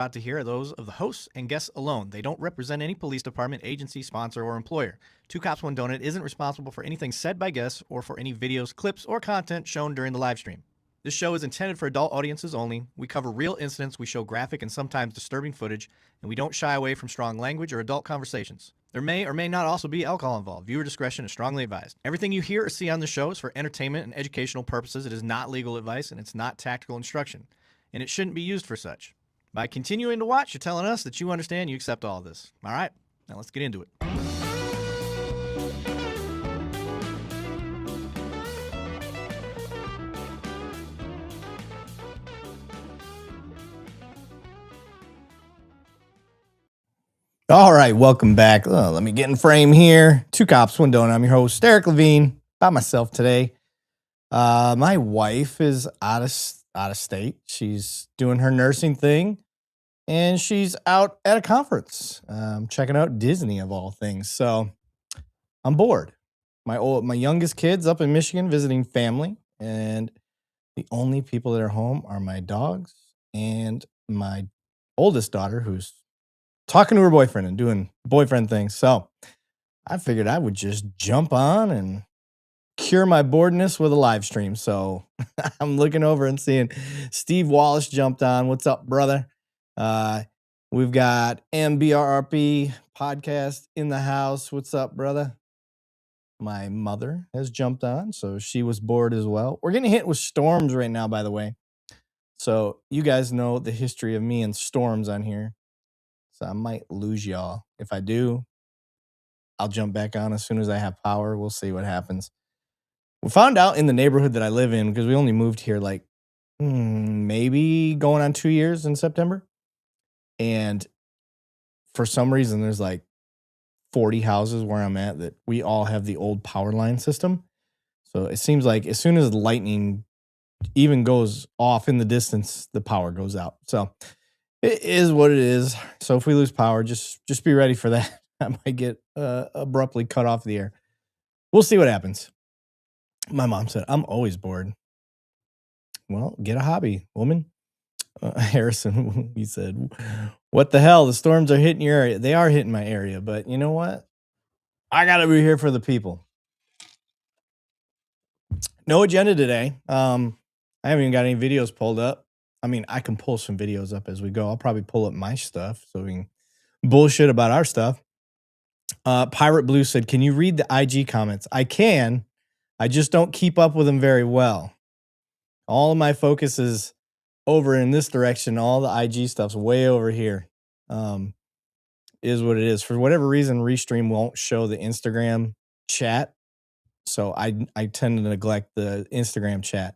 about to hear are those of the hosts and guests alone. They don't represent any police department, agency, sponsor, or employer. Two Cops, One Donut isn't responsible for anything said by guests or for any videos, clips, or content shown during the live stream. This show is intended for adult audiences only. We cover real incidents, we show graphic and sometimes disturbing footage, and we don't shy away from strong language or adult conversations. There may or may not also be alcohol involved. Viewer discretion is strongly advised. Everything you hear or see on the show is for entertainment and educational purposes. It is not legal advice, and it's not tactical instruction, and it shouldn't be used for such. By continuing to watch, you're telling us that you understand, you accept all of this. All right, now let's get into it. All right, welcome back. Let me get in frame here. Two Cops, One Donut. I'm your host, Derek Levine, by myself today. My wife is out of state. She's doing her nursing thing, and she's out at a conference, checking out Disney of all things. So I'm bored. My youngest kid's up in Michigan visiting family, and the only people that are home are my dogs and my oldest daughter, who's talking to her boyfriend and doing boyfriend things. So I figured I would just jump on and cure my boredness with a live stream. So I'm looking over and seeing Steve Wallace jumped on. What's up, brother? We've got MBRRP podcast in the house. What's up, brother? My mother has jumped on, so she was bored as well. We're getting hit with storms right now, by the way. So you guys know the history of me and storms on here. So I might lose y'all. If I do, I'll jump back on as soon as I have power. We'll see what happens. We found out in the neighborhood that I live in, because we only moved here like maybe going on 2 years in September. And for some reason, there's like 40 houses where I'm at that we all have the old power line system. So it seems like as soon as lightning even goes off in the distance, the power goes out. So it is what it is. So if we lose power, just be ready for that. I might get abruptly cut off the air. We'll see what happens. My mom said, I'm always bored. Well, get a hobby, woman. Harrison, he said, what the hell? The storms are hitting your area. They are hitting my area, but you know what? I got to be here for the people. No agenda today. I haven't even got any videos pulled up. I mean, I can pull some videos up as we go. I'll probably pull up my stuff so we can bullshit about our stuff. Pirate Blue said, can you read the IG comments? I can. I just don't keep up with them very well. All of my focus is over in this direction. All the IG stuff's way over here. Is what it is. For whatever reason, Restream won't show the Instagram chat. So I tend to neglect the Instagram chat.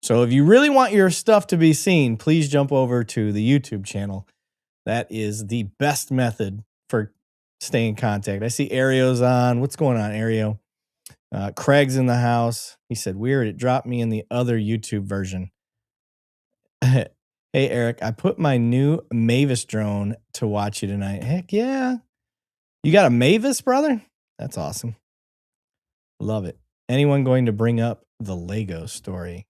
So if you really want your stuff to be seen, please jump over to the YouTube channel. That is the best method for staying in contact. I see Ario's on. What's going on, Ario? Craig's in the house. He said, weird, it dropped me in the other YouTube version. Hey, Eric, I put my new Mavis drone to watch you tonight. Heck yeah. You got a Mavis, brother? That's awesome. Love it. Anyone going to bring up the Lego story?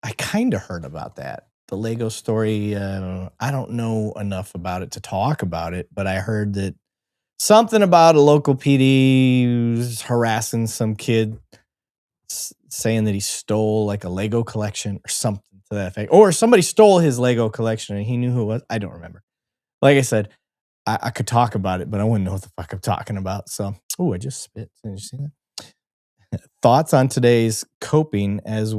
I kind of heard about that. The Lego story, I don't know enough about it to talk about it, but I heard that something about a local PD was harassing some kid, saying that he stole like a Lego collection or something to that effect. Or somebody stole his Lego collection and he knew who it was. I don't remember. Like I said, I could talk about it, but I wouldn't know what the fuck I'm talking about. So, I just spit. Did you see that? Thoughts on today's coping as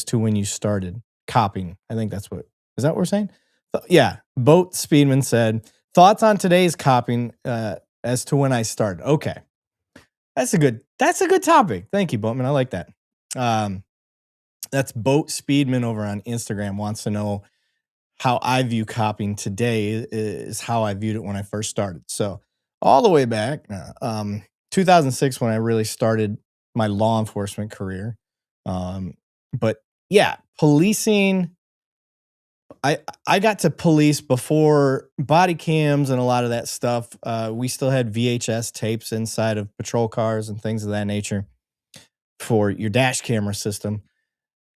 to when you started copying. I think is that what we're saying? Yeah. Boat Speedman said, thoughts on today's copying as to when I started. Okay. That's a good topic. Thank you, Boatman. I like that. That's Boat Speedman over on Instagram wants to know how I view copying today is how I viewed it when I first started. So all the way back, 2006 when I really started my law enforcement career. But yeah, policing. I got to police before body cams and a lot of that stuff. We still had VHS tapes inside of patrol cars and things of that nature for your dash camera system.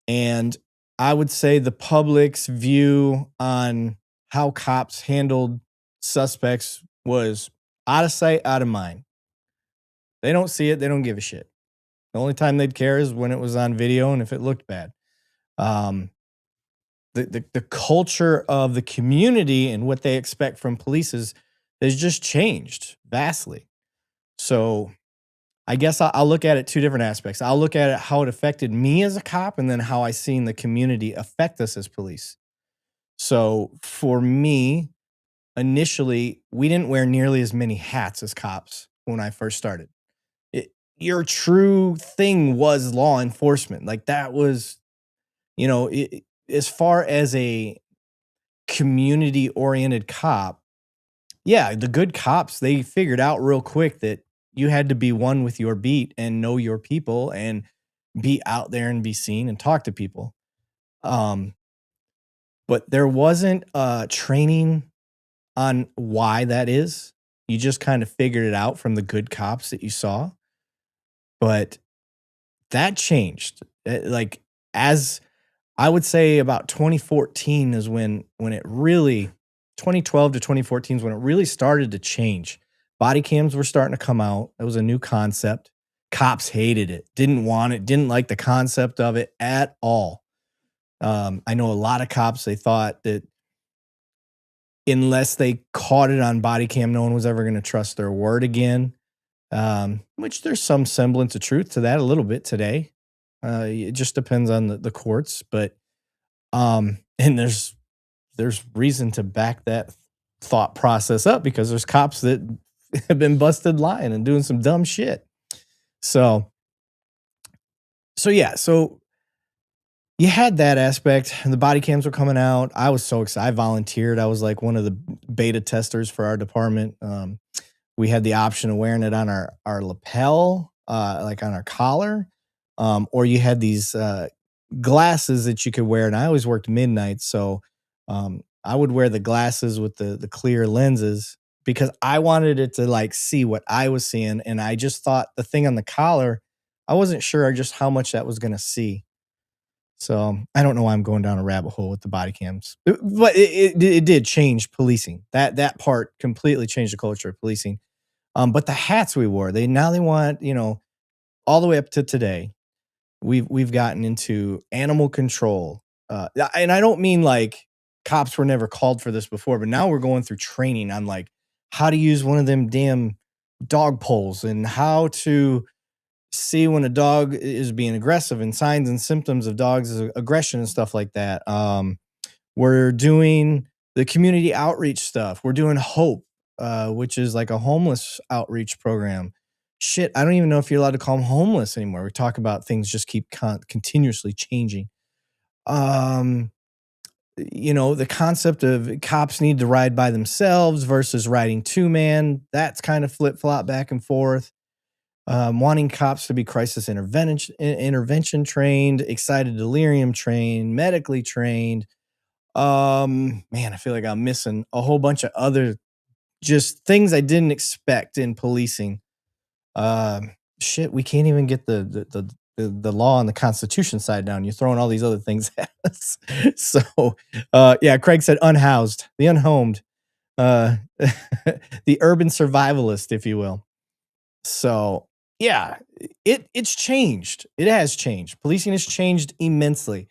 And I would say the public's view on how cops handled suspects was out of sight, out of mind. They don't see it, they don't give a shit. The only time they'd care is when it was on video and if it looked bad. Um, the culture of the community and what they expect from police is has just changed vastly. So I guess I'll look at it two different aspects. I'll look at it how it affected me as a cop, and then how I seen the community affect us as police. So for me, initially, we didn't wear nearly as many hats as cops when I first started. Your true thing was law enforcement. Like that was, as far as a community oriented cop, yeah, the good cops, they figured out real quick that you had to be one with your beat and know your people and be out there and be seen and talk to people. Um, but there wasn't training on why that is. You just kind of figured it out from the good cops that you saw. But that changed. Like as I would say about 2014 is when it really 2012 to 2014 is when it really started to change. Body cams were starting to come out. It was a new concept. Cops hated it, didn't want it, didn't like the concept of it at all. I know a lot of cops, they thought that unless they caught it on body cam, no one was ever going to trust their word again. Which there's some semblance of truth to that a little bit today. It just depends on the courts, but and there's reason to back that thought process up because there's cops that have been busted lying and doing some dumb shit. So so you had that aspect. And the body cams were coming out. I was so excited. I volunteered. I was like one of the beta testers for our department. We had the option of wearing it on our lapel, like on our collar, or you had these glasses that you could wear. And I always worked midnight, so I would wear the glasses with the clear lenses because I wanted it to like see what I was seeing, and I just thought the thing on the collar, I wasn't sure just how much that was going to see. So I don't know why I'm going down a rabbit hole with the body cams, but it did change policing. That part completely changed the culture of policing. But the hats we wore, they want, all the way up to today, we've gotten into animal control. And I don't mean like cops were never called for this before, but now we're going through training on like how to use one of them damn dog poles and how to see when a dog is being aggressive and signs and symptoms of dogs' aggression and stuff like that. We're doing the community outreach stuff. We're doing Hope, which is like a homeless outreach program. Shit, I don't even know if you're allowed to call them homeless anymore. We talk about things just keep continuously changing. Um, the concept of cops need to ride by themselves versus riding two man. That's kind of flip flop back and forth. Wanting cops to be crisis intervention trained, excited delirium trained, medically trained. Man, I feel like I'm missing a whole bunch of other just things I didn't expect in policing. Shit, we can't even get the law and the Constitution side down. You're throwing all these other things at us. So, yeah, Craig said unhoused, the unhomed, uh, the urban survivalist, if you will. So, yeah, it's changed. It has changed. Policing has changed immensely.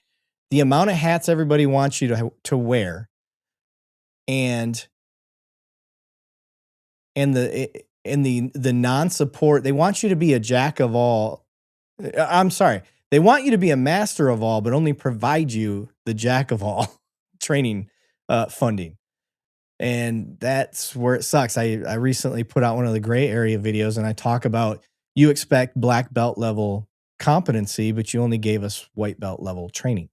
The amount of hats everybody wants you to wear, and the non-support, they want you to be a jack of all. I'm sorry. They want you to be a master of all, but only provide you the jack of all training funding. And that's where it sucks. I recently put out one of the gray area videos and I talk about you expect black belt level competency, but you only gave us white belt level training.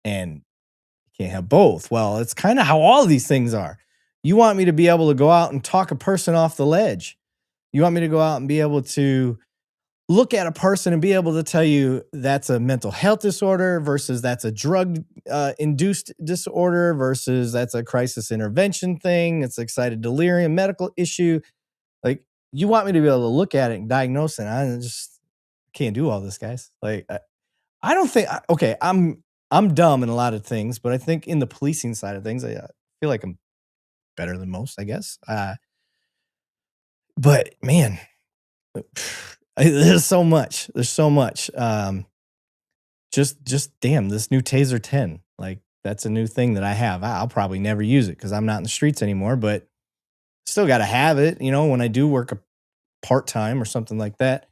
And you can't have both. Well, it's kind of how all of these things are. You want me to be able to go out and talk a person off the ledge. You want me to go out and be able to look at a person and be able to tell you that's a mental health disorder versus that's a drug induced disorder versus that's a crisis intervention thing. It's excited delirium, medical issue. Like you want me to be able to look at it and diagnose it. I just can't do all this, guys. Like I don't think. Okay, I'm dumb in a lot of things, but I think in the policing side of things, I feel like I'm better than most, I guess. But man, there's so much. There's so much. Just damn this new Taser 10. Like that's a new thing that I have. I'll probably never use it because I'm not in the streets anymore, but still got to have it. You know, when I do work a part time or something like that,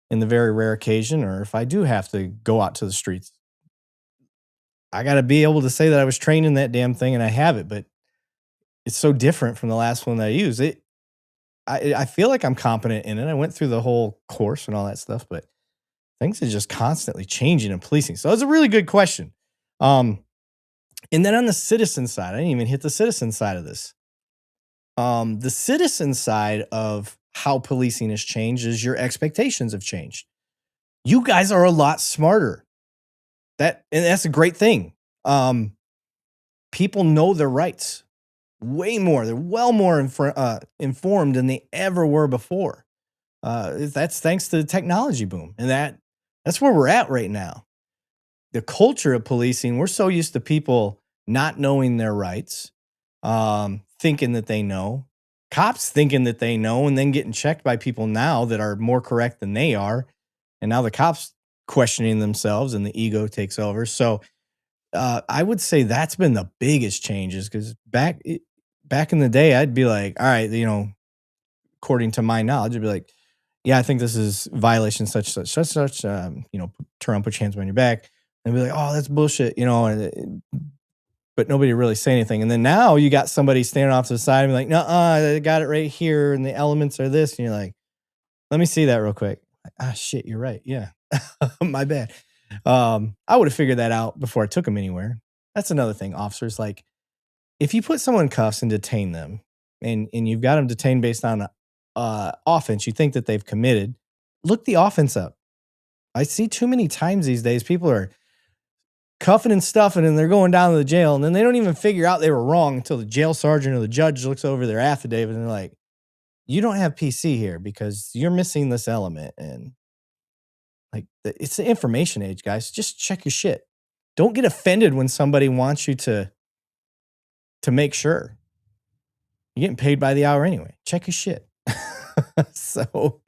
in the very rare occasion, or if I do have to go out to the streets, I got to be able to say that I was trained in that damn thing and I have it. But it's so different from the last one that I used. I feel like I'm competent in it. I went through the whole course and all that stuff, but things are just constantly changing in policing. So it's a really good question. Um, and then on the citizen side, I didn't even hit the citizen side of this. The citizen side of how policing has changed is your expectations have changed. You guys are a lot smarter. And that's a great thing. Um, People know their rights way more. They're well more informed than they ever were before. That's thanks to the technology boom, and that's where we're at right now. The culture of policing, we're so used to people not knowing their rights, thinking that they know, cops thinking that they know, and then getting checked by people now that are more correct than they are, and now the cops questioning themselves, and the ego takes over. So I would say that's been the biggest changes because back in the day, I'd be like, all right, you know, according to my knowledge, I'd be like, yeah, I think this is violation such. You know, turn around, put your hands behind your back, and be like, oh, that's bullshit, you know. But nobody really say anything. And then now you got somebody standing off to the side and be like, no, I got it right here, and the elements are this, and you're like, let me see that real quick. Ah, shit, you're right. Yeah, my bad. I would have figured that out before I took them anywhere. That's another thing. Officers, like, if you put someone in cuffs and detain them, and you've got them detained based on offense, you think that they've committed. Look the offense up. I see too many times these days people are cuffing and stuffing and they're going down to the jail and then they don't even figure out they were wrong until the jail sergeant or the judge looks over their affidavit and they're like, you don't have PC here because you're missing this element. And like, it's the information age, guys. Just check your shit. Don't get offended when somebody wants you to make sure. You're getting paid by the hour anyway. Check your shit. So,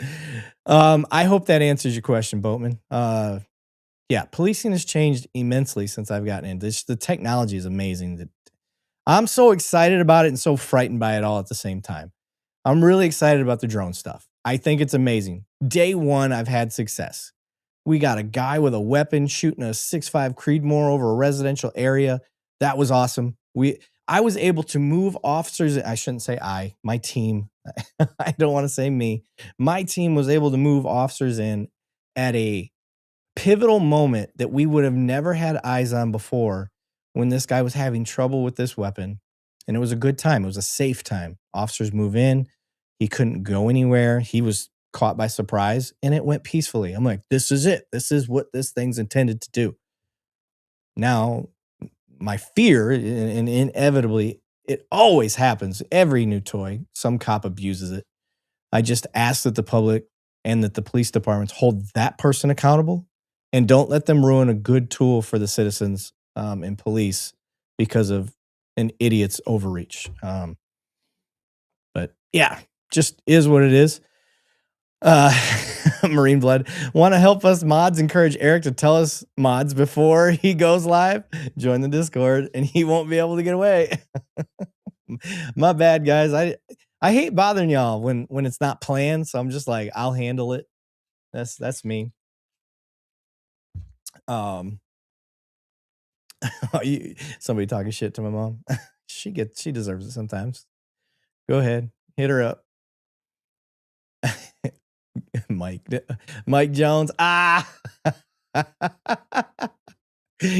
I hope that answers your question, Boatman. Yeah, policing has changed immensely since I've gotten in. The technology is amazing. I'm so excited about it and so frightened by it all at the same time. I'm really excited about the drone stuff. I think it's amazing. Day one, I've had success. We got a guy with a weapon shooting a 6.5 Creedmoor over a residential area. That was awesome. I was able to move officers. I shouldn't say my team. I don't want to say me. My team was able to move officers in at a pivotal moment that we would have never had eyes on before when this guy was having trouble with this weapon. And it was a good time. It was a safe time. Officers move in. He couldn't go anywhere. He was caught by surprise and it went peacefully. I'm like, this is it. This is what this thing's intended to do. Now, my fear, and inevitably, it always happens. Every new toy, some cop abuses it. I just ask that the public and that the police departments hold that person accountable and don't let them ruin a good tool for the citizens and police because of an idiot's overreach. But yeah, just is what it is. Marine Blood. Want to help us mods? Encourage Eric to tell us mods before he goes live. Join the Discord and he won't be able to get away. My bad, guys. I hate bothering y'all when it's not planned, so I'm just like, I'll handle it. That's me. Somebody talking shit to my mom. She deserves it sometimes. Go ahead, hit her up. Mike Jones.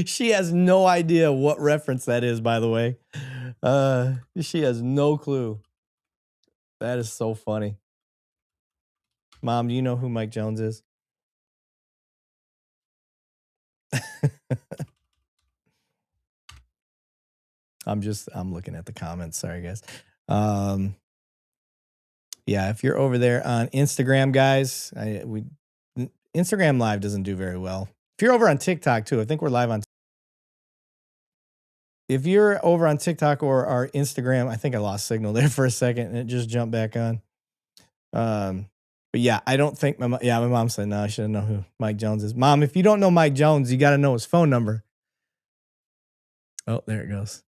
She has no idea what reference that is, by the way. She has no clue. That is so funny. Mom, do you know who Mike Jones is? I'm looking at the comments. Sorry, guys. Yeah, if you're over there on Instagram, guys, Instagram Live doesn't do very well. If you're over on TikTok too, I think we're live on if you're over on TikTok or Instagram, I think I lost signal there for a second and it just jumped back on. Um, but yeah, I don't think my mom said no. I should know who Mike Jones is. Mom, if you don't know Mike Jones, you got to know his phone number. Oh, there it goes.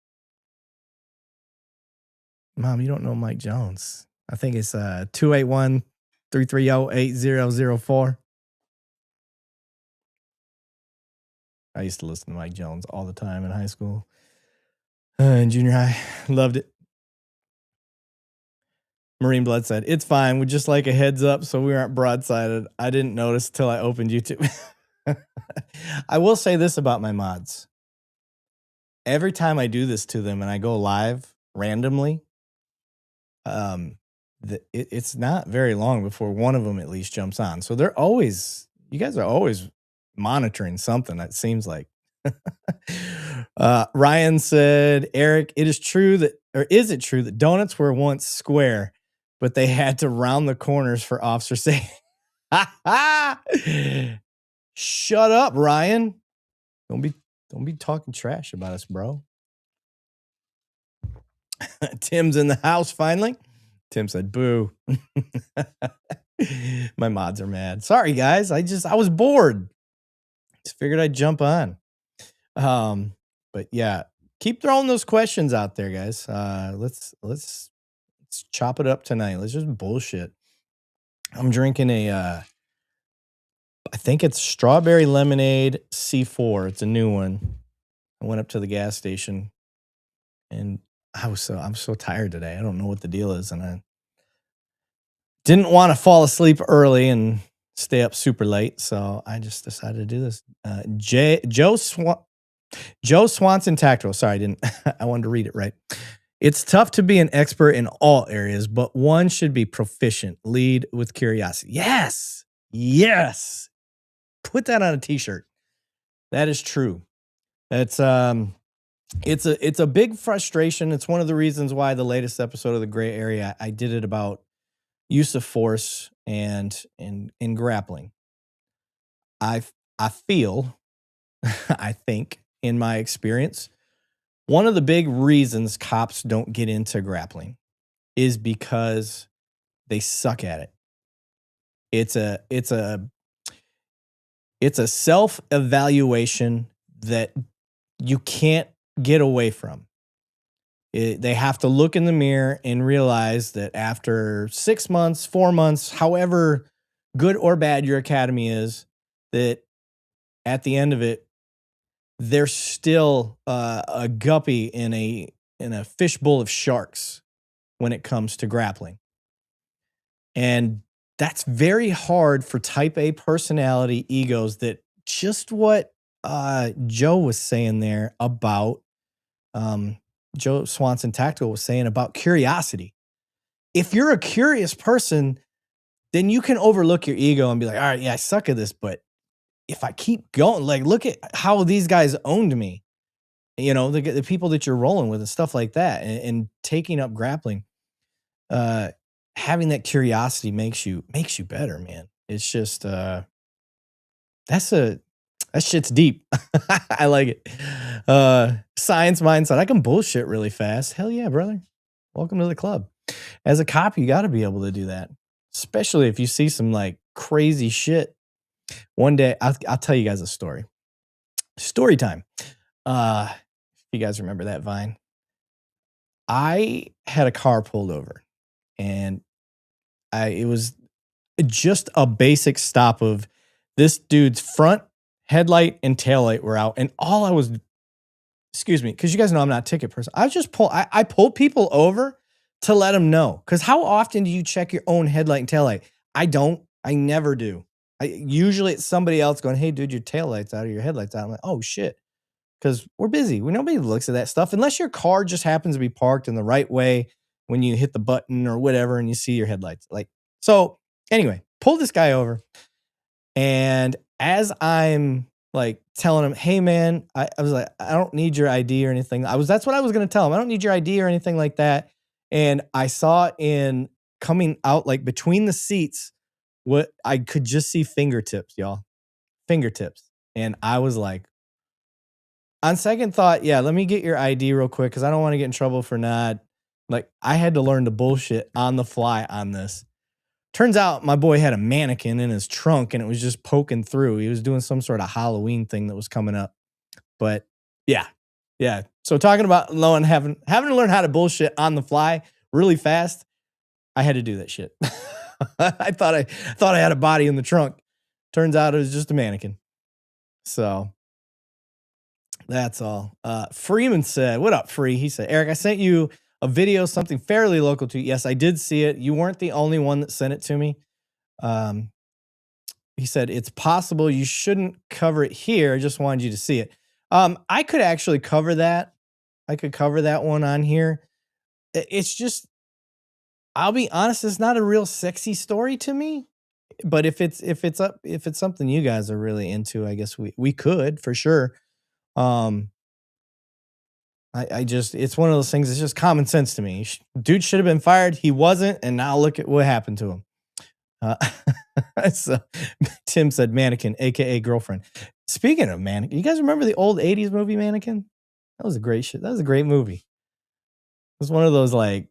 Mom, you don't know Mike Jones. I think it's 281 I used to listen to Mike Jones all the time in high school and junior high. Loved it. Marine Blood said, it's fine. We just like a heads up so we aren't broadsided. I didn't notice till I opened YouTube. I will say this about my mods. Every time I do this to them and I go live randomly, it's not very long before one of them at least jumps on. So you guys are always monitoring something, it seems like. Ryan said, Eric, is it true that donuts were once square, but they had to round the corners for officer safety? Shut up, Ryan. Don't be talking trash about us, bro. Tim's in the house finally. Tim said, boo. My mods are mad. Sorry, guys. I was bored. Just figured I'd jump on. But yeah, keep throwing those questions out there, guys. Let's chop it up tonight. Let's just bullshit. I'm drinking I think it's strawberry lemonade C4. It's a new one. I went up to the gas station and I'm so tired today. I don't know what the deal is. And I didn't want to fall asleep early and stay up super late. So I just decided to do this. Joe Swanson Tactical. Sorry, I wanted to read it right. It's tough to be an expert in all areas, but one should be proficient. Lead with curiosity. Yes. Yes. Put that on a t-shirt. That is true. That's it's a big frustration. It's one of the reasons why the latest episode of The Gray Area, I did it about use of force and in grappling. I feel, I think, in my experience, one of the big reasons cops don't get into grappling is because they suck at it. It's a self-evaluation that you can't get away from. They have to look in the mirror and realize that after 6 months, 4 months, however good or bad your academy is, that at the end of it, they're still a guppy in a fishbowl of sharks when it comes to grappling. And that's very hard for type A personality egos, that just what Joe was saying there about Joe Swanson Tactical was saying about curiosity. If you're a curious person, then you can overlook your ego and be like, all right, yeah, I suck at this, but if I keep going, like, look at how these guys owned me, you know, the people that you're rolling with and stuff like that, and taking up grappling, having that curiosity makes you better, man. It's just, that shit's deep. I like it. Science mindset. I can bullshit really fast. Hell yeah, brother. Welcome to the club. As a cop, you got to be able to do that, especially if you see some like crazy shit. One day, I'll tell you guys a story. Story time. If you guys remember that Vine, I had a car pulled over, and it was just a basic stop of this dude's front headlight and taillight were out, and all I was, excuse me, because you guys know I'm not a ticket person. I pull people over to let them know. Because how often do you check your own headlight and taillight? I don't. I never do. Usually it's somebody else going, hey, dude, your taillight's out or your headlight's out. I'm like, oh, shit. Because we're busy. Nobody looks at that stuff unless your car just happens to be parked in the right way when you hit the button or whatever and you see your headlights. So anyway, pull this guy over. And as I'm like telling him, hey, man, I was like, I don't need your ID or anything. That's what I was going to tell him. I don't need your ID or anything like that. And I saw in coming out like between the seats, what I could just see fingertips, y'all. Fingertips. And I was like, On second thought, yeah, let me get your ID real quick because I don't want to get in trouble for not like I had to learn to bullshit on the fly on this. Turns out my boy had a mannequin in his trunk and it was just poking through. He was doing some sort of Halloween thing that was coming up. But yeah, yeah. So talking about low having to learn how to bullshit on the fly really fast, I had to do that shit. I thought I had a body in the trunk. Turns out it was just a mannequin. So that's all. Freeman said, "What up, Free?" He said, "Eric, I sent you a video, something fairly local to you. Yes, I did see it. You weren't the only one that sent it to me." Um, he said, "It's possible you shouldn't cover it here. I just wanted you to see it." I could actually cover that. I could cover that one on here. It's just, I'll be honest, it's not a real sexy story to me. But if it's something you guys are really into, I guess we could for sure. Um, I just it's one of those things. It's just common sense to me. Dude should have been fired. He wasn't, and now look at what happened to him. Uh, so Tim said mannequin, aka girlfriend. Speaking of mannequin, you guys remember the old '80s movie Mannequin? That was a great shit. That was a great movie. It was one of those like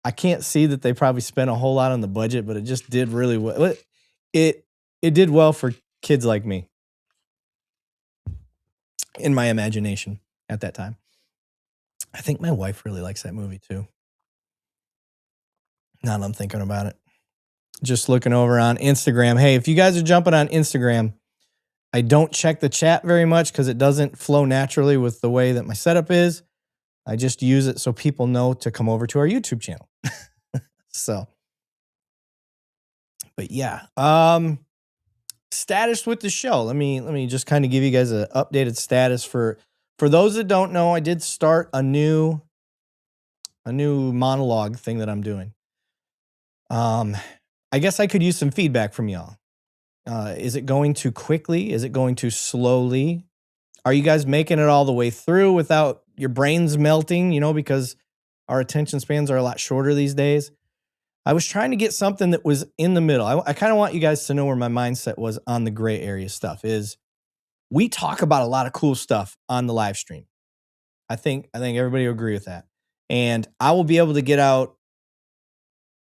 I can't see that they probably spent a whole lot on the budget, but it just did really well. It did well for kids like me in my imagination at that time. I think my wife really likes that movie too. Now that I'm thinking about it. Just looking over on Instagram. Hey, if you guys are jumping on Instagram, I don't check the chat very much because it doesn't flow naturally with the way that my setup is. I just use it so people know to come over to our YouTube channel. So, but yeah. Status with the show. Let me just kind of give you guys an updated status for those that don't know, I did start a new monologue thing that I'm doing. I guess I could use some feedback from y'all. Is it going too quickly? Is it going too slowly? Are you guys making it all the way through without your brains melting, because our attention spans are a lot shorter these days? I was trying to get something that was in the middle. I kind of want you guys to know where my mindset was on the gray area stuff is we talk about a lot of cool stuff on the live stream. I think everybody will agree with that. And I will be able to get out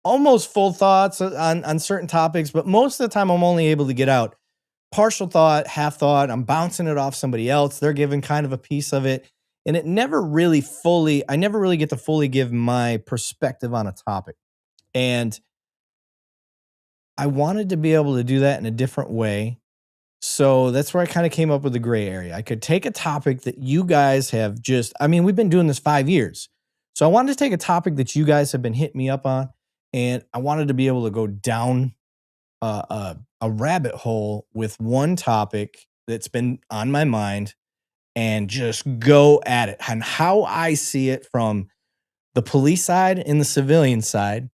almost full thoughts on certain topics, but most of the time I'm only able to get out partial thought, half thought. I'm bouncing it off somebody else. They're giving kind of a piece of it. And I never really get to fully give my perspective on a topic. And I wanted to be able to do that in a different way. So that's where I kind of came up with the gray area. I could take a topic that you guys have we've been doing this 5 years. So I wanted to take a topic that you guys have been hitting me up on, and I wanted to be able to go down a rabbit hole with one topic that's been on my mind and just go at it and how I see it from the police side and the civilian side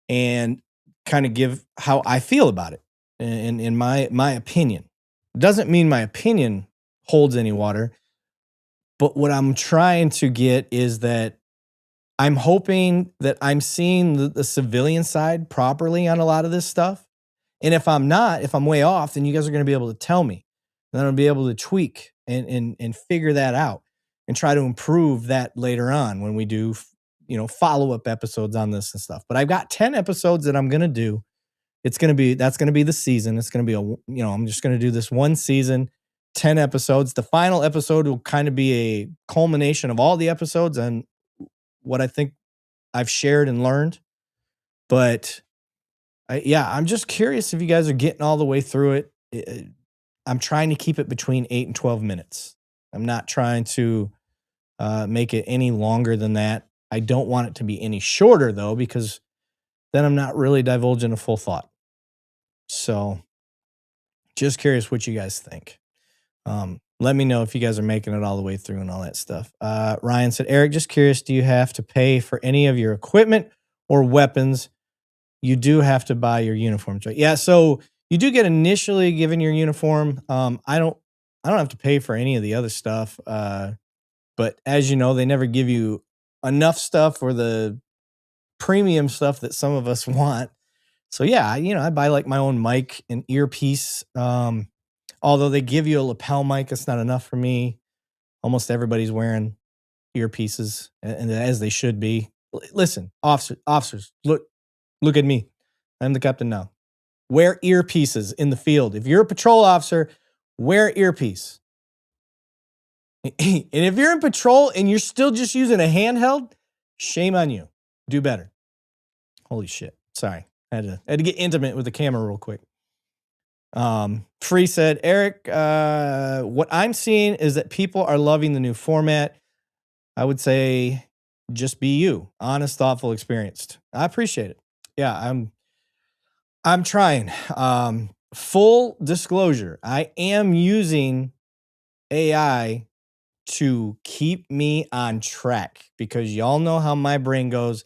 and kind of give how I feel about it in my opinion. Doesn't mean my opinion holds any water, but what I'm trying to get is that I'm hoping that I'm seeing the civilian side properly on a lot of this stuff. And if I'm not, if I'm way off, then you guys are going to be able to tell me. And then I'll be able to tweak and figure that out and try to improve that later on when we do, follow-up episodes on this and stuff. But I've got 10 episodes that I'm going to do. That's going to be the season. It's going to be I'm just going to do this one season, 10 episodes. The final episode will kind of be a culmination of all the episodes and what I think I've shared and learned. But I'm just curious if you guys are getting all the way through it. I'm trying to keep it between 8 and 12 minutes. I'm not trying to make it any longer than that. I don't want it to be any shorter, though, because then I'm not really divulging a full thought. So just curious what you guys think. Let me know if you guys are making it all the way through and all that stuff. Ryan said, Eric, just curious, do you have to pay for any of your equipment or weapons? You do have to buy your uniforms, right? Yeah, so you do get initially given your uniform. I don't have to pay for any of the other stuff. But as you know, they never give you enough stuff for the premium stuff that some of us want. So yeah, I buy like my own mic and earpiece. Although they give you a lapel mic, it's not enough for me. Almost everybody's wearing earpieces, and as they should be. Listen, officers, look at me. I'm the captain now. Wear earpieces in the field. If you're a patrol officer, wear earpiece. And if you're in patrol and you're still just using a handheld, shame on you. Do better. Holy shit. Sorry. I had to get intimate with the camera real quick. Free said, Eric, what I'm seeing is that people are loving the new format. I would say just be you. Honest, thoughtful, experienced. I appreciate it. Yeah, I'm trying. Full disclosure, I am using AI to keep me on track because y'all know how my brain goes.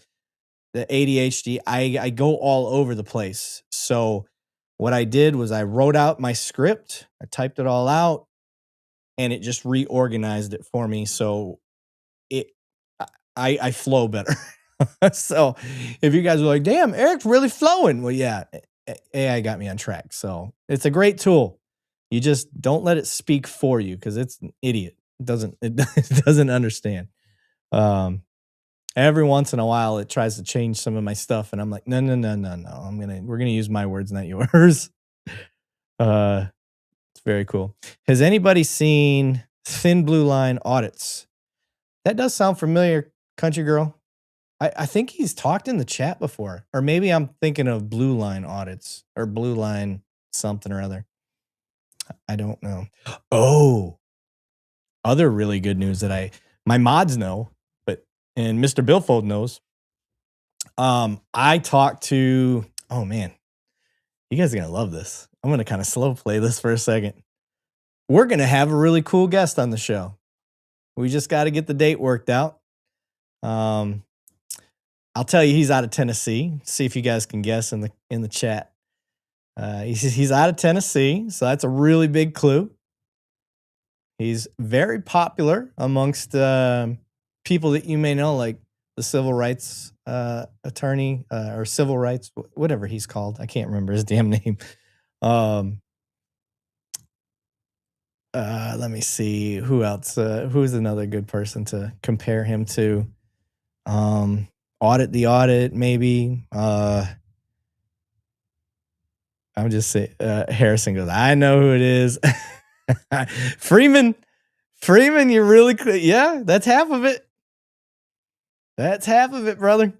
The ADHD, I go all over the place. So what I did was I wrote out my script, I typed it all out, and it just reorganized it for me. So it I flow better. So if you guys are like, damn, Eric's really flowing. Well, yeah, AI got me on track. So it's a great tool. You just don't let it speak for you because it's an idiot. It doesn't understand. Every once in a while it tries to change some of my stuff, and I'm like, no. We're gonna use my words, not yours. It's very cool. Has anybody seen Thin Blue Line Audits? That does sound familiar, country girl. I think he's talked in the chat before, or maybe I'm thinking of Blue Line Audits or Blue Line something or other. I don't know. Oh, other really good news that my mods know, and Mr. Billfold knows. I talked to, oh man, you guys are going to love this. I'm going to kind of slow play this for a second. We're going to have a really cool guest on the show. We just got to get the date worked out. I'll tell you, he's out of Tennessee. See if you guys can guess in the chat. He's out of Tennessee, so that's a really big clue. He's very popular amongst people that you may know, like the civil rights attorney or civil rights, whatever he's called. I can't remember his damn name. Let me see who else. Who's another good person to compare him to? Audit the Audit, maybe. I'm just saying. Harrison goes, I know who it is. Freeman, you're really clear. Yeah, that's half of it. That's half of it, brother.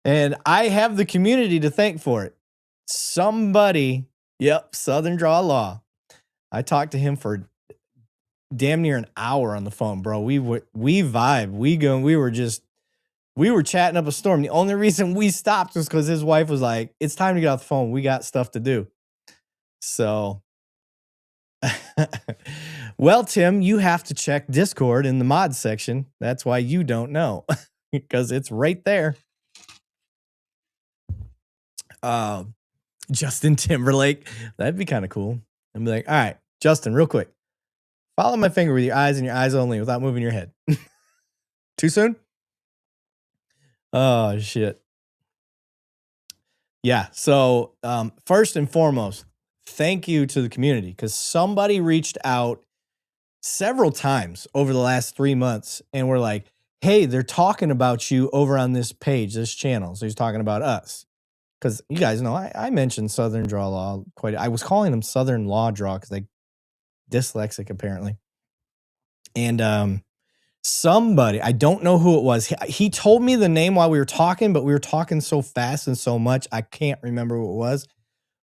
And I have the community to thank for it. Somebody, Southern Draw Law. I talked to him for damn near an hour on the phone, bro. We vibe. We were chatting up a storm. The only reason we stopped was because his wife was like, it's time to get off the phone. We got stuff to do. So, well, Tim, you have to check Discord in the mod section. That's why you don't know, because it's right there. Justin Timberlake. That'd be kind of cool. I'd be like, all right, Justin, real quick. Follow my finger with your eyes and your eyes only without moving your head. Too soon? Oh, shit. Yeah. So first and foremost, thank you to the community, because somebody reached out several times over the last 3 months and we're like, hey, they're talking about you over on this page, this channel. So he's talking about us. Because you guys know, I mentioned Southern Draw Law quite. I was calling him Southern Law Draw because they dyslexic apparently. And somebody, I don't know who it was. He told me the name while we were talking, but we were talking so fast and so much, I can't remember who it was.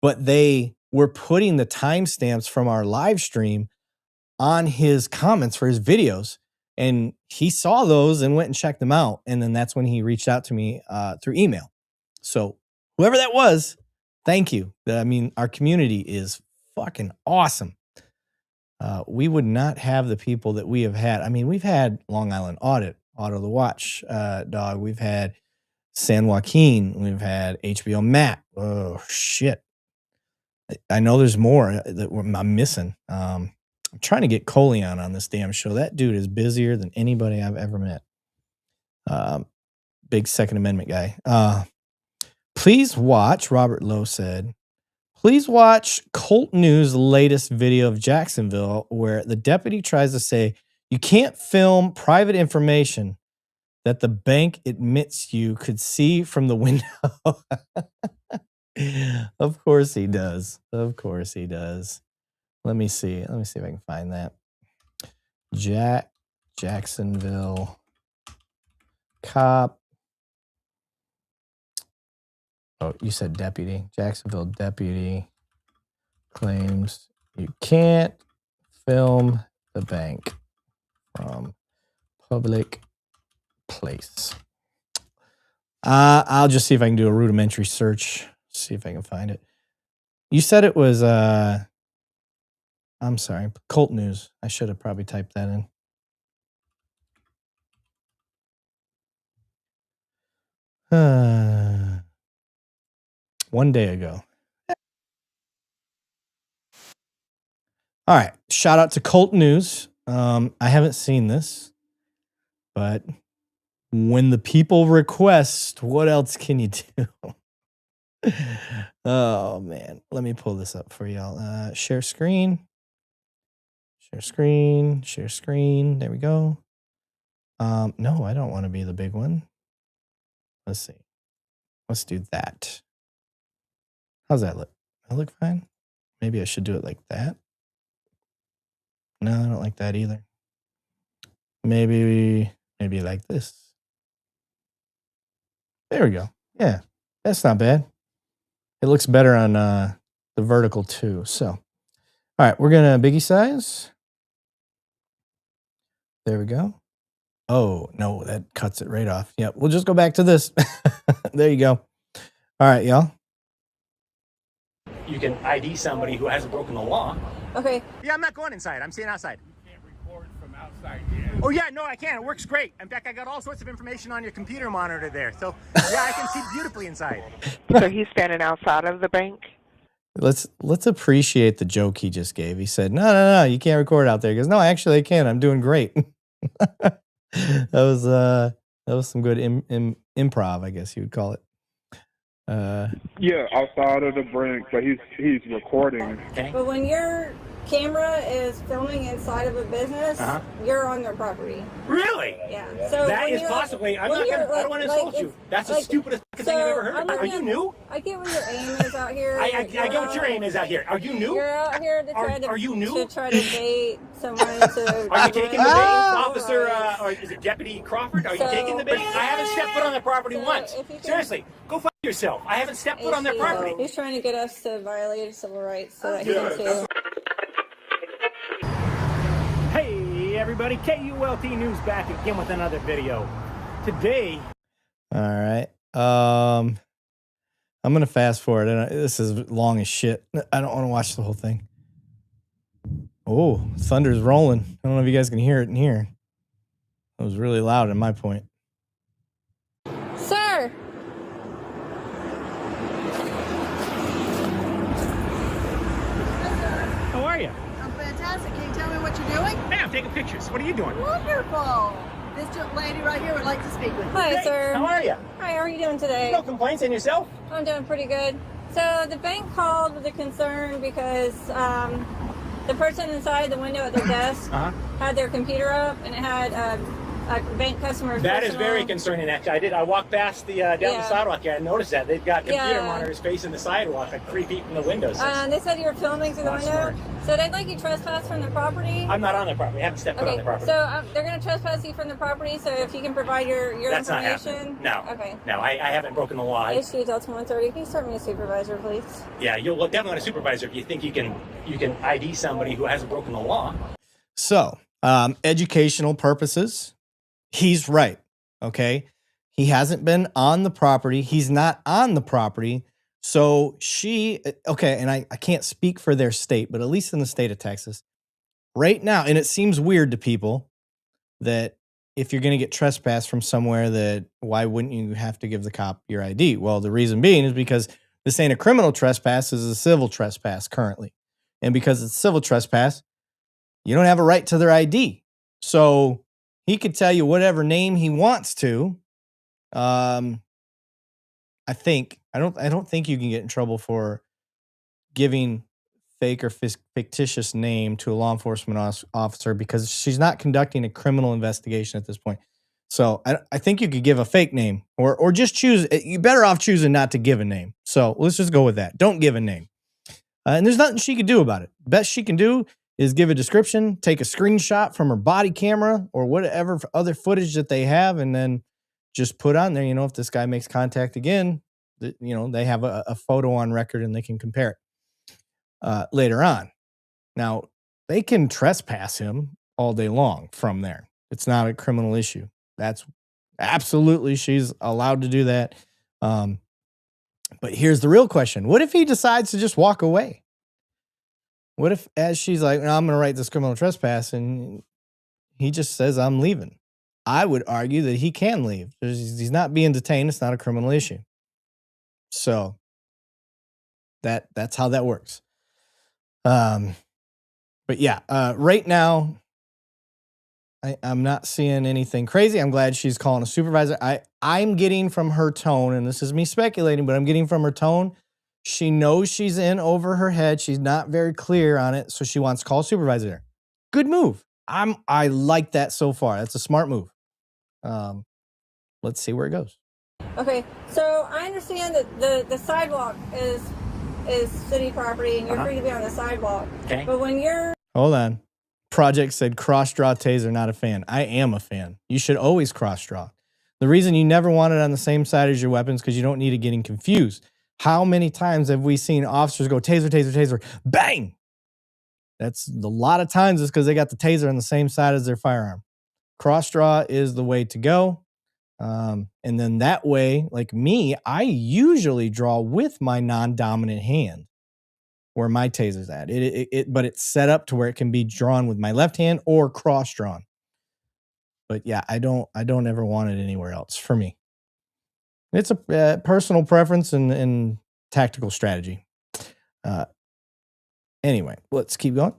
But they were putting the timestamps from our live stream on his comments for his videos. And he saw those and went and checked them out. And then that's when he reached out to me through email. So whoever that was, thank you. I mean, our community is fucking awesome. We would not have the people that we have had. I mean, we've had Long Island Audit, Auto the Watch Dog. We've had San Joaquin. We've had HBO Matt. Oh, shit. I know there's more that I'm missing. I'm trying to get Coleon on this damn show. That dude is busier than anybody I've ever met. Big Second Amendment guy. Please watch, Robert Lowe said, Please watch Colt News' latest video of Jacksonville, where the deputy tries to say you can't film private information that the bank admits you could see from the window. Of course he does. Of course he does. Let me see. Let me see if I can find that. Jacksonville cop. Oh, you said deputy. Jacksonville deputy claims you can't film the bank from public place. I'll just see if I can do a rudimentary search. See if I can find it. You said it was I'm sorry, Colt News. I should have probably typed that in. One day ago. All right. Shout out to Colt News. I haven't seen this, but when the people request, what else can you do? Oh, man. Let me pull this up for y'all. Share screen. Share screen. Share screen. There we go. No, I don't want to be the big one. Let's see. Let's do that. How's that look? That look fine? Maybe I should do it like that. No, I don't like that either. Maybe like this. There we go. Yeah, that's not bad. It looks better on the vertical too. So, all right, we're gonna biggie size. There we go. Oh no, that cuts it right off. Yep, we'll just go back to this. There you go. All right, y'all. You can ID somebody who hasn't broken the law. Okay. Yeah, I'm not going inside. I'm staying outside. You can't record from outside yet. Oh, yeah, no, I can. It works great. In fact, I got all sorts of information on your computer monitor there. So, yeah, I can see beautifully inside. So he's standing outside of the bank? Let's appreciate the joke he just gave. He said, no, you can't record out there. He goes, no, actually I can. I'm doing great. That was some good improv, I guess you would call it. Yeah, outside of the brink, but he's recording. Okay. But when your camera is filming inside of a business, you're on their property. Really? Yeah. So That when is you're- possibly. I when don't you're, want to insult you. That's the stupidest thing I've ever heard. Are you new? I get what your aim is out here. I get what your aim is out here. Are you new? You're out here to try to. Are you new? To try to date someone to. Are you taking the bait, Officer? Or is it Deputy Crawford? Are you taking the bait? I haven't stepped foot on their property once. Seriously, go fuck yourself. I haven't stepped foot on their property. He's trying to get us to violate civil rights so that he can sue. Hey everybody, KULT News back again with another video. Today. All right. I'm gonna fast forward. This is long as shit. I don't want to watch the whole thing. Oh, thunder's rolling. I don't know if you guys can hear it in here. It was really loud at my point. Sir. How are you? I'm fantastic. Can you tell me what you're doing? Hey, I'm taking pictures. What are you doing? Wonderful. This lady right here would like to speak with you. Hi, sir. How are you? Hi, how are you doing today? No complaints, and yourself? I'm doing pretty good. So the bank called with a concern because the person inside the window at their desk had their computer up and it had a bank customer's That is personal- very concerning, actually. I walked past the down the sidewalk here. I noticed that they've got computer monitors facing the sidewalk, like 3 feet from the windows. They said you were filming through the window. Smart. So they'd like you trespass from the property. I'm not on their property. I haven't stepped foot on Okay, their property. so they're going to trespass you from the property. So if you can provide your That's not information. happening. No. Okay. No, I haven't broken the law. Issue Delta 130. Can you start me a supervisor, please? Yeah, you'll definitely want a supervisor if you think you can ID somebody who hasn't broken the law. So, educational purposes, he's right. Okay. He hasn't been on the property. He's not on the property. So and I can't speak for their state, but at least in the state of Texas right now, and it seems weird to people that if you're going to get trespassed from somewhere, that why wouldn't you have to give the cop your ID? Well, the reason being is because this ain't a criminal trespass, this is a civil trespass currently. And because it's civil trespass, you don't have a right to their ID. So he could tell you whatever name he wants to. I don't think you can get in trouble for giving fake or fictitious name to a law enforcement officer because she's not conducting a criminal investigation at this point. So I think you could give a fake name or just choose. You're better off choosing not to give a name. So let's just go with that. Don't give a name. And there's nothing she could do about it. Best she can do is give a description, take a screenshot from her body camera or whatever other footage that they have, and then just put on there, if this guy makes contact again, they have a photo on record and they can compare it later on. Now, they can trespass him all day long from there. It's not a criminal issue. That's absolutely, she's allowed to do that. But here's the real question. What if he decides to just walk away? What if, as she's like, no, I'm going to write this criminal trespass, and he just says, I'm leaving? I would argue that he can leave. He's not being detained. It's not a criminal issue. So that's how that works. But yeah, right now, I'm not seeing anything crazy. I'm glad she's calling a supervisor. I'm getting from her tone, and this is me speculating, but I'm getting from her tone, she knows she's in over her head. She's not very clear on it, so she wants to call a supervisor there. Good move. I like that so far. That's a smart move. Let's see where it goes. Okay, so I understand that the sidewalk is city property, and you're free to be on the sidewalk. Okay. But when you're... Hold on. Project said cross-draw taser, not a fan. I am a fan. You should always cross-draw. The reason you never want it on the same side as your weapons because you don't need it getting confused. How many times have we seen officers go taser, taser, taser, bang? That's a lot of times it's because they got the taser on the same side as their firearm. Cross-draw is the way to go. And then that way, like me, I usually draw with my non-dominant hand where my taser's at. But it's set up to where it can be drawn with my left hand or cross-drawn. But yeah, I don't ever want it anywhere else for me. It's a personal preference and tactical strategy. Anyway, let's keep going.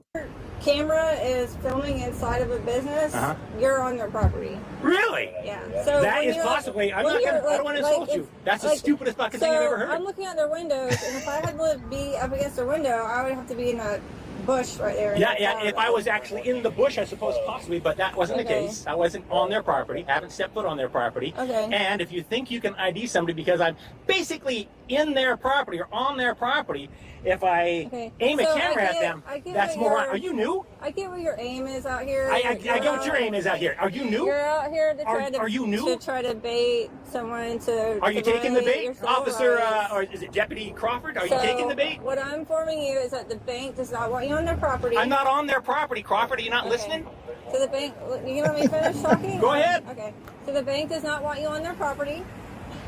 Camera is filming inside of a business, you're on their property. Really? Yeah. So that is possibly. I don't want to insult you. That's the stupidest fucking thing I've ever heard. I'm looking at their windows, and if I had to be up against their window, I would have to be in a bush right there. Yeah. If I was actually in the bush, I suppose possibly, but that wasn't the case. I wasn't on their property. I haven't stepped foot on their property. Okay. And if you think you can ID somebody because I'm basically in their property or on their property, if I aim a camera at them, that's more. Are you new? I get what your aim is out here. I get what your aim is out here. Are you new? You're out here to try to. Are you new? To try to bait someone to. Are you taking the bait, Officer? Or is it Deputy Crawford? Are you taking the bait? What I'm informing you is that the bank does not want you on their property. I'm not on their property, Crawford. Are you not listening? So the bank. You want me to finish talking? Go ahead. Okay. So the bank does not want you on their property.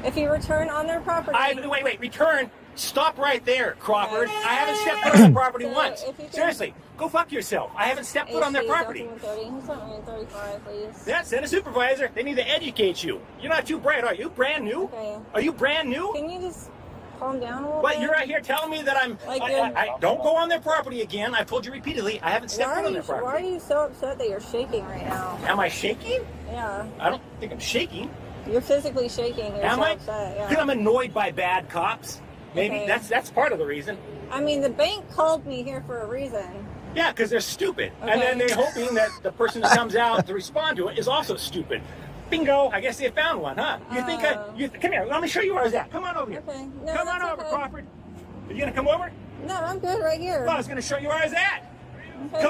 If you return on their property. Wait. Return. Stop right there, Crawford. I haven't stepped foot on the property once. Seriously, go fuck yourself. I haven't stepped foot on their property. Yeah, send a supervisor. They need to educate you. You're not too bright, are you? Brand new? Okay. Are you brand new? Can you just calm down a little But bit? you're out here telling me that I don't go on their property again. I've told you repeatedly. I haven't stepped foot on their property. Why are you so upset that you're shaking right now? Am I shaking? Yeah. I don't think I'm shaking. You're physically shaking. You're Am so I? upset. Yeah. Because I'm annoyed by bad cops. Maybe that's part of the reason. I mean, the bank called me here for a reason. Yeah, because they're stupid. Okay. And then they're hoping that the person that comes out to respond to it is also stupid. Bingo. I guess they found one, huh? You think come here. Let me show you where I was at. Come on over here. Okay. No, come on over, Crawford. Are you going to come over? No, I'm good right here. Well, I was going to show you where I was at. Okay.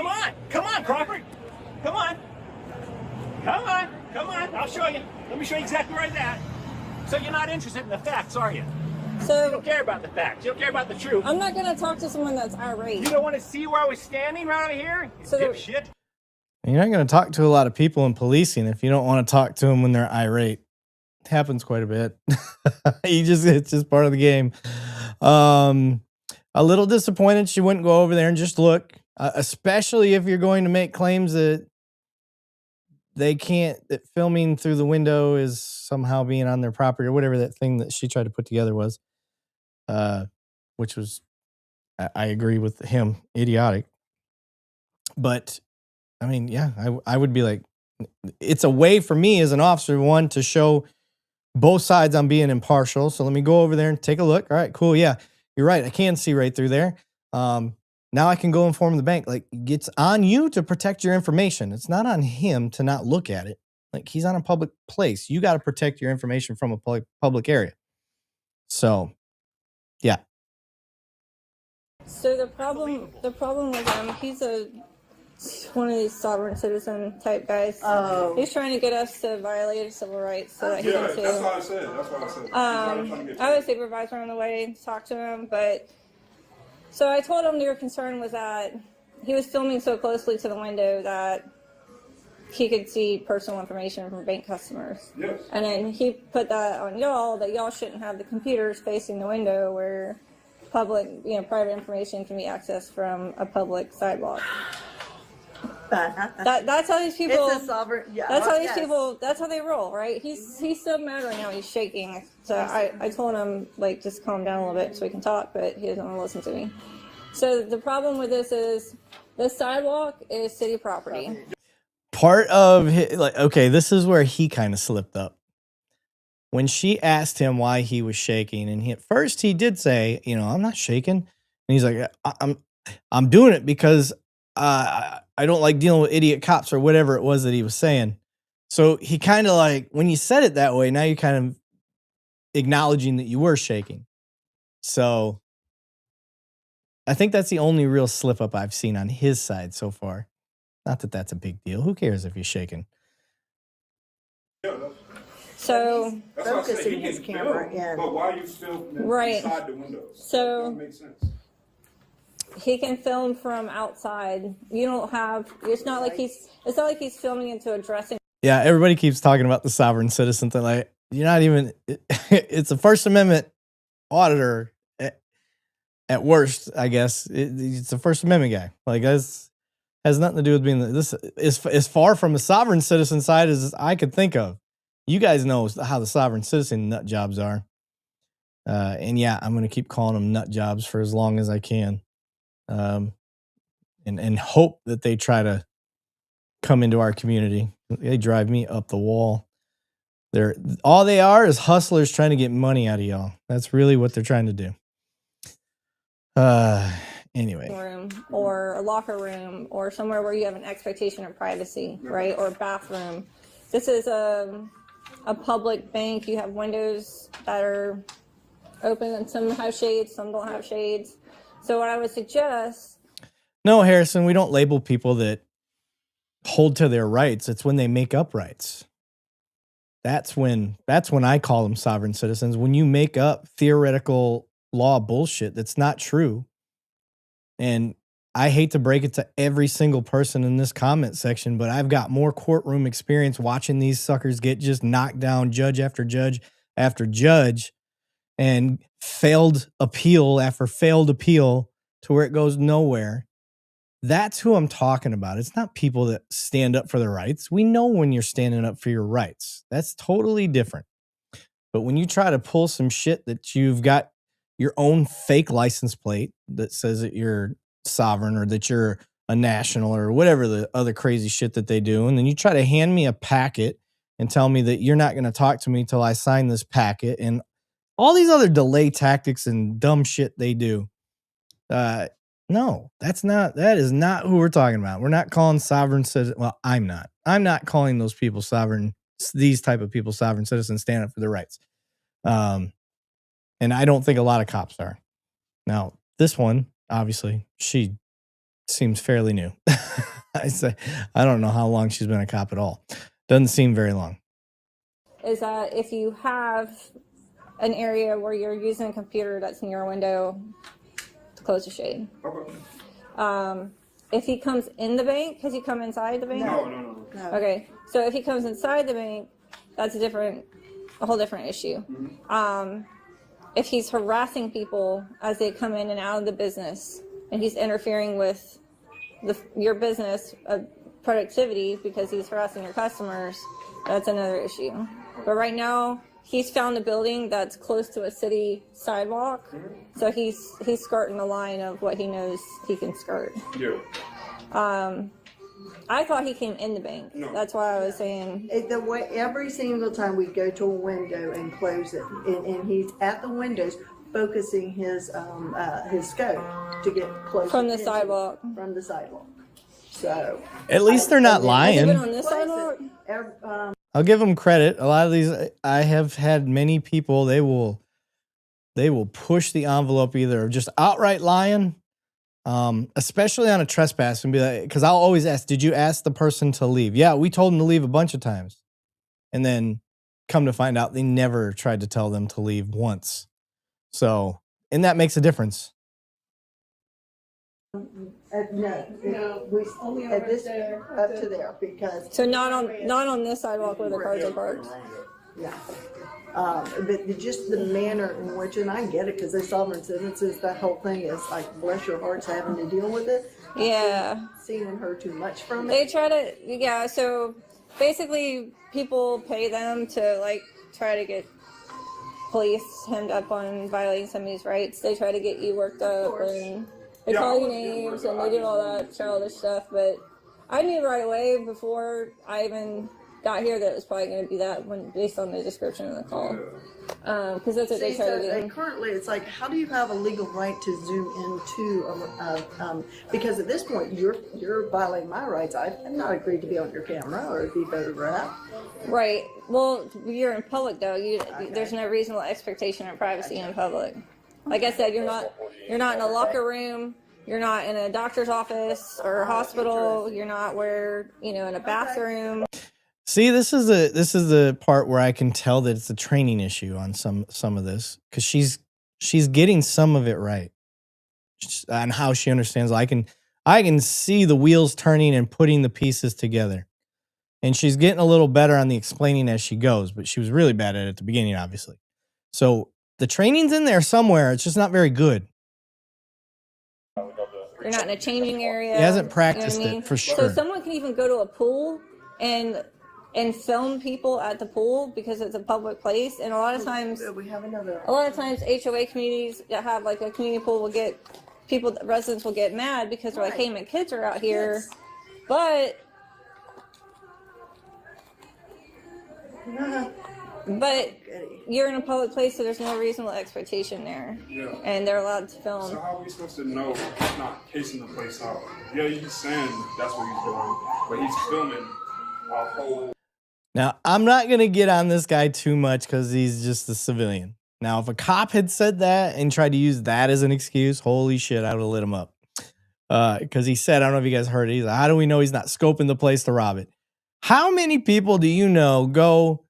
Come on, Crawford. Come on. I'll show you. Let me show you exactly where I was at. So you're not interested in the facts, are you? So you don't care about the facts. You don't care about the truth. I'm not going to talk to someone that's irate. You don't want to see where I was standing right over here? You dipshit. You're not going to talk to a lot of people in policing if you don't want to talk to them when they're irate. It happens quite a bit. It's just part of the game. A little disappointed she wouldn't go over there and just look, especially if you're going to make claims that that filming through the window is somehow being on their property or whatever that thing that she tried to put together was, which was, I agree with him, idiotic. But I mean, yeah, I would be like, it's a way for me as an officer, one, to show both sides I'm being impartial. So let me go over there and take a look. All right, cool. Yeah, you're right. I can see right through there. Now I can go inform the bank. Like, it's on you to protect your information. It's not on him to not look at it. Like, he's on a public place. You got to protect your information from a public area. So, yeah. So the problem with him, he's one of these sovereign citizen type guys. Oh. He's trying to get us to violate civil rights so that he can sue. That's what I said. I have a supervisor on the way to talk to him, but so I told him your concern was that he was filming so closely to the window that he could see personal information from bank customers. Yes. And then he put that on y'all, that y'all shouldn't have the computers facing the window where private information can be accessed from a public sidewalk. That's how these people. It's a sovereign. Yeah. That's how these people. That's how they roll, right? He's so mad right now. He's shaking. So I told him, like, just calm down a little bit so we can talk, but he doesn't want to listen to me. So the problem with this is the sidewalk is city property. Part of his, like, okay, this is where he kind of slipped up. When she asked him why he was shaking, and at first he did say, I'm not shaking, and he's like, I'm doing it because I don't like dealing with idiot cops or whatever it was that he was saying. So he kind of, like, when you said it that way, now you're kind of acknowledging that you were shaking. So I think that's the only real slip up I've seen on his side so far. Not that that's a big deal. Who cares if you're shaking? So focusing his camera in. But why are you still inside the windows? So that makes sense. he can film from outside. You don't have. It's not like he's filming into a dressing. Yeah, everybody keeps talking about the sovereign citizen thing. Like, you're not even. It's a First Amendment auditor at worst, I guess. It's a First Amendment guy. Like, that's has nothing to do with being this. Is as far from a sovereign citizen side as I could think of. You guys know how the sovereign citizen nut jobs are. And yeah, I'm going to keep calling them nut jobs for as long as I can. And hope that they try to come into our community. They drive me up the wall. All they are is hustlers trying to get money out of y'all. That's really what they're trying to do. Anyway. Room or a locker room or somewhere where you have an expectation of privacy, right? Or a bathroom. This is a public bank. You have windows that are open and some have shades, some don't have shades. So what I would suggest. No, Harrison, we don't label people that hold to their rights. It's when they make up rights. That's when I call them sovereign citizens. When you make up theoretical law bullshit that's not true. And I hate to break it to every single person in this comment section, but I've got more courtroom experience watching these suckers get just knocked down judge after judge after judge and failed appeal after failed appeal to where it goes nowhere. That's who I'm talking about. It's not people that stand up for their rights. We know when you're standing up for your rights. That's totally different. But when you try to pull some shit that you've got your own fake license plate that says that you're sovereign or that you're a national or whatever the other crazy shit that they do, and then you try to hand me a packet and tell me that you're not going to talk to me till I sign this packet and all these other delay tactics and dumb shit they do. No, that is not who we're talking about. We're not calling sovereign citizens. Well, I'm not calling those people sovereign, these type of people sovereign citizens stand up for their rights. And I don't think a lot of cops are. Now, this one, obviously, she seems fairly new. I don't know how long she's been a cop at all. Doesn't seem very long. Is that if you have an area where you're using a computer that's near a window, to close the shade. Okay. If he comes in the bank, has he come inside the bank? No. Okay, so if he comes inside the bank, that's a whole different issue. Mm-hmm. If he's harassing people as they come in and out of the business, and he's interfering with your business productivity because he's harassing your customers, that's another issue. But right now, he's found a building that's close to a city sidewalk, so he's skirting the line of what he knows he can skirt. Yeah. I thought he came in the bank. No. That's why I was saying. Every single time we go to a window and close it, and he's at the windows, focusing his scope to get closer From the into- sidewalk. From the sidewalk. So At least they're not Has it lying. been on this sidewalk? I'll give them credit. A lot of these, I have had many people. They will push the envelope either just outright lying, especially on a trespass, and be like, because I'll always ask, "Did you ask the person to leave?" Yeah, we told them to leave a bunch of times, and then come to find out they never tried to tell them to leave once. So, and that makes a difference. We only at this up to there because So not on this sidewalk where the cars are parked. yeah. But just the manner in which, and I get it because they sovereign sentences, that whole thing is like, bless your hearts having to deal with it. Yeah. Seen and heard too much from it. They try to, yeah, so basically people pay them to like try to get police hemmed up on violating somebody's rights. They try to get you worked up and they call you names and they do all that childish stuff. But I knew right away before I even got here that it was probably going to be that one based on the description of the call. Because that's what they try to do. And currently, it's like, how do you have a legal right to zoom into? Because at this point, you're violating my rights. I've not agreed to be on your camera or be photographed. Right. Well, you're in public though. There's no reasonable expectation of privacy in public. Like I said, you're not in a locker room. You're not in a doctor's office or a hospital. You're not in a bathroom. See, this is the part where I can tell that it's a training issue on some of this, because she's getting some of it right on how she understands. I can see the wheels turning and putting the pieces together, and she's getting a little better on the explaining as she goes. But she was really bad at it at the beginning, obviously. So the training's in there somewhere. It's just not very good. You're not in a changing area. He hasn't practiced it for sure. So someone can even go to a pool and film people at the pool because it's a public place. And a lot of times HOA communities that have like a community pool will get residents will get mad because they're like, hey, my kids are out here. Yes. But you're in a public place, so there's no reasonable expectation there. Yeah. And they're allowed to film. So how are we supposed to know he's not casing the place out? Yeah, he's saying that's what he's doing, but he's filming a whole. Now, I'm not going to get on this guy too much because he's just a civilian. Now, if a cop had said that and tried to use that as an excuse, holy shit, I would have lit him up. Because he said, I don't know if you guys heard it, he's like, how do we know he's not scoping the place to rob it? How many people do you know go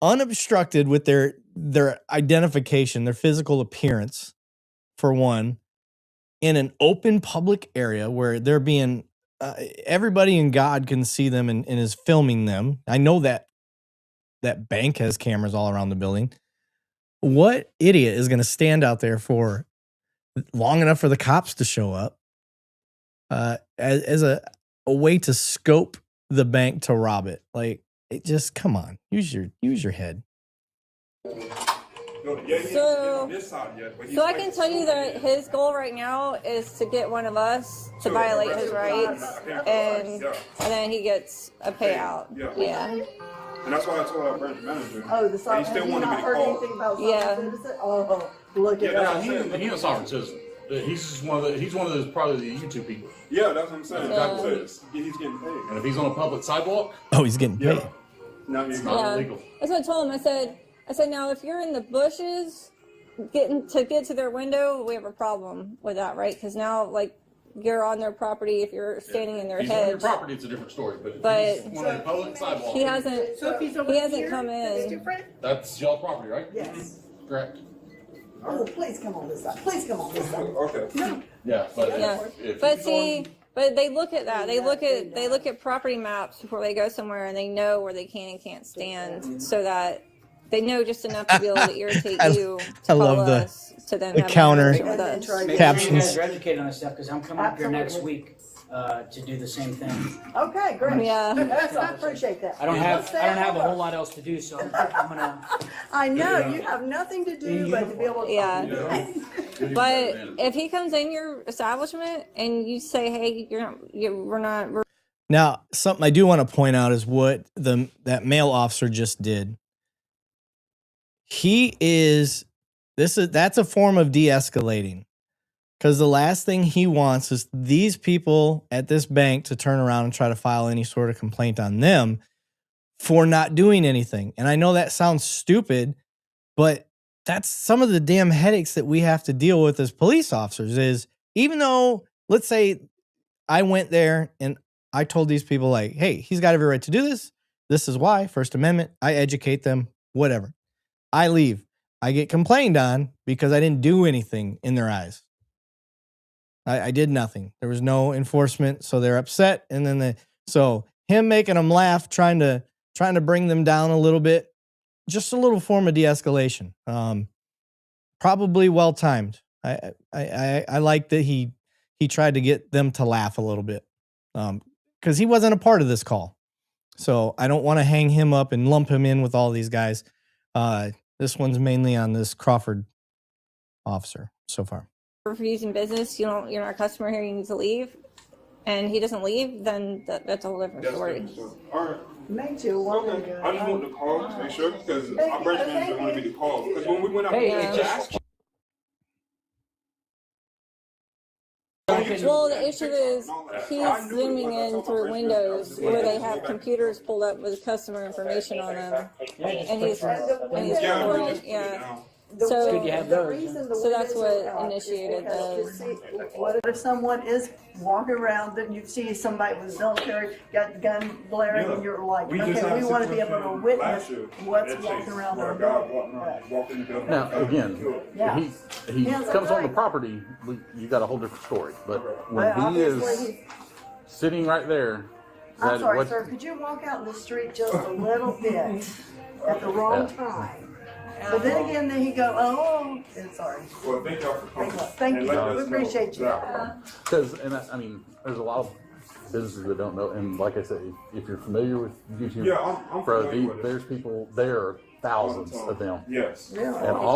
unobstructed with their identification, their physical appearance, for one, in an open public area where they're being... everybody in God can see them and is filming them. I know that bank has cameras all around the building. What idiot is going to stand out there for long enough for the cops to show up as a way to scope the bank to rob it? Like, it just, come on, use your head. So I can tell you that his goal right now is to get one of us to violate his rights, and then he gets a payout. Yeah. And that's why I told our branch manager. Oh, the He sovereign. still Have you wanted me not to heard call. anything about Yeah. sovereign citizen? Oh, look at Yeah, that. He's a sovereign citizen. He's just he's one of those probably the YouTube people. Yeah, that's what I'm saying. Yeah. He's getting paid. And if he's on a public sidewalk, Oh, he's getting paid. Yeah. Now he's Yeah. illegal. That's what I told him. I said, now if you're in the bushes, get to their window, we have a problem with that, right? Because now, like, you're on their property. If you're standing in their If he's on your hedge, property, it's a different story. But But- if he's on a public sidewalk, he hasn't. So if he's over He hasn't here, come that's in. different? that's y'all's property, right? Yes. Correct. Oh, please come on this side. Please come on this side. Okay. Yeah, but Yeah, if but he's see, but they look at that. They look at property maps before they go somewhere, and they know where they can and can't stand, so that they know just enough to be able to irritate you. I love the- to then the have an counter. interaction with us. And then try to- Make sure you Captions. guys are educated on this stuff because I'm coming up here next Absolutely. week to do the same thing. Okay, great. Yeah. I appreciate that. I don't have Stay a over. whole lot else to do, so I'm gonna. I know you have nothing to do but to be able to. Yeah. But if he comes in your establishment and you say, "Hey, we're not." Now, something I do want to point out is what that male officer just did. He is That's a form of de-escalating. Because the last thing he wants is these people at this bank to turn around and try to file any sort of complaint on them for not doing anything. And I know that sounds stupid, but that's some of the damn headaches that we have to deal with as police officers. Is even though, let's say I went there and I told these people like, hey, he's got every right to do this. This is why, First Amendment, I educate them, whatever. I leave. I get complained on because I didn't do anything in their eyes. I did nothing. There was no enforcement, so they're upset. And then so him making them laugh, trying to bring them down a little bit, just a little form of de-escalation. Probably well timed. I like that he tried to get them to laugh a little bit, because he wasn't a part of this call. So I don't want to hang him up and lump him in with all these guys. This one's mainly on this Crawford officer so far. Refusing business, you're not a customer here, you need to leave, and he doesn't leave, then that's a whole different story. All right. Me too. One Okay. ago. I just want to call to make sure because our branch manager wanted me to call because when we went out, Well, the issue is he's zooming in through windows where they have computers pulled up with customer information on them, and he's recording. Yeah. So, Good you have those. So that's what initiated because the. What if someone is walking around and you see somebody with military got the gun blaring and you're like, okay, we want to be able to witness what's walking around our building. Now, again, he comes on the property, you got a whole different story. But when he is sitting right there, I'm sorry, sir, could you walk out in the street just a little bit at the wrong time? But then again, then he go, oh, sorry. Well, thank y'all for coming. Thank you. We appreciate you. Because, I mean, there's a lot of businesses that don't know. And like I said, if you're familiar with YouTube, I'm familiar with it. there's people, there are thousands of them. Yes. And all.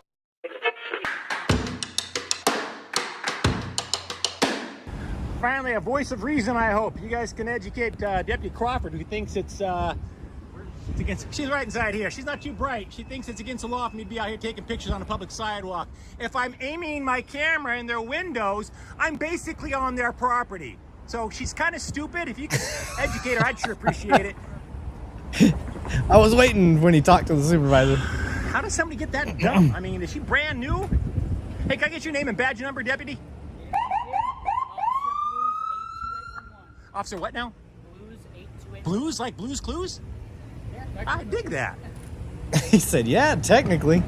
Finally, a voice of reason, I hope. You guys can educate Deputy Crawford, who thinks it's against, she's right inside here. She's not too bright. She thinks it's against the law for me to be out here taking pictures on a public sidewalk. If I'm aiming my camera in their windows, I'm basically on their property. So she's kind of stupid. If you could educate her, I'd sure appreciate it. I was waiting when he talked to the supervisor. How does somebody get that dumb? I mean, is she brand new? Hey, can I get your name and badge number, Deputy? Officer what now? Blues 828. Blues, like Blues Clues? I dig that. He said, yeah, technically.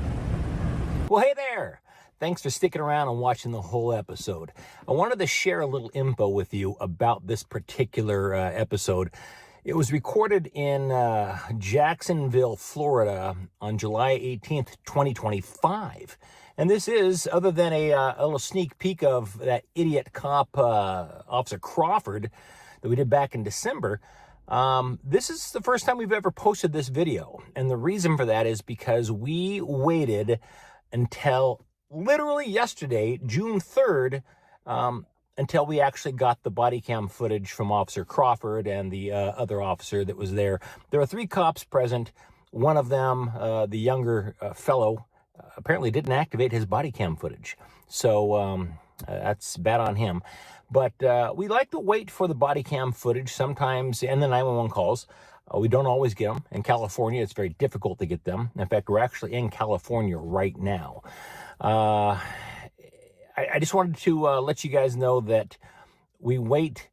Well, hey there. Thanks for sticking around and watching the whole episode. I wanted to share a little info with you about this particular episode. It was recorded in Jacksonville, Florida on July 18th, 2025. And this is, other than a little sneak peek of that idiot cop, Officer Crawford, that we did back in December, this is the first time we've ever posted this video. And the reason for that is because we waited until literally yesterday, June 3rd, until we actually got the body cam footage from Officer Crawford and the other officer that was there. There were 3 cops present. One of them, the younger fellow, apparently didn't activate his body cam footage. So that's bad on him. But we like to wait for the body cam footage sometimes and the 911 calls. We don't always get them. In California, it's very difficult to get them. In fact, we're actually in California right now. I just wanted to let you guys know that we wait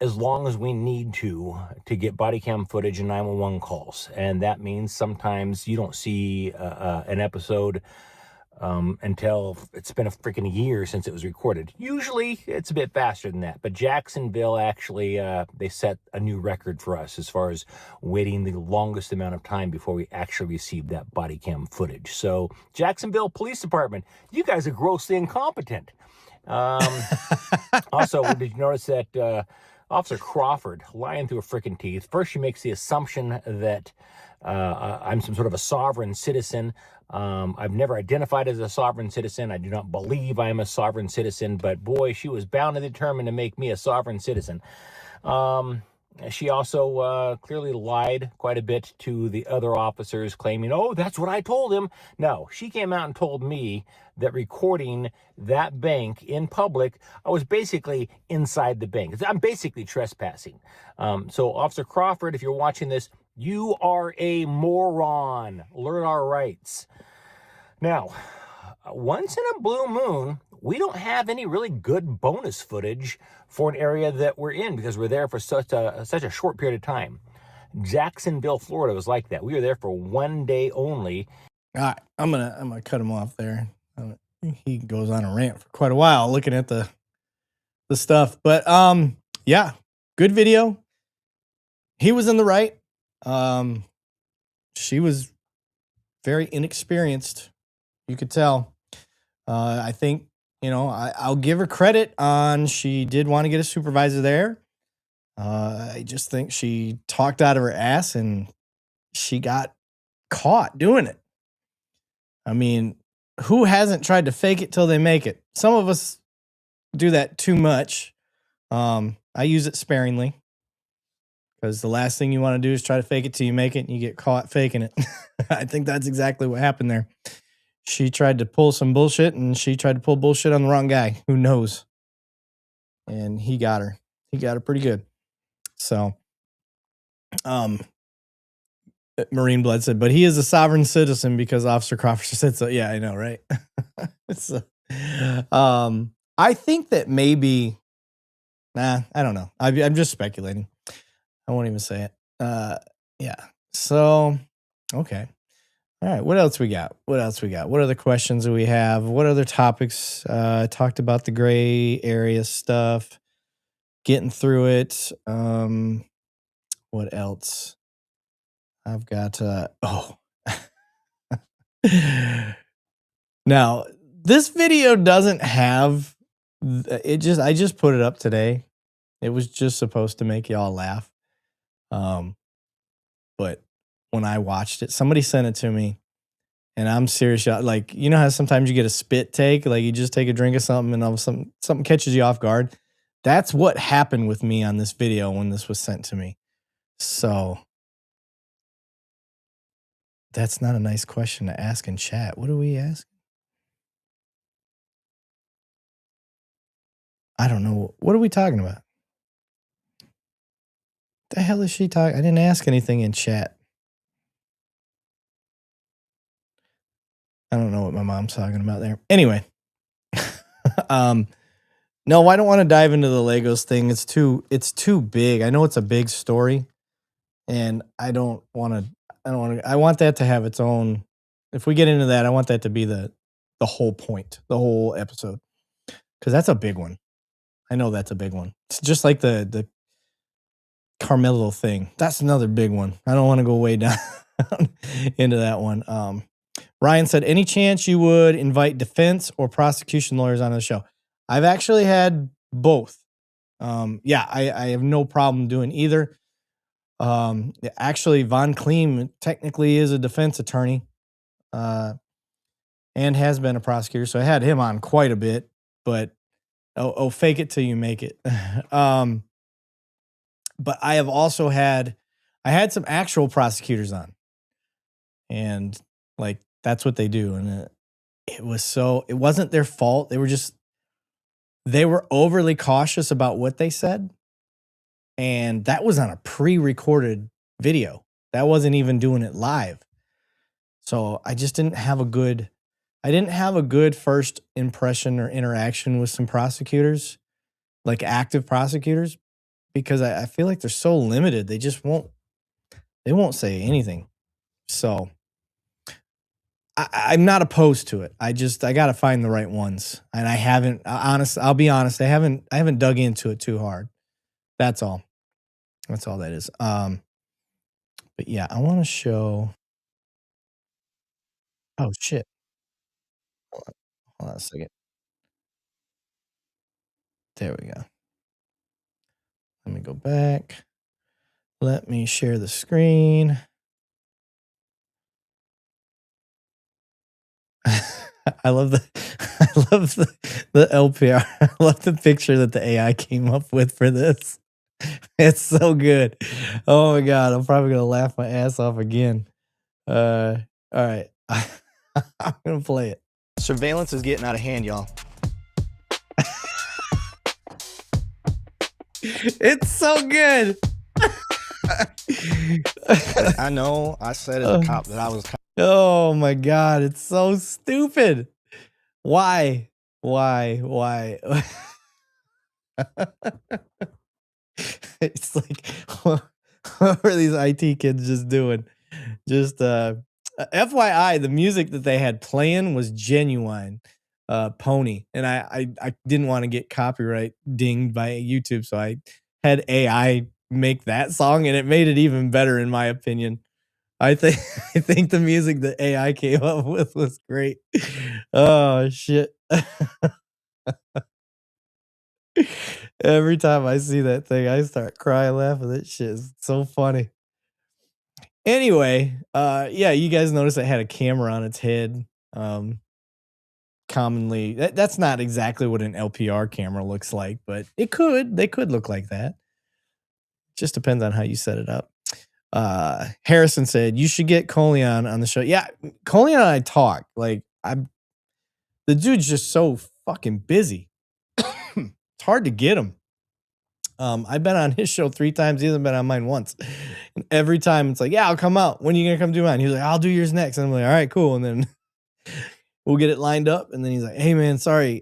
as long as we need to get body cam footage and 911 calls. And that means sometimes you don't see an episode until it's been a freaking year since it was recorded. Usually it's a bit faster than that, but Jacksonville actually, they set a new record for us as far as waiting the longest amount of time before we actually received that body cam footage. So Jacksonville Police Department, you guys are grossly incompetent. Also, did you notice that Officer Crawford, lying through her freaking teeth, first she makes the assumption that I'm some sort of a sovereign citizen. I've never identified as a sovereign citizen. I do not believe I am a sovereign citizen, but boy, she was bound and determined to make me a sovereign citizen. She also clearly lied quite a bit to the other officers, claiming, oh, that's what I told him. No, she came out and told me that recording that bank in public, I was basically inside the bank. I'm basically trespassing. So, Officer Crawford, if you're watching this, you are a moron. Learn our rights. Now, once in a blue moon, we don't have any really good bonus footage for an area that we're in because we're there for such a short period of time. Jacksonville, Florida was like that. We were there for 1 day only. All right, I'm gonna cut him off there. He goes on a rant for quite a while looking at the stuff, but yeah, good video. He was in the right. She was very inexperienced. You could tell. I think, I'll give her credit on she did want to get a supervisor there. I just think she talked out of her ass and she got caught doing it. I mean, who hasn't tried to fake it till they make it? Some of us do that too much. I use it sparingly because the last thing you want to do is try to fake it till you make it and you get caught faking it. I think that's exactly what happened there. She tried to pull some bullshit and she tried to pull bullshit on the wrong guy. Who knows? And he got her. He got her pretty good. So, Marine Blood said, but he is a sovereign citizen because Officer Crawford said so. Yeah, I know, right? So, I think that maybe, I don't know. I'm just speculating. I won't even say it. Yeah. So, okay. All right. What else we got? What other questions do we have? What other topics? Talked about the gray area stuff, getting through it. What else? I've got, now this video doesn't have I just put it up today. It was just supposed to make y'all laugh. But when I watched it, somebody sent it to me and I'm serious. Like, you know how sometimes you get a spit take, like you just take a drink of something and all of a sudden something catches you off guard. That's what happened with me on this video when this was sent to me. So that's not a nice question to ask in chat. What do we ask? I don't know. What are we talking about? The hell is she talking? I didn't ask anything in chat. I don't know what my mom's talking about there. Anyway. No, I don't want to dive into the Legos thing. It's too big. I know it's a big story and I want that to have its own. If we get into that, I want that to be the whole point, the whole episode. Cause that's a big one. I know that's a big one. It's just like the Carmelo thing. That's another big one. I don't want to go way down into that one. Ryan said, any chance you would invite defense or prosecution lawyers on the show? I've actually had both. Yeah, I have no problem doing either. Actually, Von Kleem technically is a defense attorney and has been a prosecutor. So I had him on quite a bit, but fake it till you make it. But I have also had some actual prosecutors on and like, that's what they do. And it wasn't their fault. They were overly cautious about what they said. And that was on a pre-recorded video. That wasn't even doing it live. So I just didn't have a good first impression or interaction with some prosecutors, like active prosecutors, because I feel like they're so limited. They won't say anything. So I'm not opposed to it. I got to find the right ones. And I'll be honest. I haven't dug into it too hard. That's all. That's all that is. But yeah, I want to show. Oh shit. Hold on a second. There we go. Let me go back. Let me share the screen. I love the LPR. I love the picture that the AI came up with for this. It's so good. Oh my god, I'm probably gonna laugh my ass off again. All right. I'm gonna play it. Surveillance is getting out of hand, y'all. It's so good. I know I said as a cop that I was. Oh my god, it's so stupid. Why? Why? It's like, what are these IT kids just doing? Just FYI, the music that they had playing was Genuine Pony, and I didn't want to get copyright dinged by YouTube, so I had AI make that song, and it made it even better in my opinion. I think I think the music that AI came up with was great. Oh shit. Every time I see that thing, I start crying laughing. That shit is so funny. Anyway, yeah, you guys notice it had a camera on its head. Commonly, that's not exactly what an LPR camera looks like, but they could look like that. Just depends on how you set it up. Harrison said you should get Coleon on the show. Yeah, Coleon and I talk. Like the dude's just so fucking busy. It's hard to get him. I've been on his show 3 times. He hasn't been on mine once. And every time it's like, yeah, I'll come out. When are you gonna come do mine? He's like, I'll do yours next. And I'm like, all right, cool. And then we'll get it lined up. And then he's like, hey man, sorry.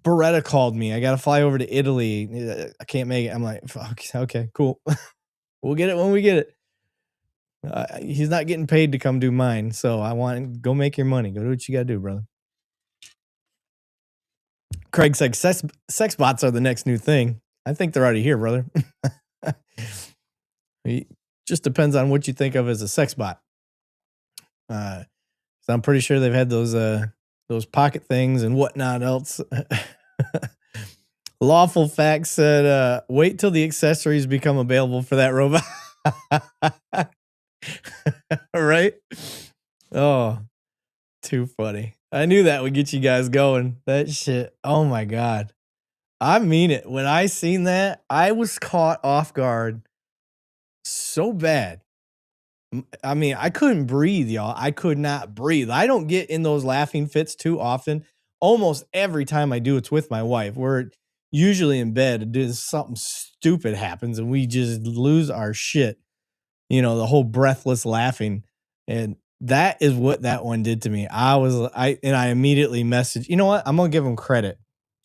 Beretta called me. I got to fly over to Italy. I can't make it. I'm like, fuck. Okay, cool. We'll get it when we get it. He's not getting paid to come do mine. So I want go make your money. Go do what you got to do, brother. Craig said sex bots are the next new thing. I think they're already here, brother. It just depends on what you think of as a sex bot. So I'm pretty sure they've had those pocket things and whatnot else. Lawful Facts said, wait till the accessories become available for that robot. Right? Oh, too funny. I knew that would get you guys going. That shit. Oh my God. I mean it. When I seen that, I was caught off guard so bad. I mean, I couldn't breathe, y'all. I could not breathe. I don't get in those laughing fits too often. Almost every time I do, it's with my wife. We're usually in bed. Something stupid happens and we just lose our shit. The whole breathless laughing. And that is what that one did to me. I immediately messaged. You know what? I'm gonna give him credit.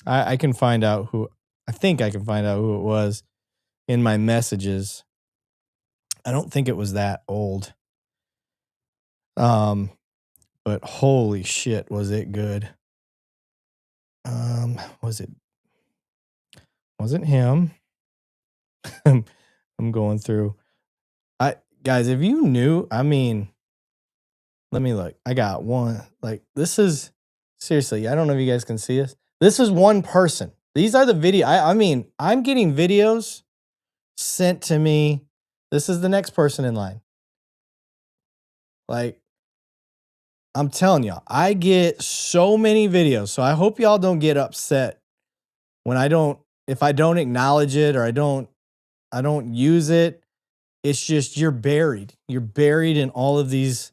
I can find out who. I think I can find out who it was in my messages. I don't think it was that old. But holy shit, was it good? Wasn't him. I'm going through. Guys, if you knew, I mean, let me look. I got one. Like, this is seriously, I don't know if you guys can see this. This is one person. These are the video. I mean, I'm getting videos sent to me. This is the next person in line. Like, I'm telling y'all, I get so many videos. So I hope y'all don't get upset when if I don't acknowledge it or I don't use it. It's just you're buried. You're buried in all of these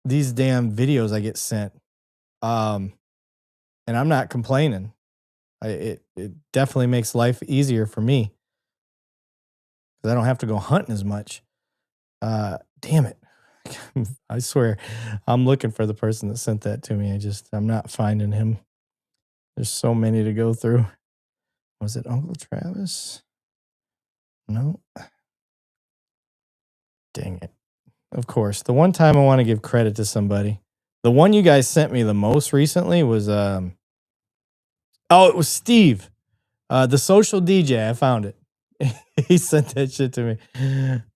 damn videos I get sent. And I'm not complaining. It definitely makes life easier for me because I don't have to go hunting as much. Damn it. I swear I'm looking for the person that sent that to me. I'm not finding him. There's so many to go through. Was it Uncle Travis? No. Dang it. Of course. The one time I want to give credit to somebody. The one you guys sent me the most recently was it was Steve. The social DJ. I found it. He sent that shit to me.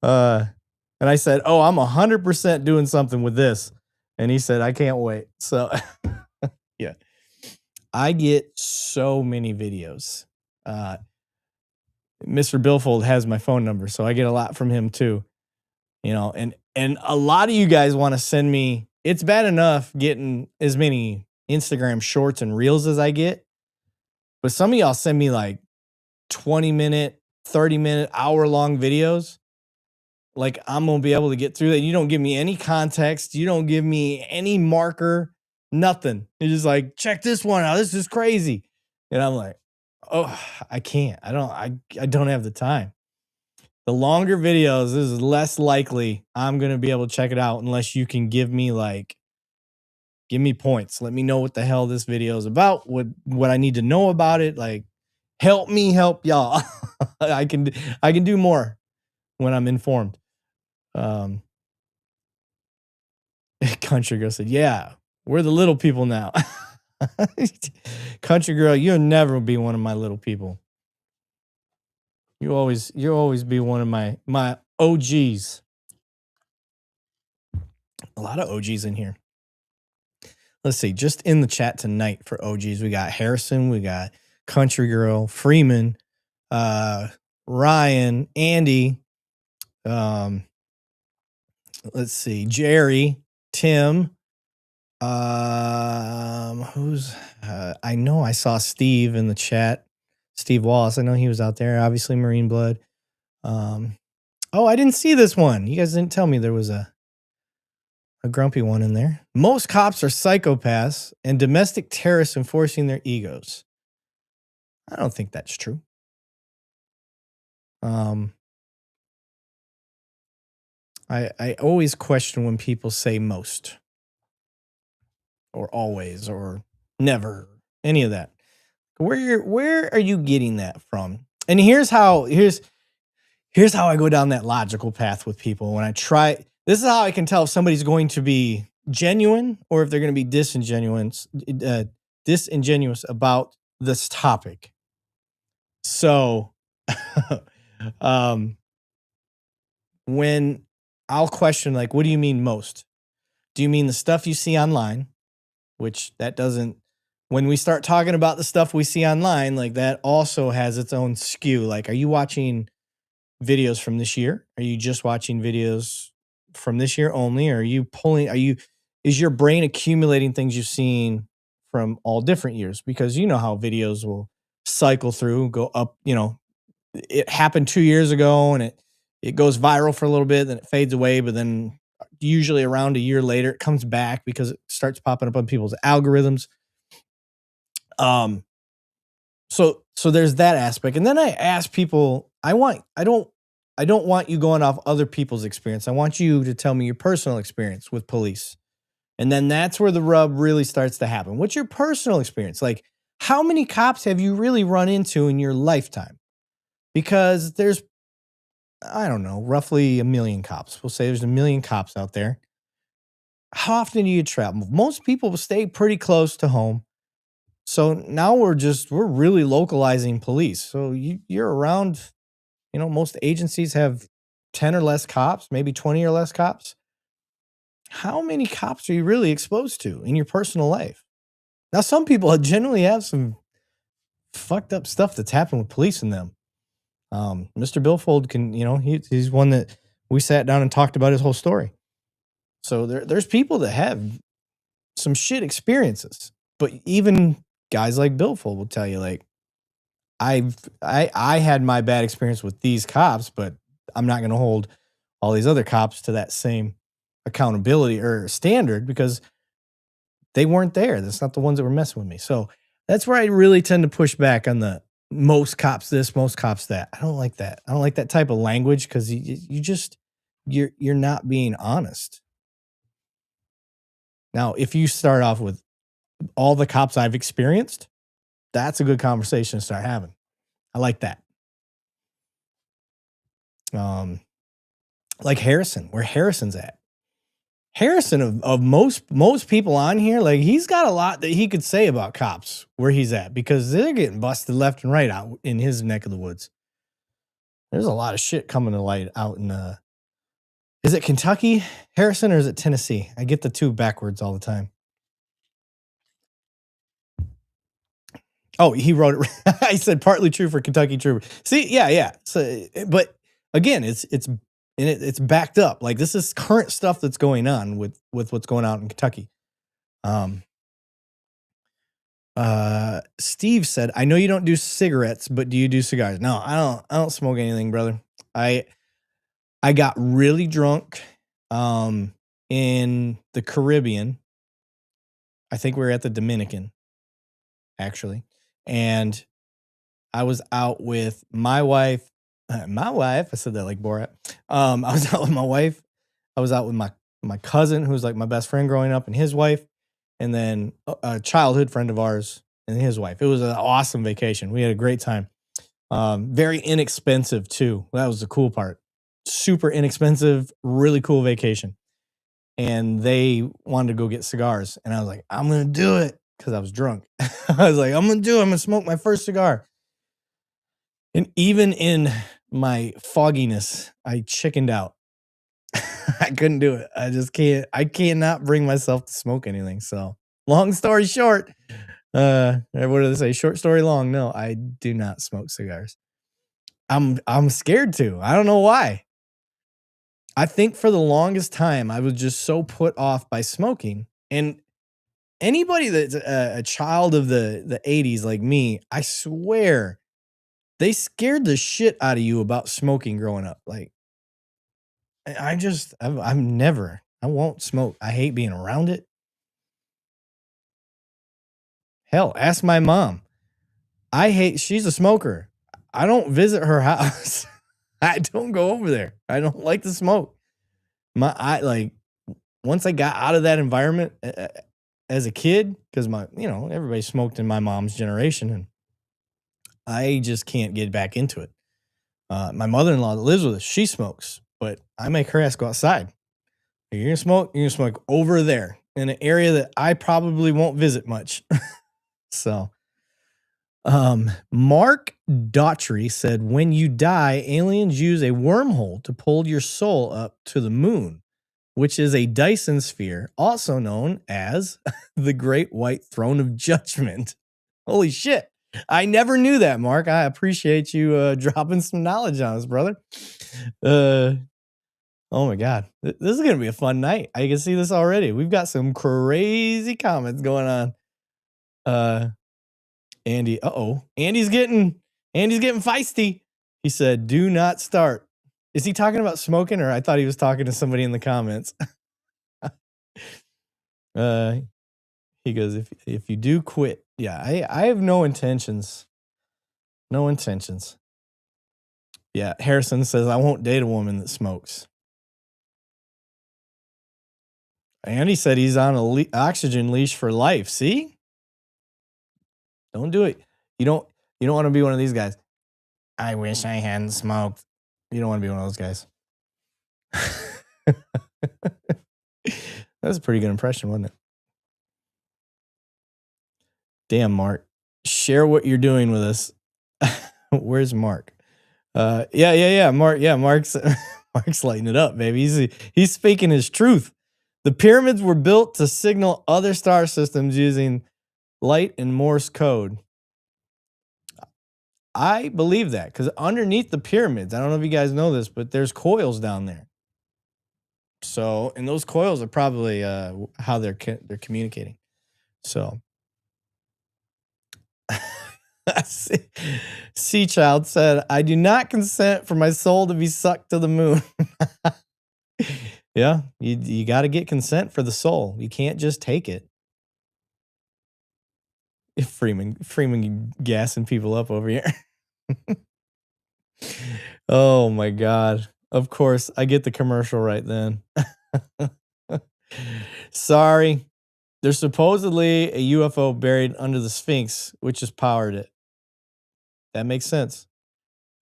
And I said, "Oh, I'm 100% doing something with this." And he said, "I can't wait." So yeah. I get so many videos. Mr. Billfold has my phone number, so I get a lot from him too. And a lot of you guys want to send me. It's bad enough getting as many Instagram shorts and reels as I get, but some of y'all send me like 20-minute, 30-minute, hour-long videos, like I'm going to be able to get through that. You don't give me any context. You don't give me any marker, nothing. You're just like, check this one out. This is crazy. And I'm like, oh, I can't. I don't have the time. The longer videos, this is less likely I'm going to be able to check it out unless you can give me points. Let me know what the hell this video is about, what I need to know about it. Like, help me help y'all. I can do more when I'm informed. Country girl said, yeah, we're the little people now. Country girl, you'll never be one of my little people. You'll always be one of my OGs. A lot of OGs in here. Let's see, just in the chat tonight for OGs, we got Harrison, we got Country Girl, Freeman, Ryan, Andy, let's see, Jerry, Tim, who's I know I saw Steve in the chat. Steve Wallace, I know he was out there, obviously Marine Blood. Oh, I didn't see this one. You guys didn't tell me there was a grumpy one in there. Most cops are psychopaths and domestic terrorists enforcing their egos. I don't think that's true. I always question when people say most or always or never, any of that. Where are you getting that from? And here's how I go down that logical path with people when I try. This is how I can tell if somebody's going to be genuine or if they're going to be disingenuous about this topic. So, when I'll question, like, what do you mean most? Do you mean the stuff you see online? Which that doesn't, when we start talking about the stuff we see online, like that also has its own skew. Like, are you watching videos from this year? Are you just watching videos from this year only? Or is your brain accumulating things you've seen from all different years? Because you know how videos will cycle through, go up, it happened 2 years ago and it goes viral for a little bit, then it fades away, but then usually around a year later it comes back because it starts popping up on people's algorithms. So there's that aspect. And then I ask people, I don't want you going off other people's experience. I want you to tell me your personal experience with police. And then that's where the rub really starts to happen. What's your personal experience? Like, how many cops have you really run into in your lifetime? Because there's, I don't know, roughly 1 million cops. We'll say there's 1 million cops out there. How often do you travel? Most people stay pretty close to home. So now we're really localizing police. So you're around, most agencies have 10 or less cops, maybe 20 or less cops. How many cops are you really exposed to in your personal life? Now, some people generally have some fucked up stuff that's happened with police in them. Mr. Billfold can, he's one that we sat down and talked about his whole story. So there's people that have some shit experiences, but even guys like Billfold will tell you, like, I had my bad experience with these cops, but I'm not going to hold all these other cops to that same accountability or standard because they weren't there. That's not the ones that were messing with me. So that's where I really tend to push back on the most cops this, most cops that. I don't like that. I don't like that type of language because you're not being honest. Now, if you start off with all the cops I've experienced, that's a good conversation to start having. I like that. Like Harrison, where Harrison's at. Harrison of most people on here, like, he's got a lot that he could say about cops where he's at because they're getting busted left and right out in his neck of the woods. There's a lot of shit coming to light out in is it Kentucky, Harrison, or is it Tennessee? I get the two backwards all the time. Oh, he wrote it. I said partly true for Kentucky Trooper. See, yeah. So, but again, it's backed up. Like, this is current stuff that's going on with what's going on in Kentucky. Steve said, I know you don't do cigarettes, but do you do cigars? No, I don't smoke anything, brother. I got really drunk in the Caribbean. I think we were at the Dominican, actually. And I was out with my wife. I said that like Borat. I was out with my wife. I was out with my cousin, who's like my best friend growing up, and his wife, and then a childhood friend of ours and his wife. It was an awesome vacation. We had a great time. Very inexpensive too. That was the cool part. Super inexpensive, really cool vacation. And they wanted to go get cigars, and I was like, I'm gonna do it because I was drunk. I was like, I'm gonna smoke my first cigar. And even in my fogginess, I chickened out. I couldn't do it. I cannot bring myself to smoke anything. So long story short, what do they say? Short story long. No, I do not smoke cigars. I'm scared to. I don't know why. I think for the longest time, I was just so put off by smoking. And anybody that's a child of the 80s like me, I swear, they scared the shit out of you about smoking growing up. Like, I won't smoke. I hate being around it. Hell, ask my mom. She's a smoker. I don't visit her house. I don't go over there. I don't like to smoke. Once I got out of that environment as a kid, because everybody smoked in my mom's generation, and I just can't get back into it. My mother-in-law that lives with us, she smokes, but I make her ass go outside. You're gonna smoke, over there in an area that I probably won't visit much. So, Mark Daughtry said, when you die, aliens use a wormhole to pull your soul up to the moon, which is a Dyson sphere, also known as the Great White Throne of Judgment. Holy shit. I never knew that, Mark. I appreciate you dropping some knowledge on us, brother. Oh my God. This is going to be a fun night. I can see this already. We've got some crazy comments going on. Andy, Andy's getting feisty. He said, do not start. Is he talking about smoking, or I thought he was talking to somebody in the comments? He goes, if you do quit. Yeah, I have no intentions. No intentions. Yeah, Harrison says, I won't date a woman that smokes. Andy said he's on a oxygen leash for life. See? Don't do it. You don't want to be one of these guys. I wish I hadn't smoked. You don't want to be one of those guys. That was a pretty good impression, wasn't it? Damn, Mark. Share what you're doing with us. Where's Mark? Yeah. Mark's lighting it up, baby. He's speaking his truth. The pyramids were built to signal other star systems using light and Morse code. I believe that, because underneath the pyramids, I don't know if you guys know this, but there's coils down there. So, and those coils are probably how they're communicating. So, Sea Child said, I do not consent for my soul to be sucked to the moon. Yeah, you got to get consent for the soul. You can't just take it. Freeman gassing people up over here. Oh my God. Of course, I get the commercial right then. Sorry. There's supposedly a UFO buried under the Sphinx, which has powered it. That makes sense.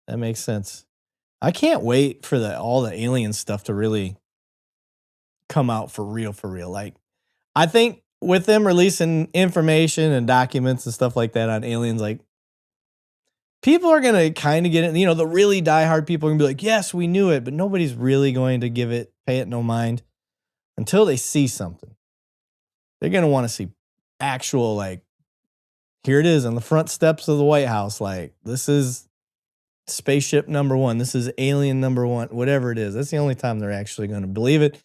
I can't wait for all the alien stuff to really come out for real. Like, I think with them releasing information and documents and stuff like that on aliens, like, people are going to kind of get it. The really diehard people are going to be like, yes, we knew it, but nobody's really going to pay it no mind until they see something. They're going to want to see actual, like, here it is on the front steps of the White House. Like, this is spaceship number one. This is alien number one, whatever it is. That's the only time they're actually going to believe it.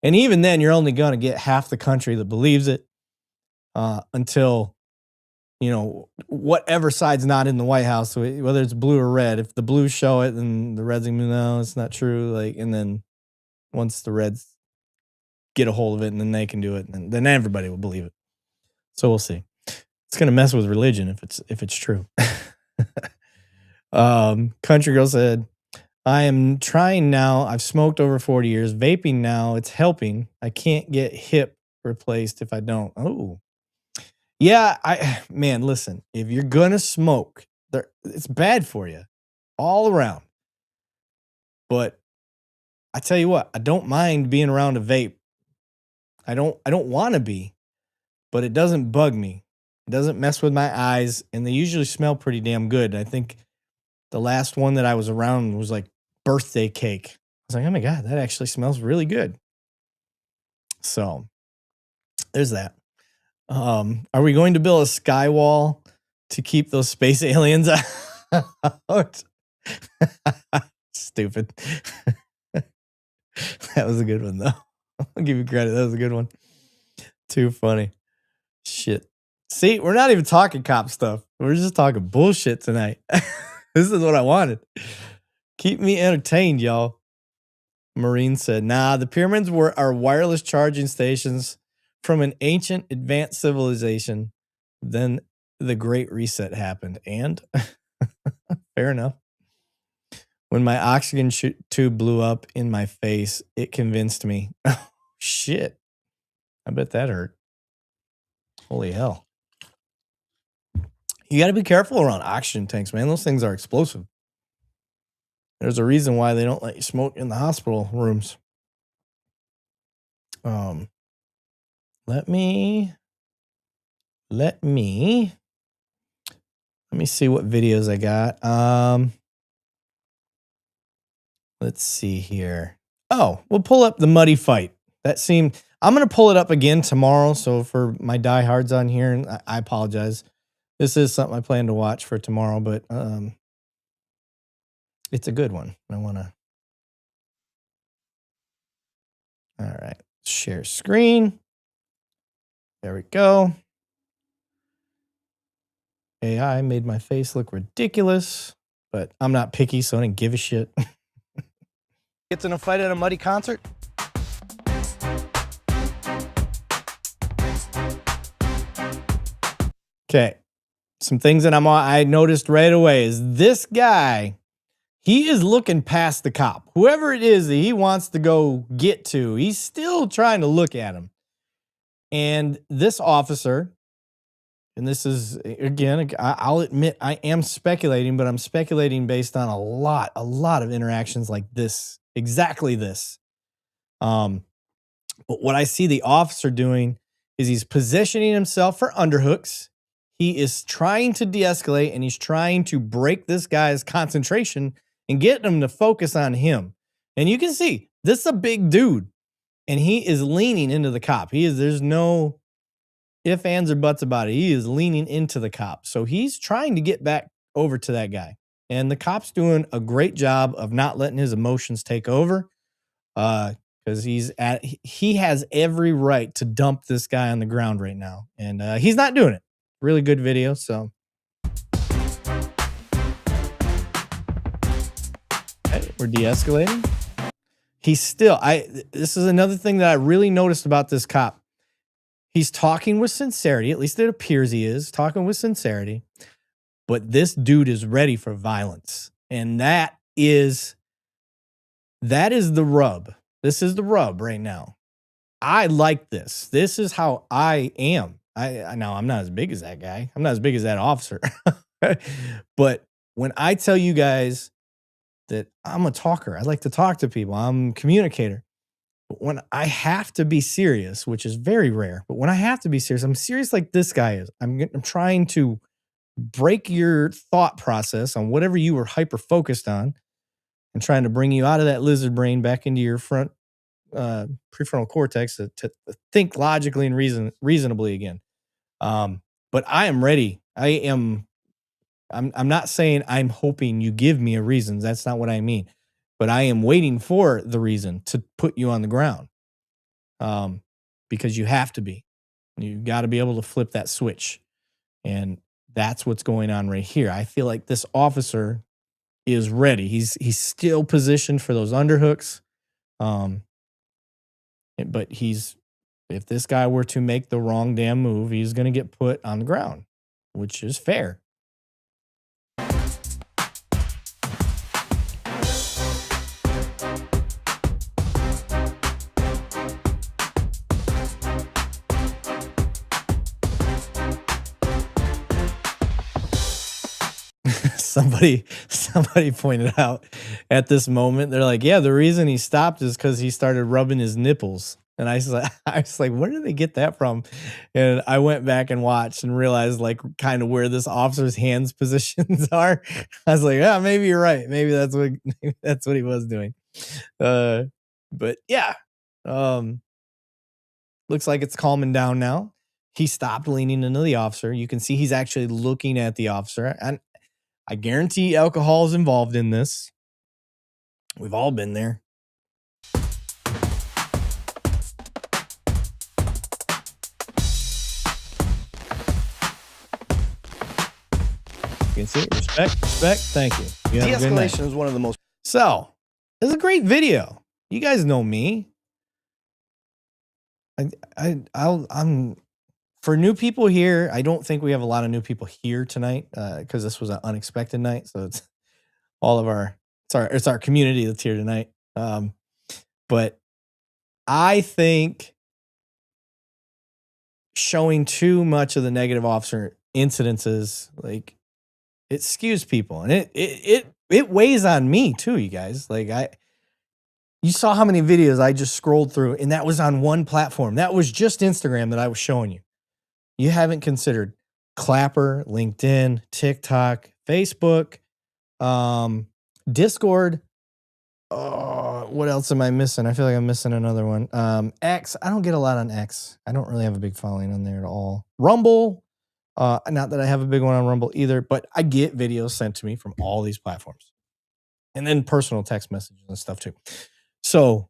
And even then, you're only going to get half the country that believes it until whatever side's not in the White House, so whether it's blue or red. If the blues show it, then the Reds, no, it's not true. And then once the Reds get a hold of it, and then they can do it, and then everybody will believe it. So we'll see. It's gonna mess with religion if it's true. Country Girl said, I am trying now. I've smoked over 40 years. Vaping now, it's helping. I can't get hip replaced if I don't. Oh. Yeah, man, listen. If you're gonna smoke, it's bad for you all around. But I tell you what, I don't mind being around a vape. I don't want to be, but it doesn't bug me. It doesn't mess with my eyes, and they usually smell pretty damn good. I think the last one that I was around was like birthday cake. I was like, oh my God, that actually smells really good. So there's that. Are we going to build a sky wall to keep those space aliens out? Stupid. That was a good one, though. I'll give you credit. That was a good one. Too funny. Shit. See, we're not even talking cop stuff. We're just talking bullshit tonight. This is what I wanted. Keep me entertained, y'all. Marine said, nah, the pyramids are wireless charging stations from an ancient advanced civilization. Then the Great Reset happened. And fair enough. When my oxygen tube blew up in my face, it convinced me. Oh, shit. I bet that hurt. Holy hell. You got to be careful around oxygen tanks, man. Those things are explosive. There's a reason why they don't let you smoke in the hospital rooms. Let me see what videos I got. Let's see here. Oh, we'll pull up the muddy fight. I'm going to pull it up again tomorrow. So for my diehards on here, and I apologize. This is something I plan to watch for tomorrow, but it's a good one. All right. Share screen. There we go. AI made my face look ridiculous, but I'm not picky, so I didn't give a shit. Gets in a fight at a muddy concert? Okay. Some things that I noticed right away is this guy, he is looking past the cop. Whoever it is that he wants to go get to, he's still trying to look at him. And this officer, and this is, again, I'll admit I am speculating, but I'm speculating based on a lot of interactions like this, exactly this. But what I see the officer doing is he's positioning himself for underhooks. He is trying to de-escalate, and he's trying to break this guy's concentration and get him to focus on him. And you can see, this is a big dude, and he is leaning into the cop. There's no ifs, ands, or buts about it. He is leaning into the cop. So he's trying to get back over to that guy. And the cop's doing a great job of not letting his emotions take over. Because he has every right to dump this guy on the ground right now. And he's not doing it. Really good video, so. Okay, we're de-escalating. He's still, this is another thing that I really noticed about this cop. He's talking with sincerity, at least it appears he is, talking with sincerity. But this dude is ready for violence. And that is the rub. This is the rub right now. I like this. This is how I am. I know I'm not as big as that guy. I'm not as big as that officer. But when I tell you guys that I'm a talker, I like to talk to people, I'm a communicator. But when I have to be serious, which is very rare, but when I have to be serious, I'm serious like this guy is. I'm trying to break your thought process on whatever you were hyper focused on and trying to bring you out of that lizard brain back into your front prefrontal cortex to think logically and reasonably again. But I am ready. I'm not saying I'm hoping you give me a reason. That's not what I mean. But I am waiting for the reason to put you on the ground. Because you have to be. You've got to be able to flip that switch. And That's what's going on right here. I feel like this officer is ready. He's still positioned for those underhooks. But if this guy were to make the wrong damn move, he's going to get put on the ground, which is fair. Somebody pointed out at this moment, they're like, yeah, the reason he stopped is because he started rubbing his nipples. And I was like, where did they get that from? And I went back and watched and realized like kind of where this officer's hands positions are. I was like, yeah, maybe you're right. Maybe that's what he was doing. But yeah, looks like it's calming down now. He stopped leaning into the officer. You can see he's actually looking at the officer. And I guarantee alcohol is involved in this. We've all been there. You can see it. Respect. Thank you. De-escalation is one of the most. So, it's a great video. You guys know me. I'm for new people here. I don't think we have a lot of new people here tonight because this was an unexpected night. So it's all of it's our community that's here tonight. But I think showing too much of the negative officer incidences, like, it skews people, and it weighs on me too, you guys. Like you saw how many videos I just scrolled through, and that was on one platform. That was just Instagram that I was showing you. You haven't considered Clapper, LinkedIn, TikTok, Facebook, Discord. Oh, what else am I missing? I feel like I'm missing another one. X. I don't get a lot on X. I don't really have a big following on there at all. Rumble. Not that I have a big one on Rumble either, but I get videos sent to me from all these platforms. And then personal text messages and stuff too. So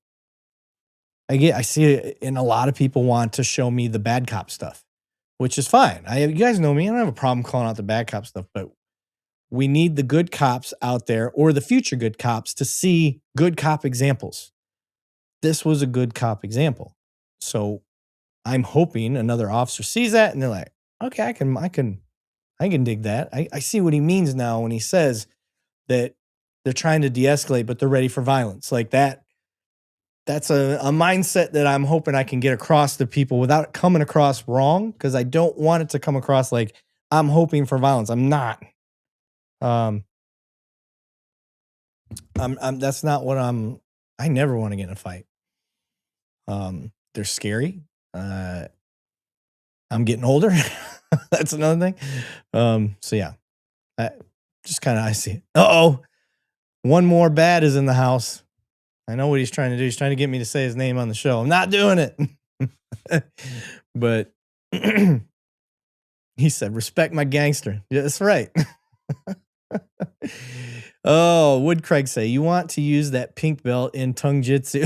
I see it, and a lot of people want to show me the bad cop stuff, which is fine. You guys know me. I don't have a problem calling out the bad cop stuff, but we need the good cops out there, or the future good cops, to see good cop examples. This was a good cop example. So I'm hoping another officer sees that and they're like, okay, I can dig that. I see what he means now when he says that they're trying to de-escalate, but they're ready for violence. Like that. That's a mindset that I'm hoping I can get across to people without it coming across wrong, because I don't want it to come across like I'm hoping for violence. I'm not. That's not what I never want to get in a fight. They're scary. I'm getting older. That's another thing. So yeah, I see it. Uh-oh. One more bad is in the house. I know what he's trying to do. He's trying to get me to say his name on the show. I'm not doing it. But he said, respect my gangster. Yeah, that's right. Oh, would Craig say, you want to use that pink belt in tongue jitsu?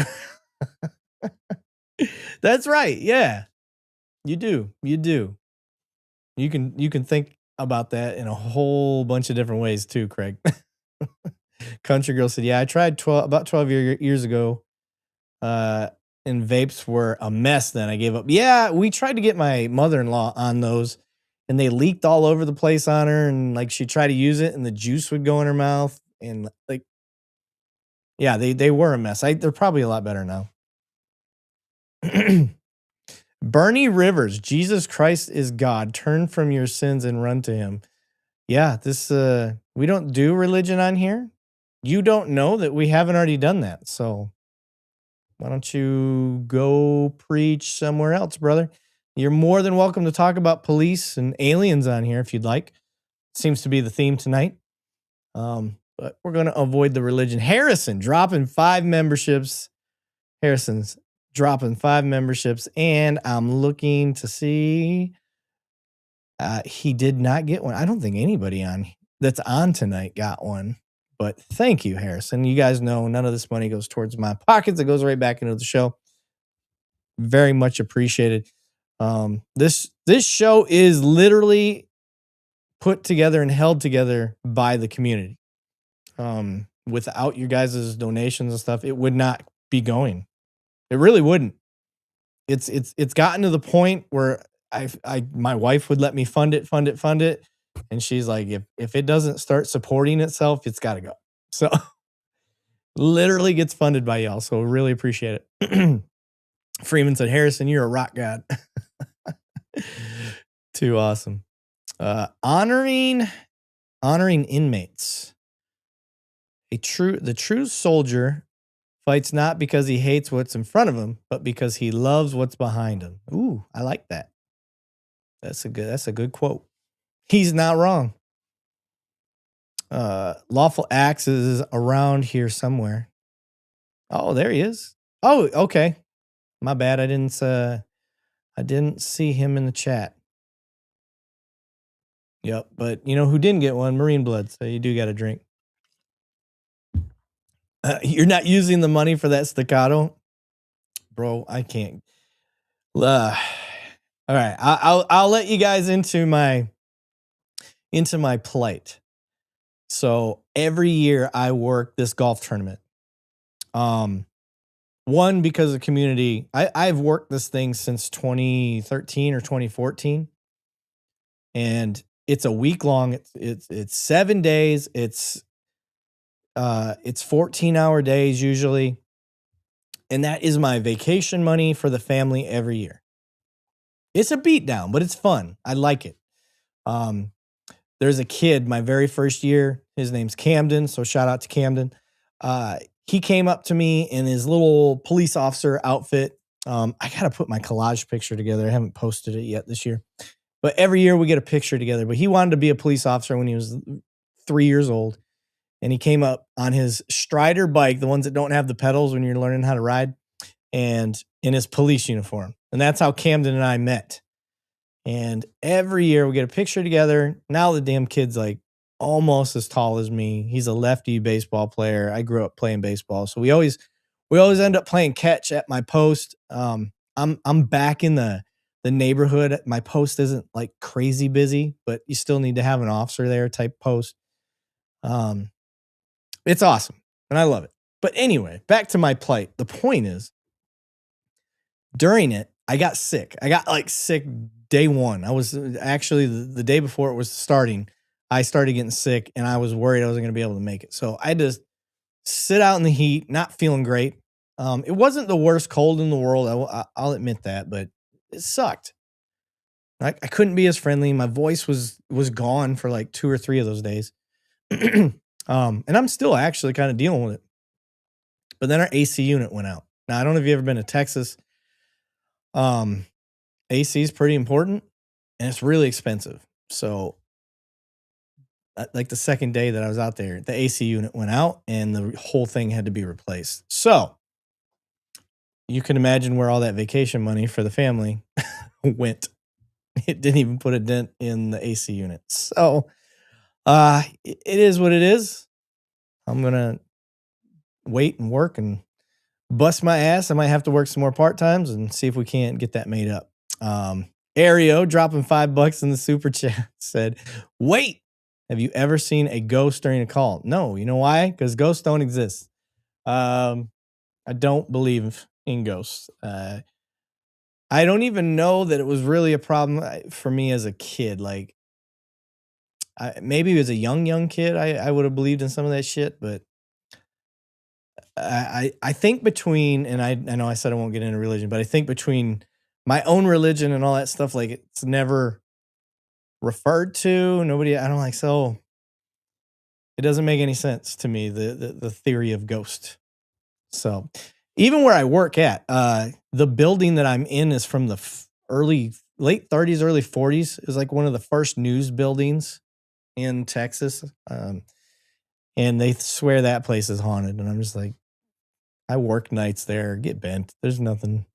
That's right. Yeah, you do. You can think about that in a whole bunch of different ways too, Craig. Country Girl said, yeah, I tried about 12 years ago. And vapes were a mess then. I gave up. Yeah, we tried to get my mother-in-law on those, and they leaked all over the place on her, and like she tried to use it and the juice would go in her mouth, and like, yeah, they were a mess. They're probably a lot better now. Bernie Rivers, Jesus Christ is God. Turn from your sins and run to him. Yeah, this we don't do religion on here. You don't know that we haven't already done that. So why don't you go preach somewhere else, brother? You're more than welcome to talk about police and aliens on here if you'd like. Seems to be the theme tonight. But we're going to avoid the religion. Harrison dropping 5 memberships. Harrison's dropping 5 memberships, and I'm looking to see. He did not get one. I don't think anybody that's on tonight got one. But thank you, Harrison. You guys know none of this money goes towards my pockets. It goes right back into the show. Very much appreciated. This show is literally put together and held together by the community. Without you guys' donations and stuff, it would not be going. It really wouldn't. It's gotten to the point where my wife would let me fund it, and she's like, if it doesn't start supporting itself, it's got to go. So literally gets funded by y'all. So really appreciate it. Freeman said, Harrison, you're a rock god. Too awesome. Honoring inmates. The true soldier fights not because he hates what's in front of him, but because he loves what's behind him. Ooh, I like that. That's a good quote. He's not wrong. Lawful Axe is around here somewhere. Oh, there he is. Oh, okay. My bad. I didn't see him in the chat. Yep, but you know who didn't get one? Marine Blood. So you do got a drink. You're not using the money for that staccato, bro. I can't. All right, I'll let you guys into my plight. So every year I work this golf tournament. One, because of community. I've worked this thing since 2013 or 2014, and it's a week long. It's 7 days. It's 14-hour days usually, and that is my vacation money for the family every year. It's a beatdown, but it's fun. I like it. There's a kid, my very first year. His name's Camden, so shout out to Camden. He came up to me in his little police officer outfit. I got to put my collage picture together. I haven't posted it yet this year. But every year we get a picture together. But he wanted to be a police officer when he was 3 years old. And he came up on his Strider bike, the ones that don't have the pedals when you're learning how to ride, and in his police uniform. And that's how Camden and I met. And every year we get a picture together. Now the damn kid's like almost as tall as me. He's a lefty baseball player. I grew up playing baseball. So we always end up playing catch at my post. I'm back in the neighborhood. My post isn't like crazy busy, but you still need to have an officer there type post. It's awesome, and I love it. But anyway, back to my plight. The point is, during it, I got sick. I got like sick day one. I was actually the day before it was starting, I started getting sick, and I was worried I wasn't going to be able to make it. So I just sit out in the heat, not feeling great. It wasn't the worst cold in the world. I'll admit that, but it sucked. I couldn't be as friendly. My voice was gone for like 2 or 3 of those days. And I'm still actually kind of dealing with it. But then our AC unit went out. Now, I don't know if you've ever been to Texas. AC is pretty important, and it's really expensive. So, like the second day that I was out there, the AC unit went out, and the whole thing had to be replaced. So, you can imagine where all that vacation money for the family went. It didn't even put a dent in the AC unit. So, it is what it is. I'm going to wait and work and bust my ass. I might have to work some more part-times and see if we can't get that made up. Ario dropping $5 in the super chat said, wait, have you ever seen a ghost during a call? No. You know why? Because ghosts don't exist. I don't believe in ghosts. I don't even know that it was really a problem for me as a kid. Like, maybe as a young kid, I would have believed in some of that shit, but I think between, and I know I said I won't get into religion, but I think between my own religion and all that stuff, like it's never referred to. I don't like, so it doesn't make any sense to me, the theory of ghost. So even where I work at, the building that I'm in is from the late 30s, early 40s. Is like one of the first news buildings in Texas. And they swear that place is haunted. And I'm just like, I work nights there, get bent. There's nothing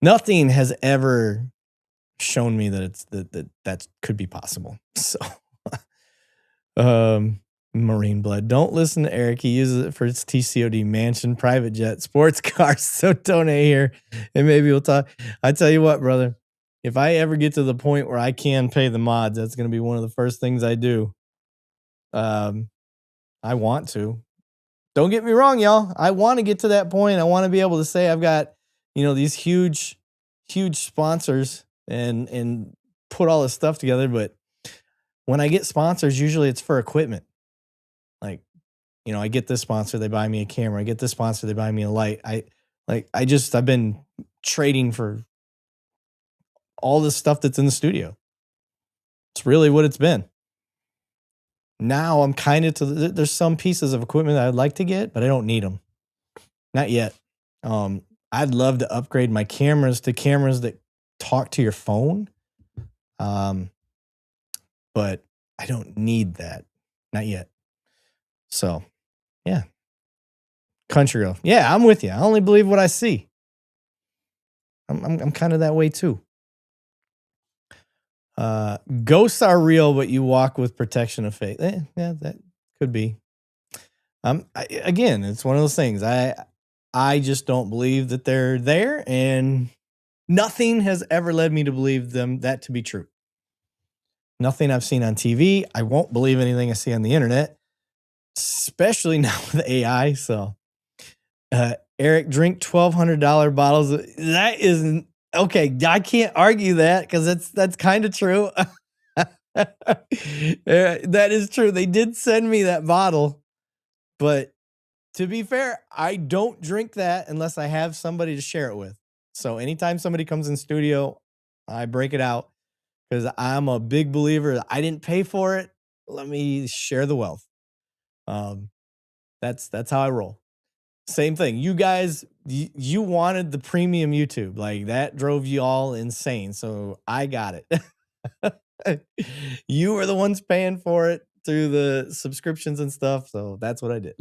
has ever shown me that it's that could be possible. So, Marine Blood. Don't listen to Eric. He uses it for his TCOD mansion, private jet, sports cars. So donate here, and maybe we'll talk. I tell you what, brother. if I ever get to the point where I can pay the mods, that's going to be one of the first things I do. I want to. Don't get me wrong, y'all. I want to get to that point. I want to be able to say I've got, these huge sponsors and put all this stuff together. But when I get sponsors, usually it's for equipment. Like, I get this sponsor, they buy me a camera. I get this sponsor, they buy me a light. I've been trading for all this stuff that's in the studio. It's really what it's been. Now I'm kind of there's some pieces of equipment that I'd like to get, but I don't need them. Not yet. I'd love to upgrade my cameras to cameras that talk to your phone. But I don't need that. Not yet. So, yeah. Country girl. Yeah, I'm with you. I only believe what I see. I'm kind of that way too. Ghosts are real, but you walk with protection of faith. Yeah, that could be. Again, it's one of those things. I just don't believe that they're there, and nothing has ever led me to believe that to be true. Nothing I've seen on TV. I won't believe anything I see on the internet, especially now with AI. So, Eric, drink $1,200 bottles. That isn't okay. I can't argue that because that's kind of true. That is true. They did send me that bottle, but to be fair, I don't drink that unless I have somebody to share it with. So anytime somebody comes in studio, I break it out because I'm a big believer that I didn't pay for it. Let me share the wealth. That's how I roll. Same thing. You guys, you wanted the premium YouTube. Like that drove you all insane. So I got it. You were the ones paying for it through the subscriptions and stuff. So that's what I did.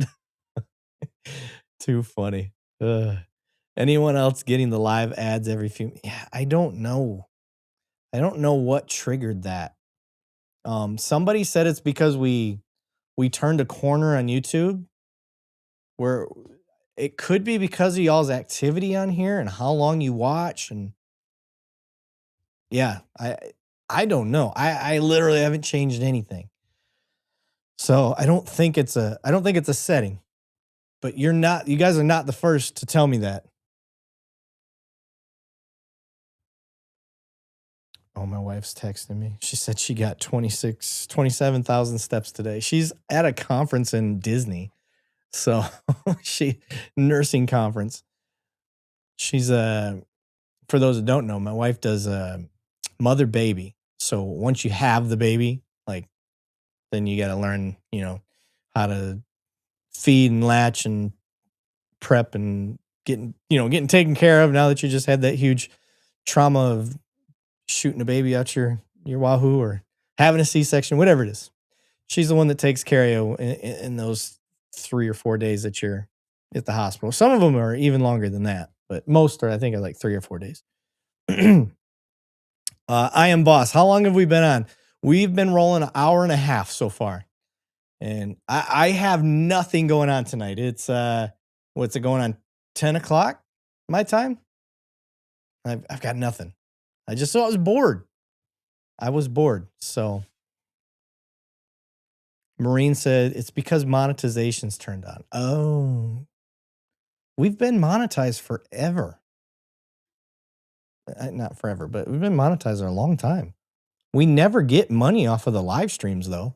Too funny. Anyone else getting the live ads every few? Yeah, I don't know. I don't know what triggered that. Somebody said it's because we turned a corner on YouTube where it could be because of y'all's activity on here and how long you watch. And yeah, I don't know. I literally haven't changed anything. So I don't think it's a setting. But you guys are not the first to tell me that. Oh, my wife's texting me. She said she got 27,000 steps today. She's at a conference in Disney. So nursing conference. She's for those that don't know, my wife does mother baby. So once you have the baby, then you got to learn, how to feed and latch and prep and getting taken care of now that you just had that huge trauma of shooting a baby out your wahoo or having a C-section, whatever it is. She's the one that takes care of you in those 3 or 4 days that you're at the hospital. Some of them are even longer than that, but most are, I think, like 3 or 4 days. I am boss. How long have we been on? We've been rolling an hour and a half so far. And I have nothing going on tonight. It's what's it going on? 10 o'clock my time? I've got nothing. I was bored. I was bored. So Maureen said it's because monetization's turned on. Oh, we've been monetized forever. Not forever, but we've been monetized a long time. We never get money off of the live streams though.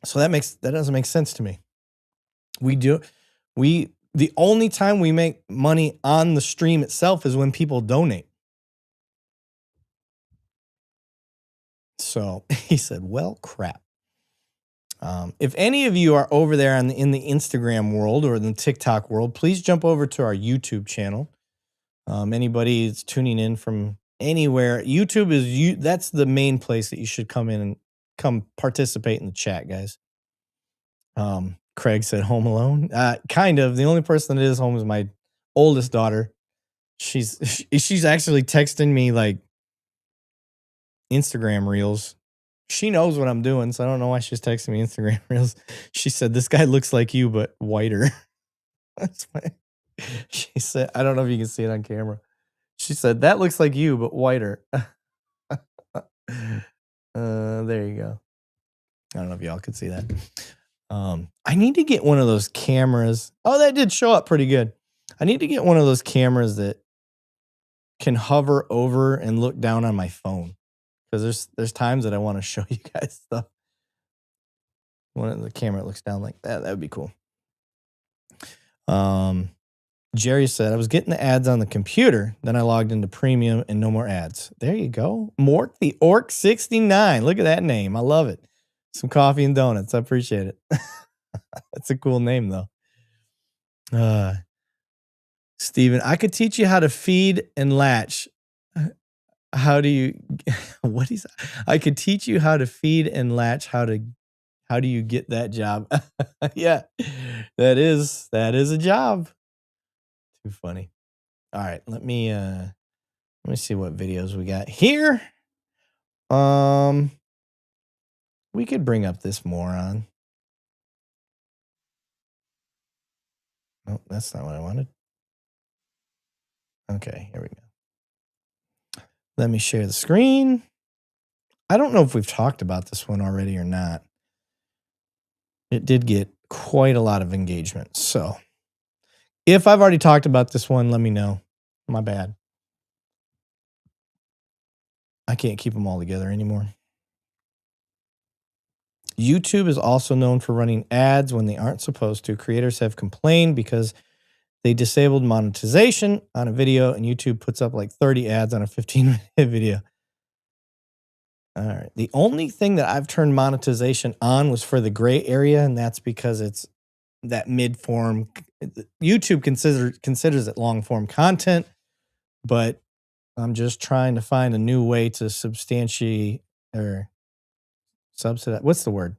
So that doesn't make sense to me. The only time we make money on the stream itself is when people donate. So he said, well, crap. If any of you are over there in the Instagram world or in the TikTok world, please jump over to our YouTube channel. Anybody that's tuning in from anywhere, YouTube that's the main place that you should come in and come participate in the chat, guys. Craig said home alone. Kind of. The only person that is home is my oldest daughter. She's actually texting me like Instagram reels. She knows what I'm doing, so I don't know why she's texting me Instagram reels. She said, this guy looks like you, but whiter. That's funny. She said, I don't know if you can see it on camera. She said, that looks like you, but whiter. There you go. I don't know if y'all could see that. I need to get one of those cameras. Oh, that did show up pretty good. I need to get one of those cameras that can hover over and look down on my phone. Because there's times that I want to show you guys stuff. One of the camera looks down like that. That would be cool. Jerry said, I was getting the ads on the computer. Then I logged into premium and no more ads. There you go. Mort the Orc 69. Look at that name. I love it. Some coffee and donuts. I appreciate it. That's a cool name, though. Steven, I could teach you how to feed and latch. How do you, what is, I could teach you how to feed and latch. How do you get that job? Yeah, that is a job. Too funny. All right, let me see what videos we got here. We could bring up this moron. Oh, that's not what I wanted. Okay, here we go. Let me share the screen. I don't know if we've talked about this one already or not. It did get quite a lot of engagement. So if I've already talked about this one, let me know. My bad. I can't keep them all together anymore. YouTube is also known for running ads when they aren't supposed to. Creators have complained because they disabled monetization on a video and YouTube puts up like 30 ads on a 15-minute video. All right. The only thing that I've turned monetization on was for the gray area, and that's because it's that mid-form. YouTube considers it long-form content, but I'm just trying to find a new way to substantiate or subsidize. What's the word?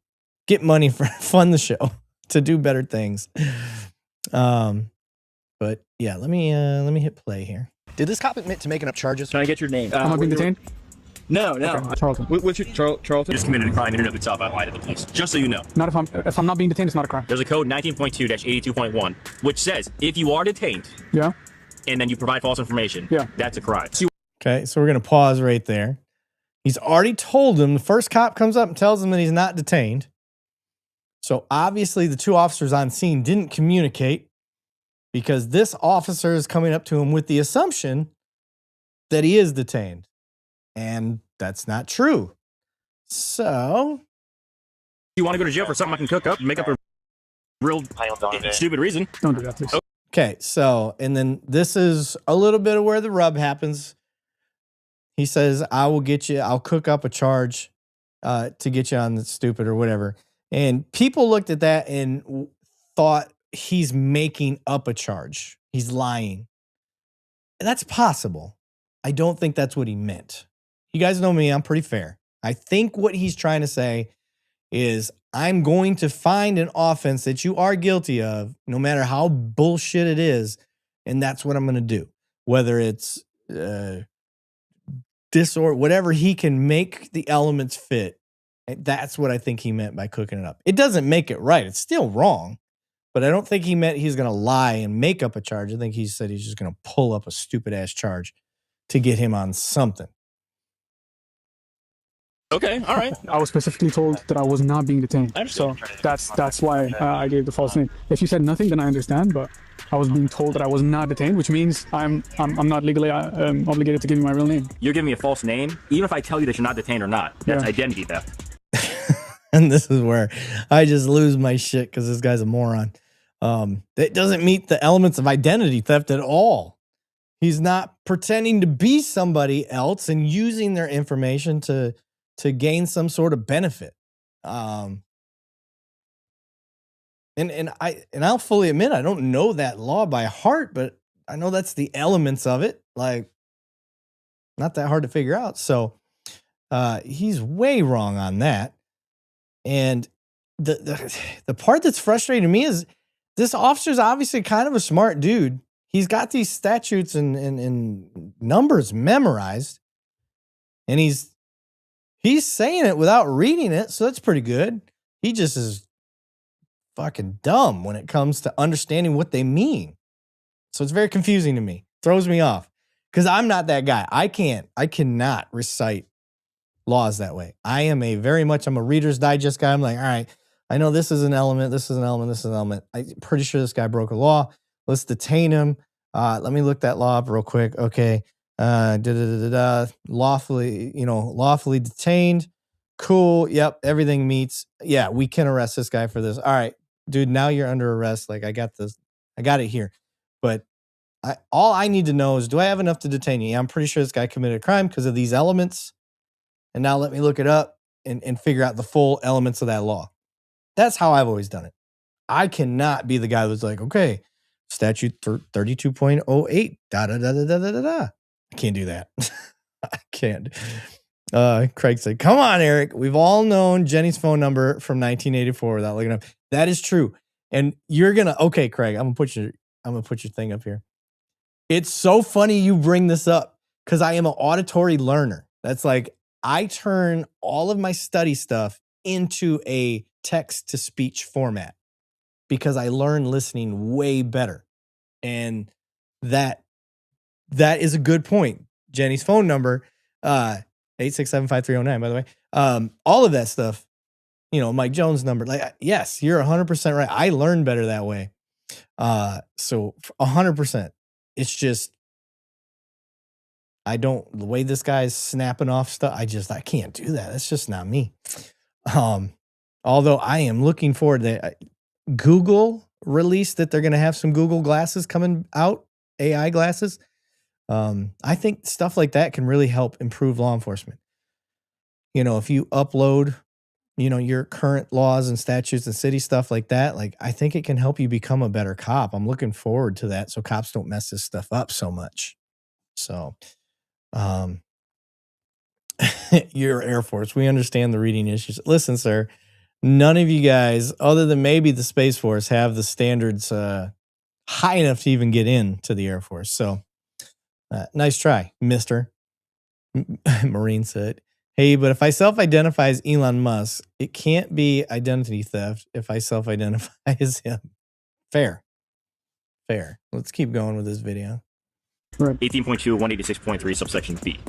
Get money for fund the show to do better things. But yeah, let me hit play here. Did this cop admit to making up charges? Can I get your name? Am I being detained? No. Okay, Charlton. What's your Charlton? Just committed a crime in and of itself. I lied to the police. Just so you know. Not if I'm not being detained, it's not a crime. There's a code 19.2-82.1, which says if you are detained, yeah, and then you provide false information, yeah, that's a crime. Okay, so we're gonna pause right there. He's already told him. The first cop comes up and tells him that he's not detained. So obviously the two officers on scene didn't communicate, because this officer is coming up to him with the assumption that he is detained. And that's not true. So you want to go to jail for something I can cook up and make up a real stupid reason? Don't do that, please. Okay, so, and then this is a little bit of where the rub happens. He says, I'll cook up a charge to get you on the stupid or whatever. And people looked at that and thought he's making up a charge. He's lying. And that's possible. I don't think that's what he meant. You guys know me, I'm pretty fair. I think what he's trying to say is, I'm going to find an offense that you are guilty of, no matter how bullshit it is, and that's what I'm going to do. Whether it's disorder, whatever he can make the elements fit. That's what I think he meant by cooking it up. It doesn't make it right. It's still wrong. But I don't think he meant he's going to lie and make up a charge. I think he said he's just going to pull up a stupid-ass charge to get him on something. Okay, all right. I was specifically told that I was not being detained. So that's why I gave the false name. If you said nothing, then I understand. But I was being told that I was not detained, which means I'm not legally obligated to give you my real name. You're giving me a false name, even if I tell you that you're not detained or not. That's identity theft. And this is where I just lose my shit because this guy's a moron. It doesn't meet the elements of identity theft at all. He's not pretending to be somebody else and using their information to gain some sort of benefit. And I'll fully admit I don't know that law by heart, but I know that's the elements of it. Like, not that hard to figure out. So he's way wrong on that. And the part that's frustrating to me is this officer's obviously kind of a smart dude. He's got these statutes and numbers memorized, and he's saying it without reading it, so that's pretty good. He just is fucking dumb when it comes to understanding what they mean. So it's very confusing to me. Throws me off. Because I'm not that guy. I cannot recite laws that way. I'm a Reader's Digest guy. I'm like, all right, I know this is an element, this is an element, this is an element. I'm pretty sure this guy broke a law. Let's detain him. Let me look that law up real quick. Okay. Lawfully detained. Cool. Yep. Everything meets. Yeah, we can arrest this guy for this. All right, dude, now you're under arrest. Like, I got this. I got it here. But all I need to know is, do I have enough to detain you? Yeah, I'm pretty sure this guy committed a crime because of these elements. And now let me look it up and figure out the full elements of that law. That's how I've always done it. I cannot be the guy that's like, okay, statute 32.08, da-da-da-da-da-da-da. I can't do that. I can't. Craig said, come on, Eric. We've all known Jenny's phone number from 1984 without looking up. That is true. And you're going to, okay, Craig, I'm going to put your thing up here. It's so funny you bring this up because I am an auditory learner. That's like, I turn all of my study stuff into a text-to-speech format because I learn listening way better. And that is a good point. Jenny's phone number, 867-5309, by the way. All of that stuff, Mike Jones' number. Like, yes, you're 100% right. I learn better that way. So 100%. It's just, the way this guy's snapping off stuff, I can't do that. That's just not me. Although I am looking forward to Google released that they're going to have some Google glasses coming out, AI glasses. I think stuff like that can really help improve law enforcement. If you upload, your current laws and statutes and city stuff like that, like, I think it can help you become a better cop. I'm looking forward to that so cops don't mess this stuff up so much. So, your Air Force, we understand the reading issues. Listen, sir, none of you guys, other than maybe the Space Force, have the standards high enough to even get into the Air Force. So, nice try, mister. Marine said, hey, but if I self-identify as Elon Musk, it can't be identity theft if I self-identify as him. Fair. Let's keep going with this video. Right. 18.2, 186.3, subsection B.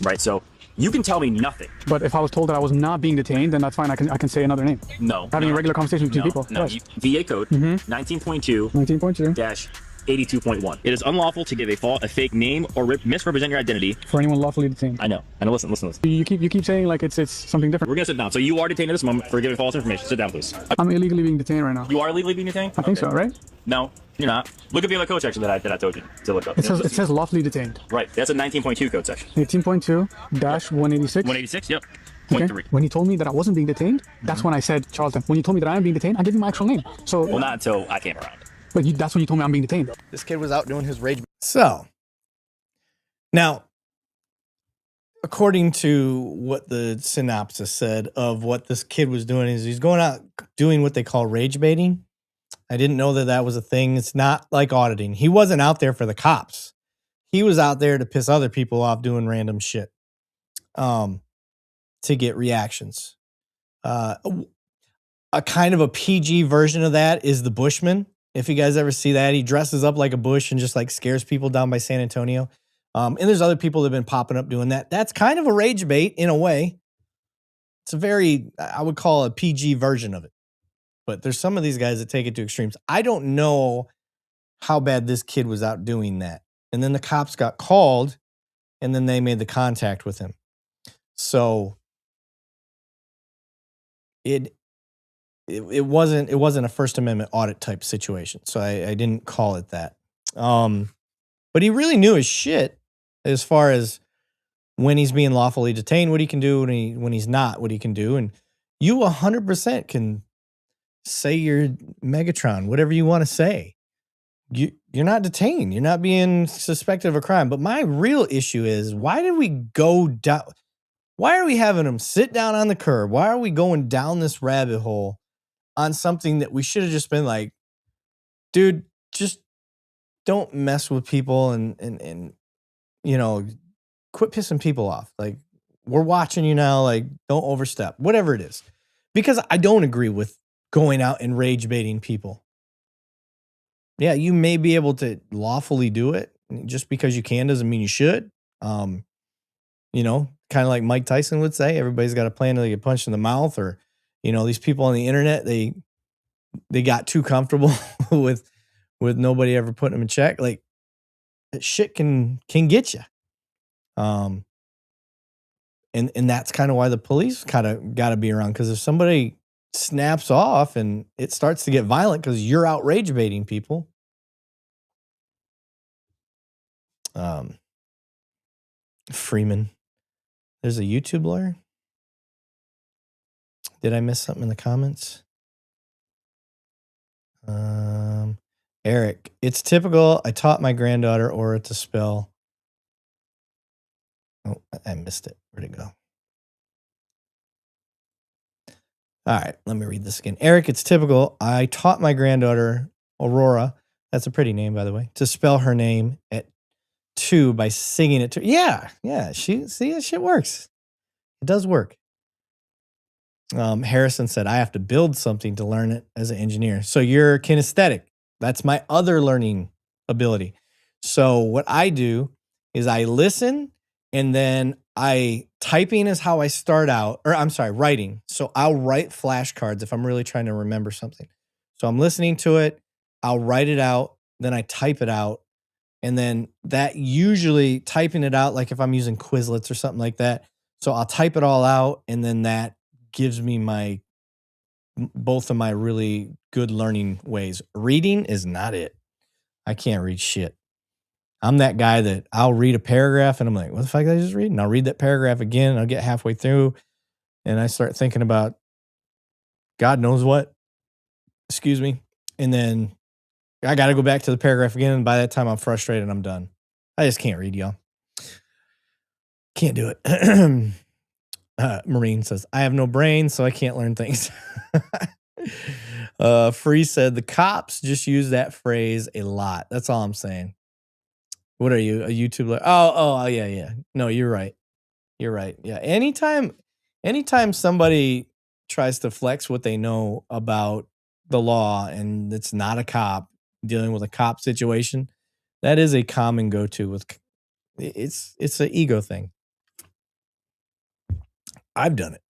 Right, so you can tell me nothing. But if I was told that I was not being detained, then that's fine. I can say another name. No. Having a regular conversation between people. No. Yes. VA code 19.2 dash 82.1. It is unlawful to give a fake name or misrepresent your identity for anyone lawfully detained. I know. Listen. You keep saying like it's something different. We're gonna sit down. So you are detained at this moment for giving false information. Sit down, please. I'm illegally being detained right now. You are illegally being detained? I think so, right? No, you're not. Look at the other code section that I told you to look up. It says lawfully detained. Right. That's a 19.2 code section. 18.2 dash 186. 186. Yep. Okay. 0.3. When he told me that I wasn't being detained, that's when I said, Charlton, when you told me that I am being detained, I gave you my actual name. So well, not until I came around. But that's when you told me I'm being detained. This kid was out doing his rage. So, now, according to what the synopsis said of what this kid was doing, is he's going out doing what they call rage baiting. I didn't know that was a thing. It's not like auditing. He wasn't out there for the cops. He was out there to piss other people off doing random shit to get reactions. A kind of a PG version of that is the Bushman. If you guys ever see that, he dresses up like a bush and just like scares people down by San Antonio. And there's other people that have been popping up doing that. That's kind of a rage bait in a way. It's a very, I would call a PG version of it. But there's some of these guys that take it to extremes. I don't know how bad this kid was out doing that. And then the cops got called and then they made the contact with him. So it wasn't a First Amendment audit type situation. So I didn't call it that. But he really knew his shit as far as when he's being lawfully detained, what he can do, when he's not, what he can do. And you 100% can say you're Megatron, whatever you want to say. You're not detained. You're not being suspected of a crime. But my real issue is, why did we go down? Why are we having him sit down on the curb? Why are we going down this rabbit hole on something that we should have just been like, dude, just don't mess with people and quit pissing people off. Like, we're watching you now, like, don't overstep, whatever it is. Because I don't agree with going out and rage baiting people. Yeah, you may be able to lawfully do it, Just because you can doesn't mean you should. You know, kind of like Mike Tyson would say, everybody's got a plan till they get punched in the mouth, or, you know, these people on the internet, they got too comfortable with nobody ever putting them in check. Like, that shit can get you. And that's kind of why the police kind of got to be around, because if somebody snaps off and it starts to get violent because you're outrage baiting people. Freeman, there's a YouTube lawyer. Did I miss something in the comments? Eric, it's typical. I taught my granddaughter Aura to spell. Oh, I missed it. Where'd it go? All right, let me read this again. Eric, it's typical. I taught my granddaughter Aurora, that's a pretty name, by the way, to spell her name at 2 by singing it to her. Yeah. That shit works. It does work. Harrison said, I have to build something to learn it as an engineer. So you're kinesthetic. That's my other learning ability. So what I do is I listen, and then typing is how I start out, or I'm sorry, writing. So I'll write flashcards if I'm really trying to remember something. So I'm listening to it, I'll write it out, then I type it out. And then that usually typing it out, like if I'm using Quizlets or something like that. So I'll type it all out, and then that gives me both of my really good learning ways. Reading is not it. I can't read shit. I'm that guy that I'll read a paragraph and I'm like, what the fuck did I just read? And I'll read that paragraph again, and I'll get halfway through and I start thinking about God knows what. Excuse me. And then I got to go back to the paragraph again. And by that time I'm frustrated and I'm done. I just can't read, y'all. Can't do it. Marine says, I have no brain, so I can't learn things. Free said, the cops just use that phrase a lot. That's all I'm saying. What are you, a YouTuber? Oh, yeah. No, you're right. Yeah. Anytime somebody tries to flex what they know about the law and it's not a cop dealing with a cop situation, that is a common go-to with it's an ego thing. I've done it.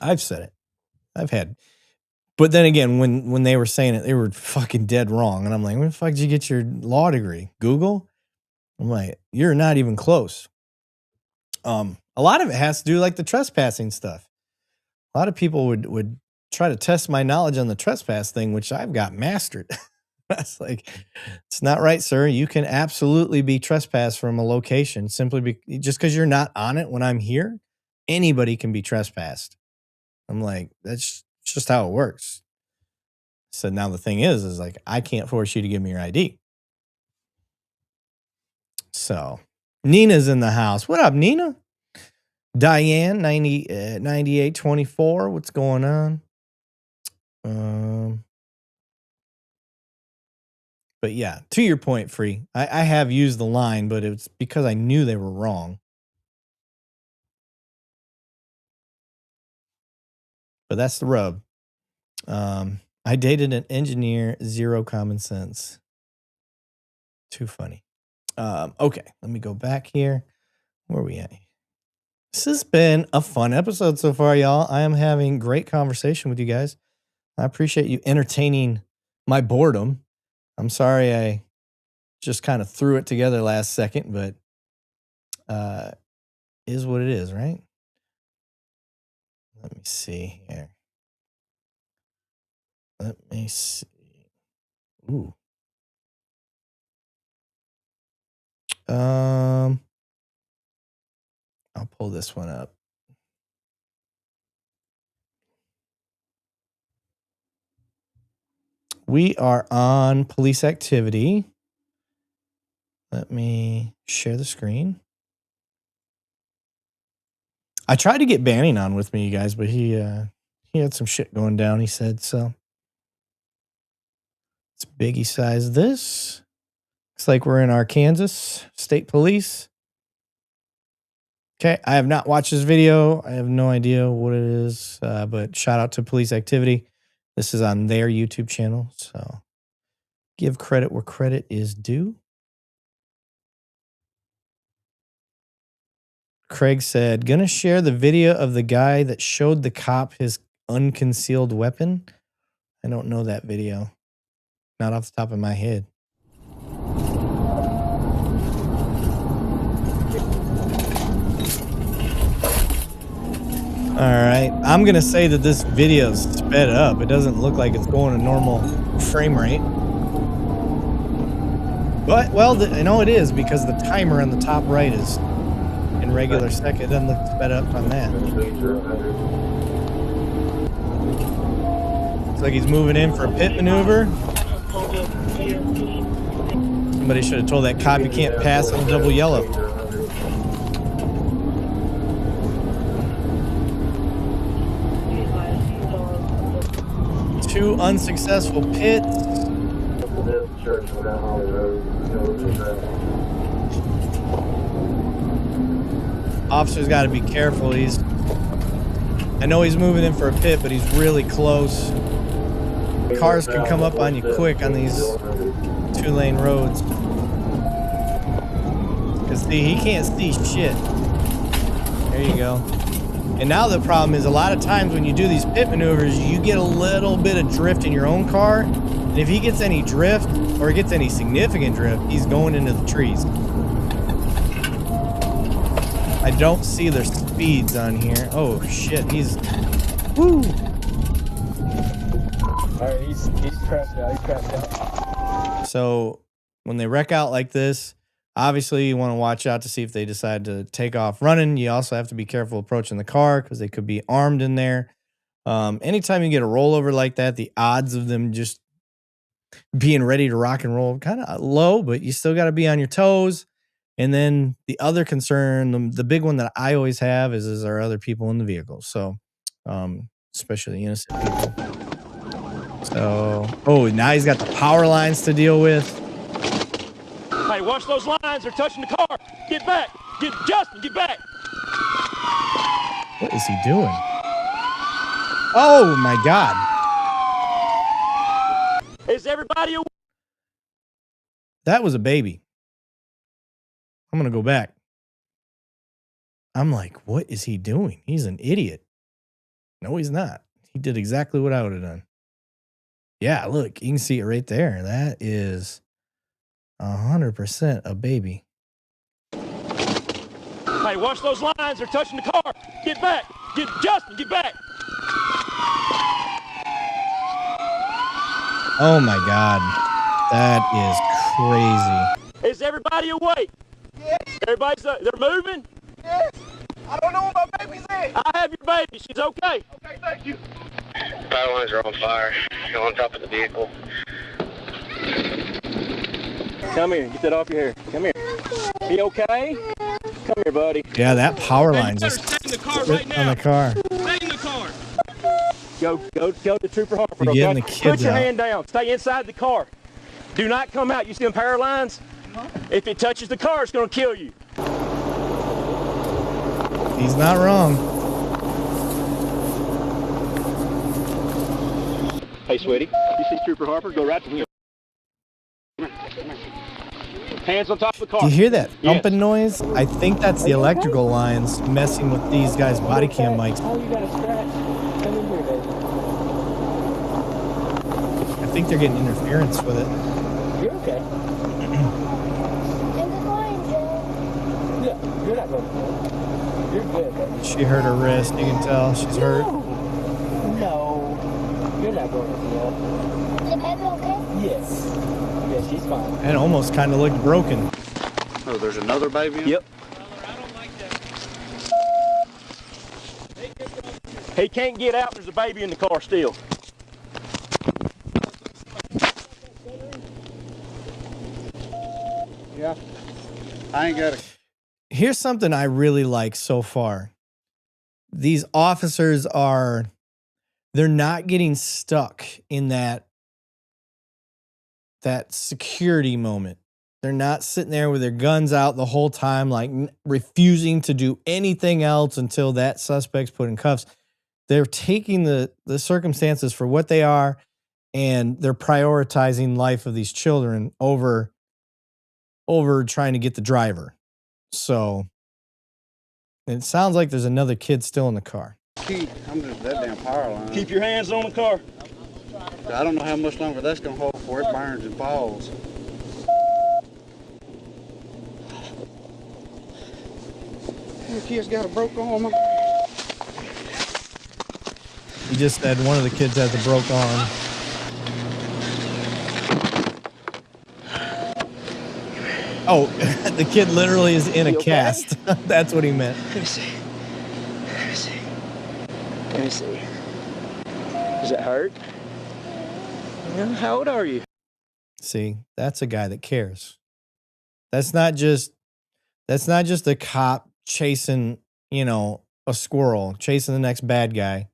I've said it. I've had. But then again, when they were saying it, they were fucking dead wrong. And I'm like, where the fuck did you get your law degree? Google? I'm like, you're not even close. A lot of it has to do like the trespassing stuff. A lot of people would try to test my knowledge on the trespass thing, which I've got mastered. That's like, it's not right, sir. You can absolutely be trespassed from a location simply just because you're not on it when I'm here. Anybody can be trespassed. I'm like, that's just how it works. So now the thing is like, I can't force you to give me your ID. So Nina's in the house. What up, Nina? Diane, 9824. What's going on? But yeah, to your point, Free. I have used the line, but it's because I knew they were wrong. But that's the rub. I dated an engineer, zero common sense. Too funny. Okay, let me go back here. Where are we at? This has been a fun episode so far, y'all. I am having great conversation with you guys. I appreciate you entertaining my boredom. I'm sorry I just kind of threw it together last second, but is what it is, right? Let me see here. Let me see. Ooh. I'll pull this one up. We are on police activity. Let me share the screen. I tried to get Banning on with me, you guys, but he had some shit going down, he said, so. Let's biggie size this. Looks like we're in Arkansas State Police. Okay, I have not watched this video. I have no idea what it is, but shout out to Police Activity. This is on their YouTube channel, so give credit where credit is due. Craig said, gonna share the video of the guy that showed the cop his unconcealed weapon. I don't know that video. Not off the top of my head. All right, I'm gonna say that this video's sped up. It doesn't look like it's going a normal frame rate. But, well, I know it is because the timer on the top right is in regular second. It doesn't look sped up on that. Looks like he's moving in for a pit maneuver. Somebody should have told that cop you can't pass on double yellow. Two unsuccessful pits. Officer's got to be careful. I know he's moving in for a pit, but he's really close. Cars can come up on you quick on these 2-lane roads. Because see, he can't see shit. There you go. And now the problem is a lot of times when you do these pit maneuvers, you get a little bit of drift in your own car. And if he gets any drift or gets any significant drift, he's going into the trees. I don't see their speeds on here. Oh shit, he's woo. Alright, he's crashed out. He's crashed out. So when they wreck out like this, obviously you want to watch out to see if they decide to take off running. You also have to be careful approaching the car because they could be armed in there. Anytime you get a rollover like that, the odds of them just being ready to rock and roll kind of low, but you still got to be on your toes. And then the other concern, the big one that I always have is there other people in the vehicle. So, especially innocent people. So, oh, now he's got the power lines to deal with. Hey, watch those lines. They're touching the car. Get back. Justin, get back. What is he doing? Oh, my God. Is everybody aware? That was a baby. I'm going to go back. I'm like, what is he doing? He's an idiot. No, he's not. He did exactly what I would have done. Yeah, look, you can see it right there. That is 100% a baby. Hey, watch those lines. They're touching the car. Get back. Justin, get back. Oh, my God. That is crazy. Is everybody awake? Yes. Everybody's, they're moving? Yes. I don't know where my baby's at. I have your baby. She's okay. Okay, thank you. Power lines are on fire. You're on top of the vehicle. Come here. Get that off your hair. Come here. Be okay? Come here, buddy. Yeah, that power line just stay in the car right on the car. Stay in the car. Go to Trooper Harper. You're getting the kids Put your out. hand down. Stay inside the car. Do not come out. You see them power lines? If it touches the car, it's going to kill you. He's not wrong. Hey, sweetie. You see Trooper Harper? Go right to him. Hands on top of the car. Do you hear that thumping noise? I think that's the electrical lines messing with these guys' body cam mics. Oh, you got a scratch. Come in here, baby. I think they're getting interference with it. You're okay. Yeah, you're not going to fall. You're good, baby. She hurt her wrist. You can tell she's hurt. No, you're not going to fall. Is the baby okay? Yes. Yeah, she's fine. It almost kind of looked broken. Oh, there's another baby? Yep. He can't get out. There's a baby in the car still. Yeah. I ain't got it. Here's something I really like so far. These officers they're not getting stuck in that security moment. They're not sitting there with their guns out the whole time, like refusing to do anything else until that suspect's put in cuffs. They're taking the circumstances for what they are, and they're prioritizing life of these children over trying to get the driver. So It sounds like there's another kid still in the car. I'm just that damn power line. Keep your hands on the car. I don't know how much longer that's gonna hold before it burns and falls. The kid's got a broke arm. He just said one of the kids has a broke arm. Oh, the kid literally is in a cast. That's what he meant. Let me see. Let me see. Let me see. Does it hurt? How old are you? See, that's a guy that cares. That's not just a cop chasing, a squirrel, chasing the next bad guy.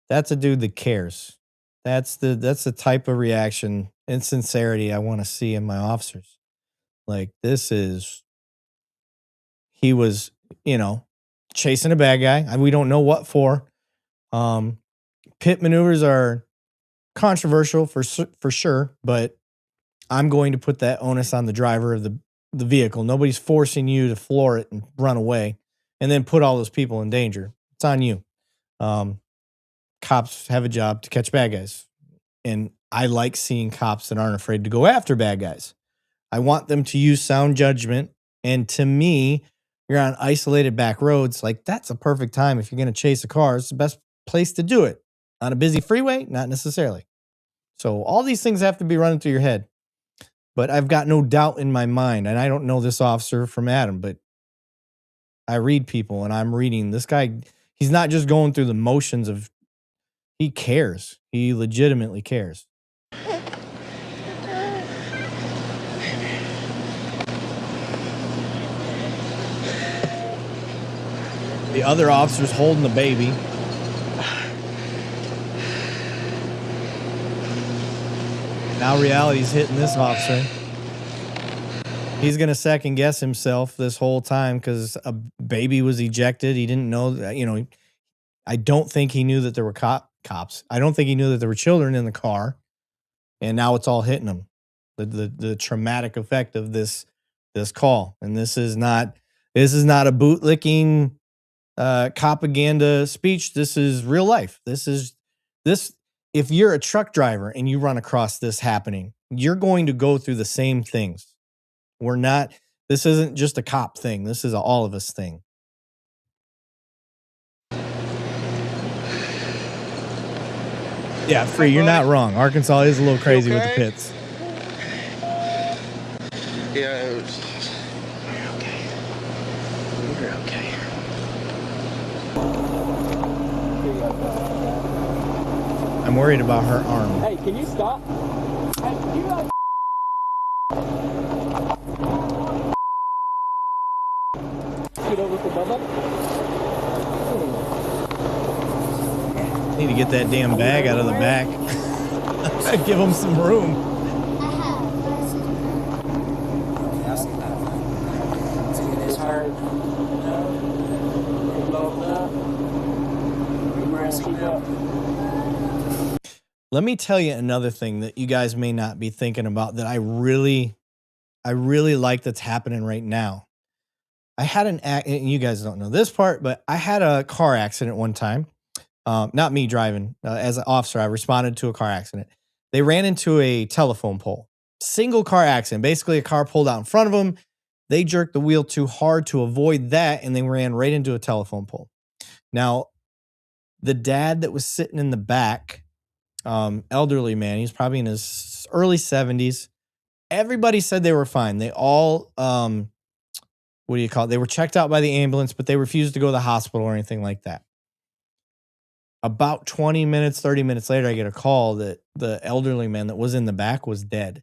That's a dude that cares. That's the type of reaction and sincerity I want to see in my officers. Like, he was, chasing a bad guy. We don't know what for. Pit maneuvers are controversial for sure, but I'm going to put that onus on the driver of the vehicle. Nobody's forcing you to floor it and run away and then put all those people in danger. It's on you. Cops have a job to catch bad guys. And I like seeing cops that aren't afraid to go after bad guys. I want them to use sound judgment. And to me, you're on isolated back roads. Like, that's a perfect time if you're going to chase a car. It's the best place to do it. On a busy freeway, not necessarily. So all these things have to be running through your head. But I've got no doubt in my mind, and I don't know this officer from Adam, but I read people, and I'm reading this guy. He's not just going through the motions of, he cares. He legitimately cares. The other officer's holding the baby. Now reality's hitting this officer. He's going to second guess himself this whole time because a baby was ejected. He didn't know that, I don't think he knew that there were cops. I don't think he knew that there were children in the car. And now it's all hitting him. The traumatic effect of this call. And this is not a bootlicking propaganda speech. This is real life. This. If you're a truck driver and you run across this happening, you're going to go through the same things. This isn't just a cop thing. This is an all of us thing. Yeah, Free, you're not wrong. Arkansas is a little crazy with the pits. Yeah, it was. You're okay. You're okay. I'm worried about her arm. Hey, can you stop? Hey, you guys. Get over for Bubba. Need to get that damn bag out of the back. Give him some room. It's hard. Let me tell you another thing that you guys may not be thinking about that I really like that's happening right now. I had and you guys don't know this part, but I had a car accident one time. Not me driving. As an officer, I responded to a car accident. They ran into a telephone pole. Single car accident. Basically, a car pulled out in front of them. They jerked the wheel too hard to avoid that, and they ran right into a telephone pole. Now, the dad that was sitting in the back, elderly man, he's probably in his early 70s. Everybody said they were fine. They all, what do you call it? They were checked out by the ambulance, but they refused to go to the hospital or anything like that. About 20 minutes, 30 minutes later, I get a call that the elderly man that was in the back was dead.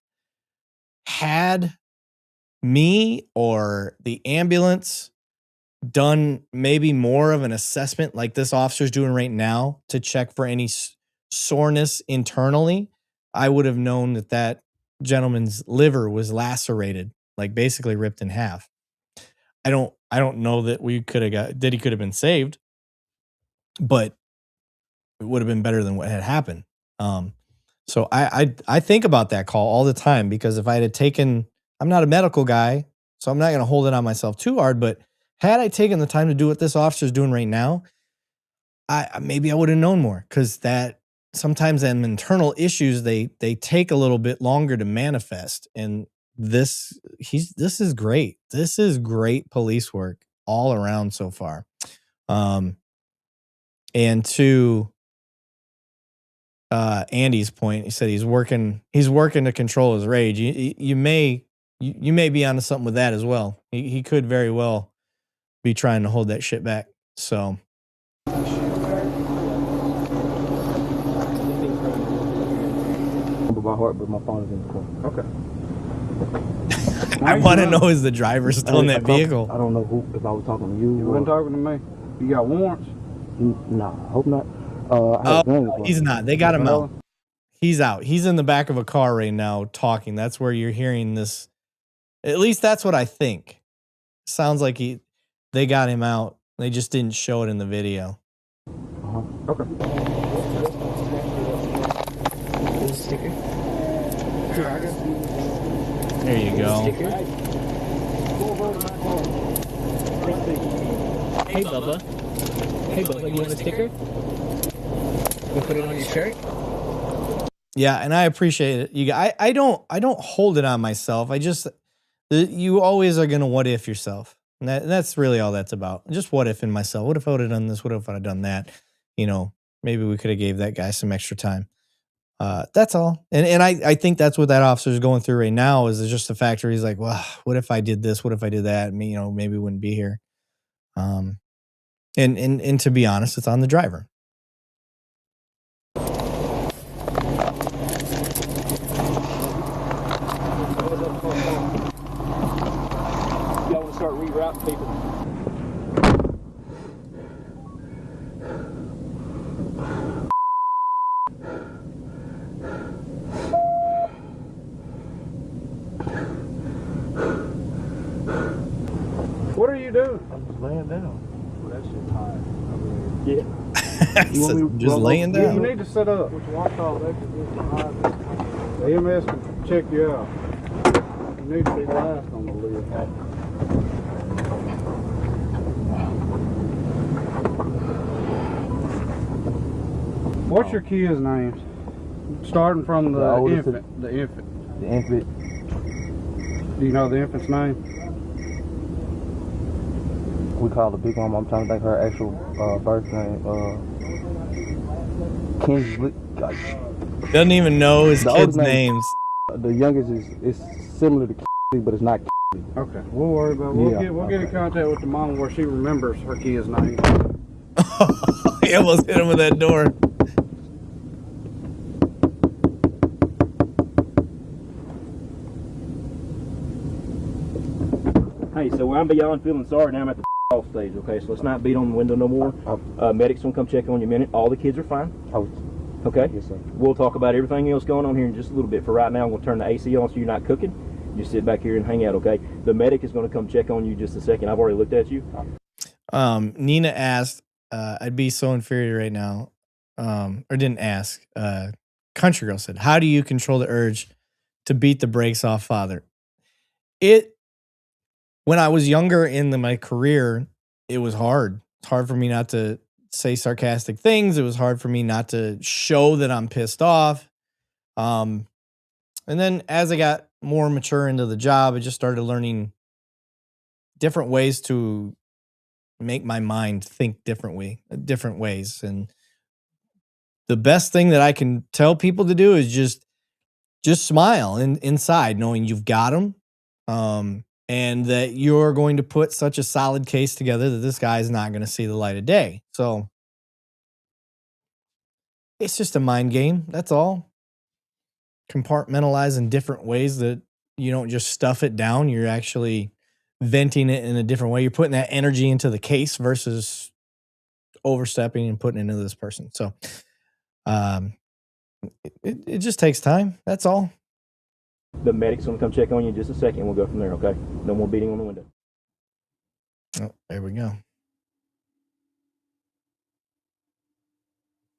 Had me or the ambulance done maybe more of an assessment like this officer's doing right now to check for any soreness internally, I would have known that gentleman's liver was lacerated, like basically ripped in half. I don't know that he could have been saved, but it would have been better than what had happened. So I think about that call all the time, because if I had taken, I'm not a medical guy, so I'm not going to hold it on myself too hard, but Had I taken the time to do what this officer's doing right now, maybe I would have known more, because that sometimes them internal issues, they take a little bit longer to manifest. And this is great. This is great police work all around so far. And to Andy's point, he said he's working to control his rage. You may be onto something with that as well. He could very well be trying to hold that shit back. So my heart, but my phone is in the car. Okay. I want to know, is the driver still in that vehicle? I don't know who, if I was talking to you. You weren't talking to me. You got warrants? Nah, hope not. He's not. They got him out. He's out. He's in the back of a car right now talking. That's where you're hearing this. At least that's what I think. Sounds like they got him out. They just didn't show it in the video. Okay. There you go. Hey Bubba. Hey Bubba, you want a sticker? We'll put it on your shirt. Yeah, and I appreciate it. I don't hold it on myself. You always are gonna what if yourself. And that's really all that's about. Just what if in myself. What if I would have done this? What if I would have done that? Maybe we could have gave that guy some extra time. That's all. And I think that's what that officer is going through right now, is just the fact where he's like, well, what if I did this? What if I did that? Maybe we wouldn't be here. And to be honest, it's on the driver. Y'all want to start rerouting people? What are you doing? I'm just laying down. Well, that shit's high. Yeah. Just laying down. You need to sit up. The EMS can check you out. You need to be last on the list. What's your kid's name? Starting from the infant. The infant. The infant. Do you know the infant's name? We call the big one. I'm trying to think her actual birth name. Kinsley. Doesn't even know his kids' names. The youngest is similar to Kinsley, but it's not Kinsley. Okay, we'll worry about it. We'll get in contact with the mom where she remembers her kid's name. He almost hit him with that door. Hey, so where I'm beyond feeling sorry, now I'm at the off stage, okay? So let's not beat on the window no more. Medics will come check on you in a minute. All the kids are fine. Okay? Yes, sir. We'll talk about everything else going on here in just a little bit. For right now, I'm going to turn the AC on so you're not cooking. Just sit back here and hang out, okay? The medic is going to come check on you just a second. I've already looked at you. Nina asked, I'd be so inferior right now. Or didn't ask. Country Girl said, how do you control the urge to beat the brakes off father? When I was younger in my career, it was hard. It's hard for me not to say sarcastic things. It was hard for me not to show that I'm pissed off. And then as I got more mature into the job, I just started learning different ways to make my mind think different ways. And the best thing that I can tell people to do is just smile inside, knowing you've got them. And that you're going to put such a solid case together that this guy is not going to see the light of day. So it's just a mind game. That's all. Compartmentalize in different ways that you don't just stuff it down. You're actually venting it in a different way. You're putting that energy into the case versus overstepping and putting it into this person. So it just takes time. That's all. The medic's going to come check on you in just a second. We'll go from there, okay? No more beating on the window. Oh, there we go.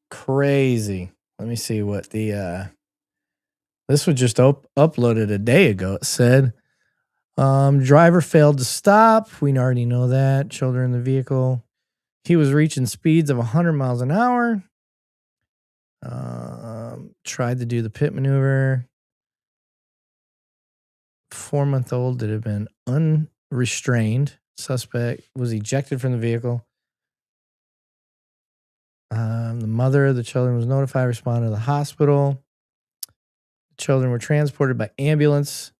Crazy. Let me see what the... this was just uploaded a day ago. It said, Driver failed to stop. We already know that. Children in the vehicle. He was reaching speeds of 100 miles an hour. Tried to do the pit maneuver. 4-month-old that had been unrestrained. Suspect was ejected from the vehicle. The mother of the children was notified, responded to the hospital. The children were transported by ambulance,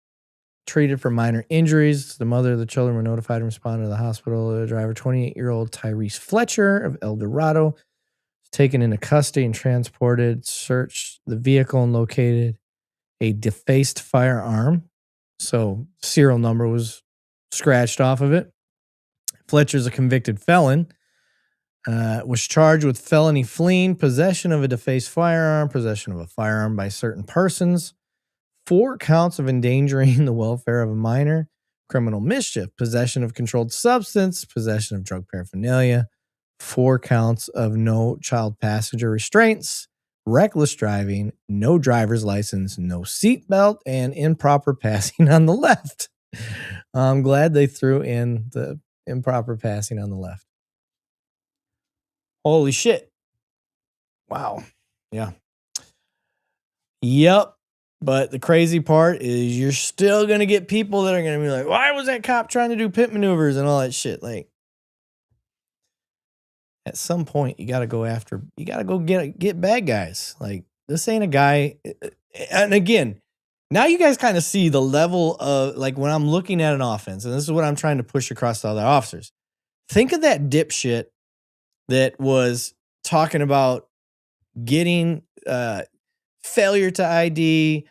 treated for minor injuries. The mother of the children were notified and responded to the hospital. The driver, 28-year-old Tyrese Fletcher of El Dorado, was taken into custody and transported, searched the vehicle and located a defaced firearm. So serial number was scratched off of it. Fletcher's a convicted felon. Was charged with felony fleeing, possession of a defaced firearm, possession of a firearm by certain persons, 4 counts of endangering the welfare of a minor, criminal mischief, possession of controlled substance, possession of drug paraphernalia, 4 counts of no child passenger restraints, reckless driving, no driver's license, no seatbelt, and improper passing on the left. I'm glad they threw in the improper passing on the left. Holy shit. Wow. Yeah. Yep. But the crazy part is you're still going to get people that are going to be like, why was that cop trying to do pit maneuvers and all that shit? Like, at some point, you got to go get bad guys. Like, this ain't a guy. And again, now you guys kind of see the level of, like, when I'm looking at an offense, and this is what I'm trying to push across to other officers. Think of that dipshit that was talking about getting failure to ID,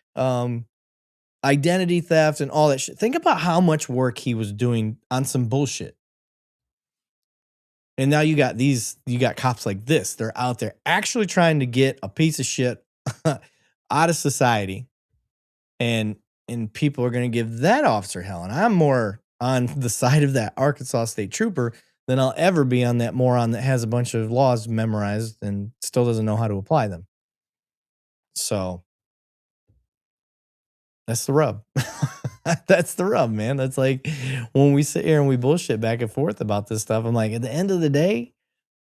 identity theft, and all that shit. Think about how much work he was doing on some bullshit. And now you got cops like this. They're out there actually trying to get a piece of shit out of society. And people are going to give that officer hell. And I'm more on the side of that Arkansas State Trooper than I'll ever be on that moron that has a bunch of laws memorized and still doesn't know how to apply them. So that's the rub. That's the rub, man. That's like when we sit here and we bullshit back and forth about this stuff. I'm like, at the end of the day,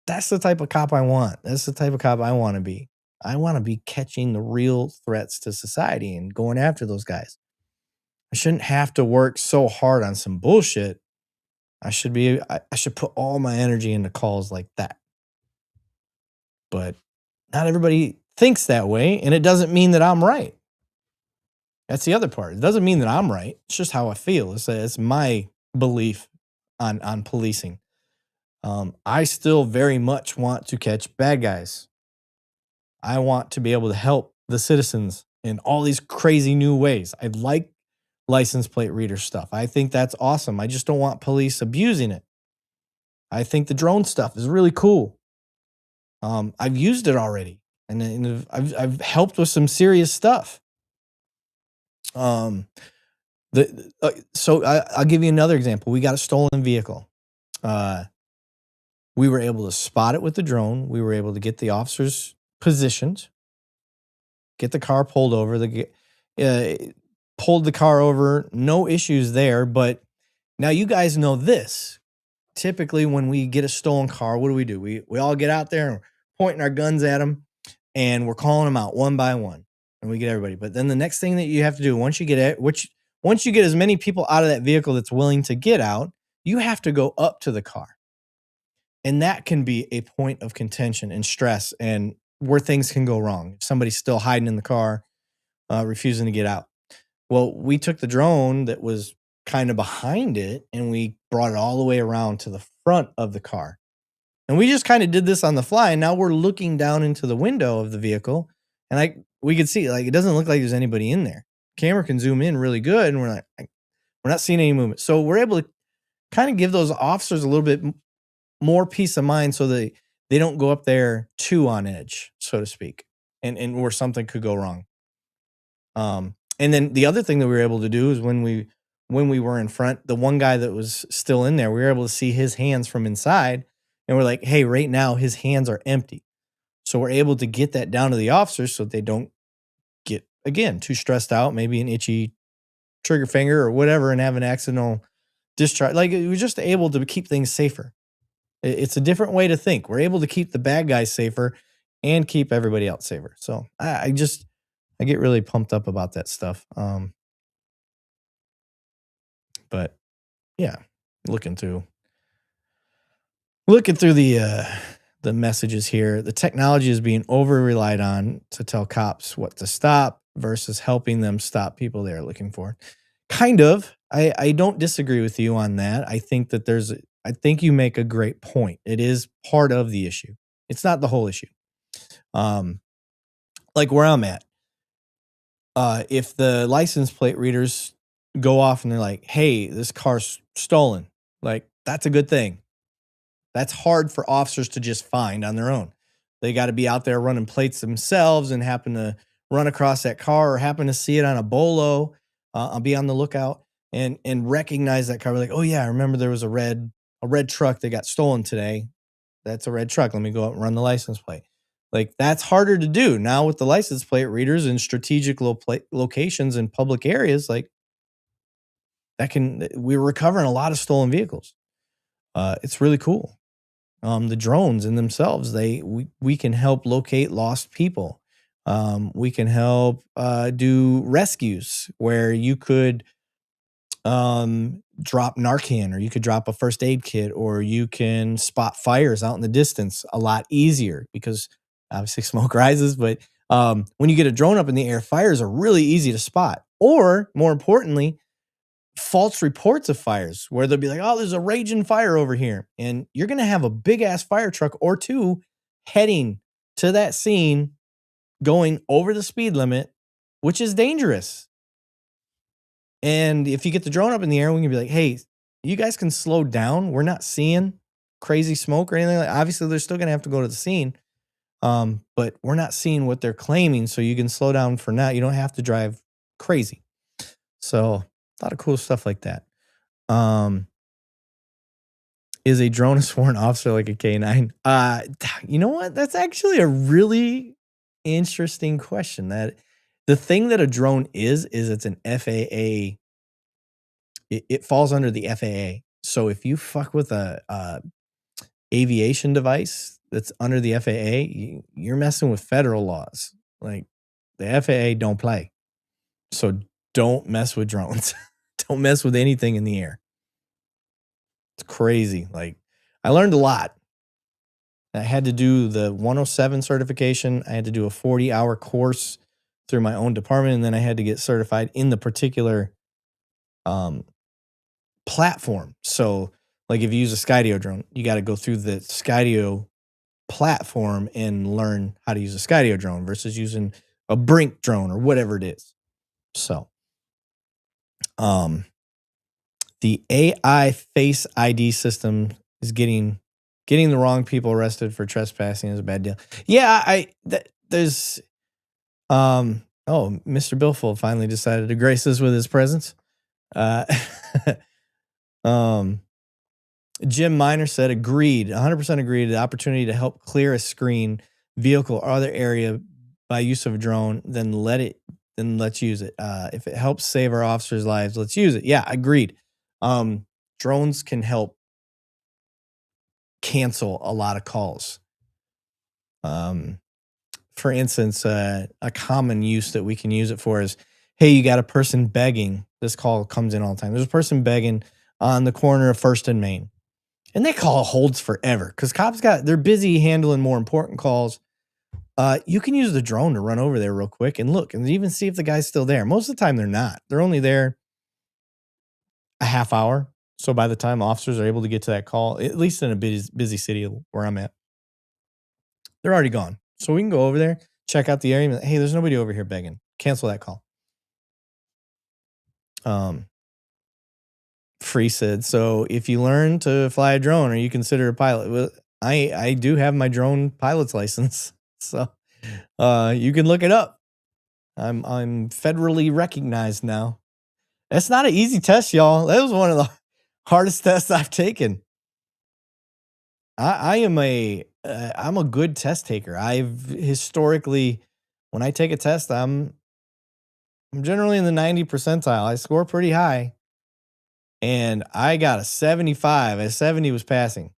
that's the type of cop I want. That's the type of cop I want to be. I want to be catching the real threats to society and going after those guys. I shouldn't have to work so hard on some bullshit. I should put all my energy into calls like that. But not everybody thinks that way, and it doesn't mean that I'm right. That's the other part. It doesn't mean that I'm right. It's just how I feel. It's my belief on policing. I still very much want to catch bad guys. I want to be able to help the citizens in all these crazy new ways. I like license plate reader stuff. I think that's awesome. I just don't want police abusing it. I think the drone stuff is really cool. I've used it already, and I've helped with some serious stuff. So I'll give you another example. We got a stolen vehicle. We were able to spot it with the drone. We were able to get the officers positioned, get the car pulled over. Pulled the car over, no issues there. But now you guys know this. Typically, when we get a stolen car, what do? We all get out there and we're pointing our guns at them, and we're calling them out one by one, and we get everybody. But then the next thing that you have to do, once you get as many people out of that vehicle that's willing to get out, you have to go up to the car. And that can be a point of contention and stress and where things can go wrong. If somebody's still hiding in the car, refusing to get out. Well, we took the drone that was kind of behind it and we brought it all the way around to the front of the car. And we just kind of did this on the fly. And now we're looking down into the window of the vehicle, and we could see, like, it doesn't look like there's anybody in there. Camera can zoom in really good, and we're not seeing any movement. So we're able to kind of give those officers a little bit more peace of mind so that they don't go up there too on edge, so to speak, and where something could go wrong. And then the other thing that we were able to do is when we were in front, the one guy that was still in there, we were able to see his hands from inside, and we're like, hey, right now his hands are empty. So we're able to get that down to the officers so they don't get, again, too stressed out, maybe an itchy trigger finger or whatever and have an accidental discharge. Like, we're just able to keep things safer. It's a different way to think. We're able to keep the bad guys safer and keep everybody else safer. So I get really pumped up about that stuff. But yeah, looking through the messages here. The technology is being over relied on to tell cops what to stop versus helping them stop people they're looking for. Kind of. I don't disagree with you on that. I think that I think you make a great point. It is part of the issue. It's not the whole issue. Like where I'm at, if the license plate readers go off and they're like, hey, this car's stolen, like, that's a good thing. That's hard for officers to just find on their own. They got to be out there running plates themselves and happen to run across that car or happen to see it on a bolo. I'll be on the lookout and recognize that car. Like, oh yeah, I remember there was a red truck that got stolen today. That's a red truck. Let me go out and run the license plate. Like, that's harder to do now with the license plate readers in strategic locations in public areas. Like, we're recovering a lot of stolen vehicles. It's really cool. The drones in themselves, we can help locate lost people. We can help do rescues where you could drop Narcan, or you could drop a first aid kit, or you can spot fires out in the distance a lot easier because obviously smoke rises. But when you get a drone up in the air, fires are really easy to spot. Or more importantly, false reports of fires where they'll be like, oh, there's a raging fire over here. And you're going to have a big ass fire truck or two heading to that scene, going over the speed limit, which is dangerous. And if you get the drone up in the air, we can be like, hey, you guys can slow down. We're not seeing crazy smoke or anything. Like, obviously, they're still going to have to go to the scene. But we're not seeing what they're claiming. So you can slow down for now. You don't have to drive crazy. So a lot of cool stuff like that. Is a drone a sworn officer like a K9? You know what? That's actually a really interesting question. That the thing that a drone is it's an FAA. It falls under the FAA. So if you fuck with a aviation device that's under the FAA, you're messing with federal laws. Like, the FAA don't play. So don't mess with drones. Don't mess with anything in the air. It's crazy. Like, I learned a lot. I had to do the 107 certification. I had to do a 40-hour course through my own department, and then I had to get certified in the particular platform. So, like, if you use a Skydio drone, you got to go through the Skydio platform and learn how to use a Skydio drone versus using a Brink drone or whatever it is. So, the AI Face ID system is getting the wrong people arrested for trespassing is a bad deal. Yeah, there's Mr. Billfold finally decided to grace us with his presence. Jim Miner said, agreed, 100% agreed. The opportunity to help clear a screen, vehicle, or other area by use of a drone, then let's use it. If it helps save our officers' lives, let's use it. Yeah, agreed. Drones can help cancel a lot of calls. For instance, a common use that we can use it for is, hey, you got a person begging. This call comes in all the time. There's a person begging on the corner of First and Main. And that call holds forever because cops they're busy handling more important calls. You can use the drone to run over there real quick and look and even see if the guy's still there. Most of the time, they're not. They're only there a half hour. So by the time officers are able to get to that call, at least in a busy city where I'm at, they're already gone. So we can go over there, check out the area, and be like, hey, there's nobody over here begging. Cancel that call. Free said, so if you learn to fly a drone, are you considered a pilot? Well, I do have my drone pilot's license, so you can look it up. I'm federally recognized now. That's not an easy test, y'all. That was one of the hardest tests I've taken. I'm a good test taker. I've historically, when I take a test, I'm I'm generally in the 90 percentile. I score pretty high. And I got a 75. A 70 was passing.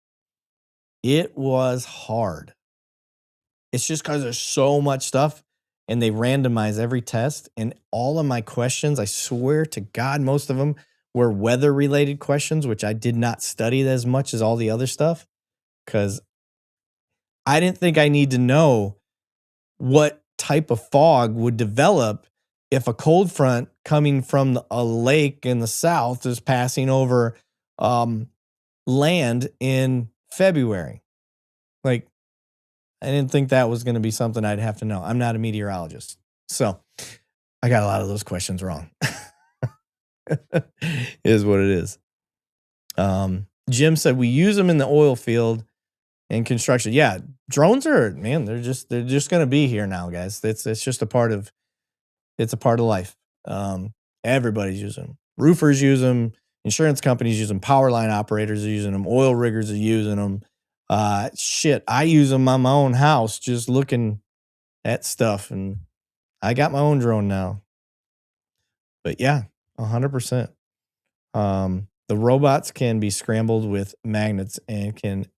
It was hard. It's just because there's so much stuff and they randomize every test. And all of my questions, I swear to God, most of them were weather related questions, which I did not study as much as all the other stuff because I didn't think I need to know what type of fog would develop if a cold front coming from a lake in the south is passing over land in February. Like, I didn't think that was going to be something I'd have to know. I'm not a meteorologist. So I got a lot of those questions wrong. Is what it is. Jim said we use them in the oil field and construction. Yeah, drones are, man, they're just going to be here now, guys. It's just a part of life. Everybody's using them. Roofers use them. Insurance companies use them. Power line operators are using them. Oil riggers are using them. Shit, I use them on my own house just looking at stuff, and I got my own drone now. But yeah, 100%. The robots can be scrambled with magnets, and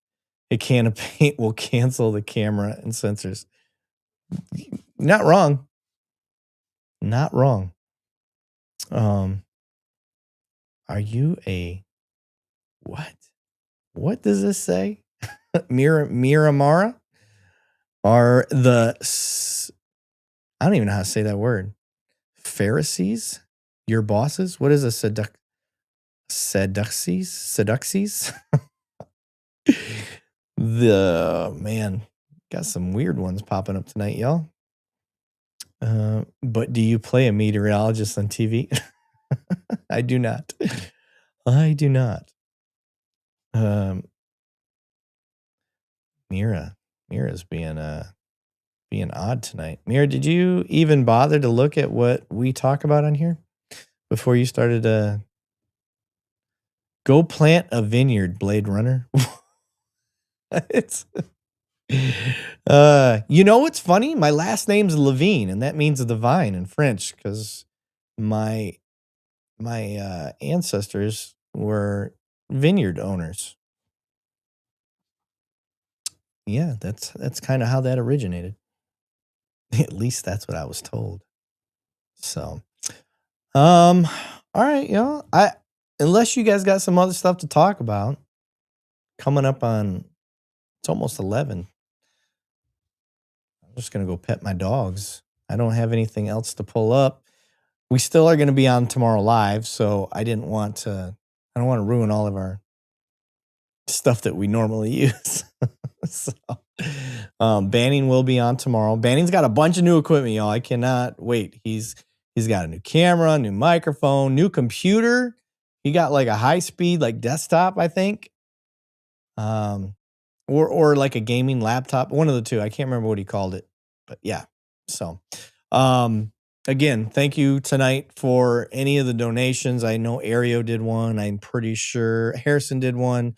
a can of paint will cancel the camera and sensors. Not wrong. Not wrong. Are you a what? What does this say? Miramara? Are I don't even know how to say that word. Pharisees? Your bosses? What is a seduxies? Man, got some weird ones popping up tonight, y'all. But do you play a meteorologist on TV? I do not. I do not. Mira's being odd tonight. Mira, did you even bother to look at what we talk about on here before you started to go plant a vineyard, Blade Runner? It's you know what's funny? My last name's Levine, and that means the vine in French because my ancestors were vineyard owners. Yeah, that's kind of how that originated. At least that's what I was told. So, all right, y'all. Unless you guys got some other stuff to talk about, coming up on, it's almost 11. I'm just gonna go pet my dogs. I don't have anything else to pull up. We still are gonna be on tomorrow live, so I don't want to ruin all of our stuff that we normally use. So, Banning will be on tomorrow. Banning's got a bunch of new equipment, y'all. I cannot wait. He's got a new camera, new microphone, new computer. He got like a high speed like desktop, I think. Or like a gaming laptop, one of the two. I can't remember what he called it, but yeah. So, again, thank you tonight for any of the donations. I know Ario did one. I'm pretty sure Harrison did one.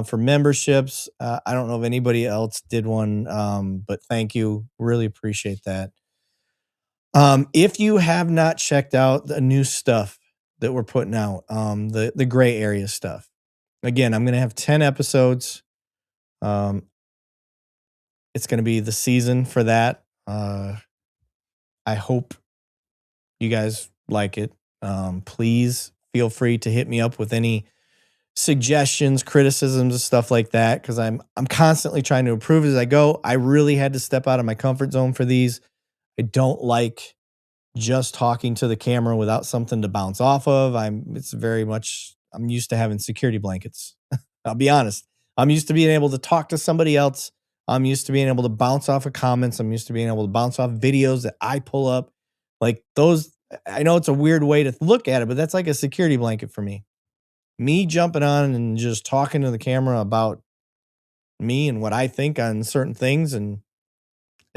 For memberships, I don't know if anybody else did one, but thank you. Really appreciate that. If you have not checked out the new stuff that we're putting out, the gray area stuff, again, I'm going to have 10 episodes. It's going to be the season for that. I hope you guys like it. Please feel free to hit me up with any suggestions, criticisms, and stuff like that, because I'm constantly trying to improve as I go. I really had to step out of my comfort zone for these. I don't like just talking to the camera without something to bounce off of. I'm used to having security blankets. I'll be honest. I'm used to being able to talk to somebody else. I'm used to being able to bounce off of comments. I'm used to being able to bounce off videos that I pull up. Like those, I know it's a weird way to look at it, but that's like a security blanket for me. Me jumping on and just talking to the camera about me and what I think on certain things, and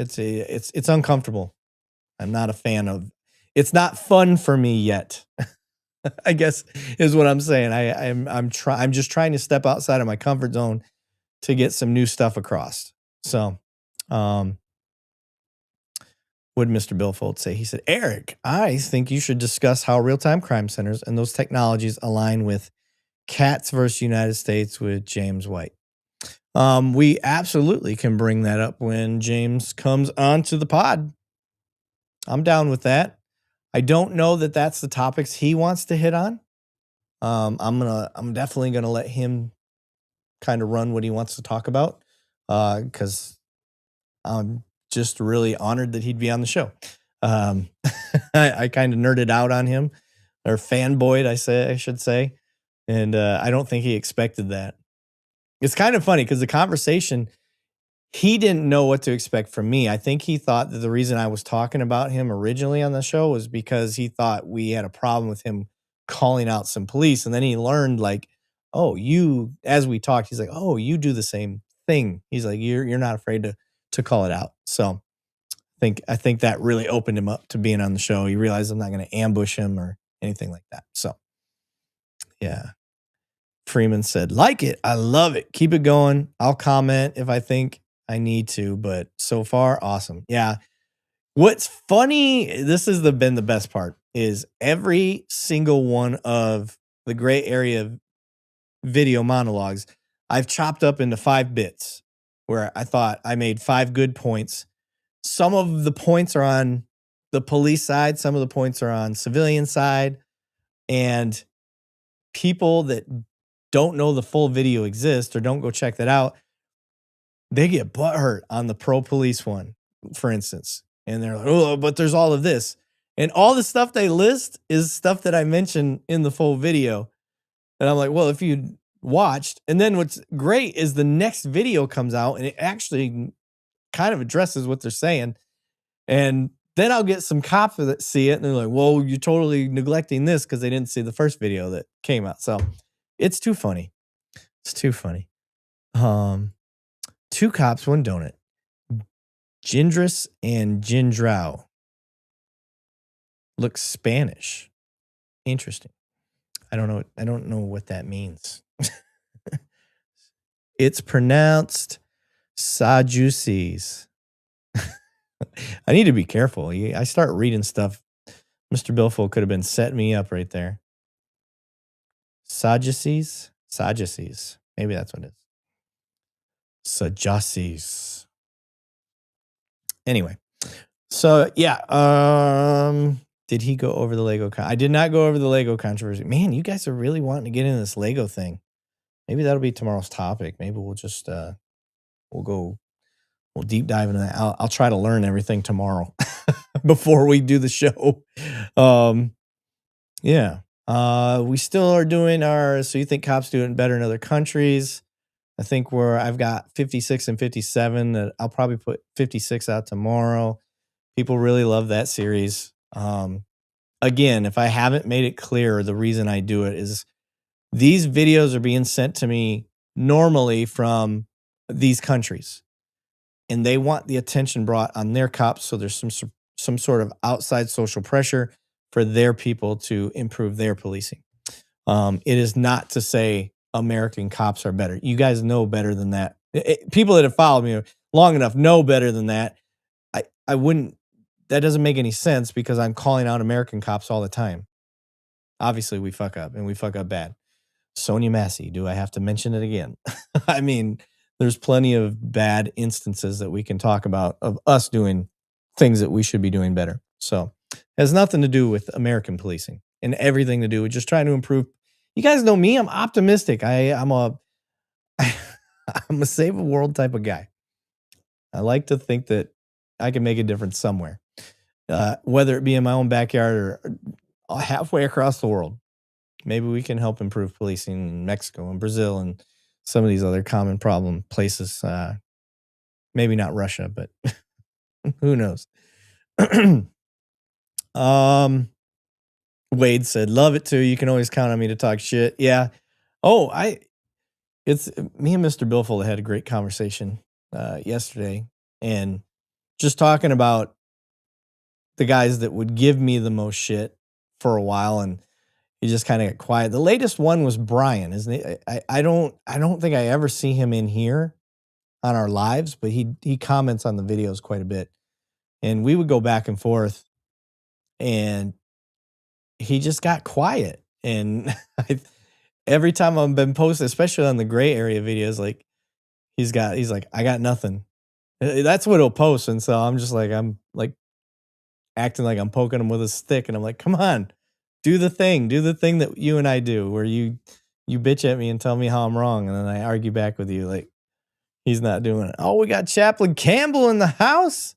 it's uncomfortable. I'm not a fan of. It's not fun for me yet. I guess is what I'm saying. I'm just trying to step outside of my comfort zone to get some new stuff across. So, would Mr. Billfold say? He said, Eric, I think you should discuss how real-time crime centers and those technologies align with Cats versus United States with James White. We absolutely can bring that up when James comes onto the pod. I'm down with that. I don't know that that's the topics he wants to hit on. I'm definitely gonna let him kind of run what he wants to talk about, because I'm just really honored that he'd be on the show. I kind of nerded out on him, or fanboyed, I should say, and I don't think he expected that. It's kind of funny because the conversation, he didn't know what to expect from me. I think he thought that the reason I was talking about him originally on the show was because he thought we had a problem with him calling out some police. And then he learned, like, oh, as we talked, he's like, oh, you do the same thing. He's like, you're not afraid to call it out. So I think that really opened him up to being on the show. He realized I'm not going to ambush him or anything like that. So yeah. Freeman said, like it. I love it. Keep it going. I'll comment if I think I need to, but so far, awesome. Yeah. What's funny, this has been the best part, is every single one of the gray area video monologues I've chopped up into 5 bits where I thought I made 5 good points. Some of the points are on the police side. Some of the points are on civilian side. And people that don't know the full video exists or don't go check that out, they get butthurt on the pro police one, for instance. And they're like, oh, but there's all of this. And all the stuff they list is stuff that I mentioned in the full video. And I'm like, well, if you watched, and then what's great is the next video comes out and it actually kind of addresses what they're saying. And then I'll get some cops that see it and they're like, well, you're totally neglecting this because they didn't see the first video that came out. So it's too funny. It's too funny. 2 cops, 1 donut. Gindris and Gindrau. Looks Spanish. Interesting. I don't know what that means. It's pronounced Sadducees. I need to be careful. I start reading stuff. Mr. Billfold could have been setting me up right there. Sadducees? Sadducees. Maybe that's what it is. Sadducees. Anyway. So, yeah. Did he go over the Lego? I did not go over the Lego controversy. Man, you guys are really wanting to get into this Lego thing. Maybe that'll be tomorrow's topic. Maybe we'll just, we'll deep dive into that. I'll try to learn everything tomorrow before we do the show. Yeah. We still are doing so you think cops do it better in other countries? I think I've got 56 and 57 that I'll probably put 56 out tomorrow. People really love that series. Again, if I haven't made it clear, the reason I do it is these videos are being sent to me normally from these countries, and they want the attention brought on their cops. So there's some sort of outside social pressure for their people to improve their policing. It is not to say American cops are better. You guys know better than that. People that have followed me long enough know better than that. I wouldn't. That doesn't make any sense because I'm calling out American cops all the time. Obviously, we fuck up and we fuck up bad. Sonia Massey, do I have to mention it again? I mean, there's plenty of bad instances that we can talk about of us doing things that we should be doing better. So it has nothing to do with American policing and everything to do with just trying to improve. You guys know me. I'm optimistic. I'm a save a world type of guy. I like to think that I can make a difference somewhere. Whether it be in my own backyard or halfway across the world. Maybe we can help improve policing in Mexico and Brazil and some of these other common problem places. Maybe not Russia, but who knows? Wade said, love it too. You can always count on me to talk shit. Yeah. Oh, it's me and Mr. Billfold had a great conversation yesterday, and just talking about the guys that would give me the most shit for a while, and he just kind of got quiet. The latest one was Brian, isn't it? I don't think I ever see him in here on our lives, but he comments on the videos quite a bit. and we would go back and forth, and he just got quiet. And every time I've been posting, especially on the gray area videos, like he's like, I got nothing. That's what he'll post. And so I'm like acting like I'm poking him with a stick, and I'm like, come on, do the thing that you and I do, where you bitch at me and tell me how I'm wrong, and then I argue back with you. Like, he's not doing it. Oh, we got Chaplain Campbell in the house.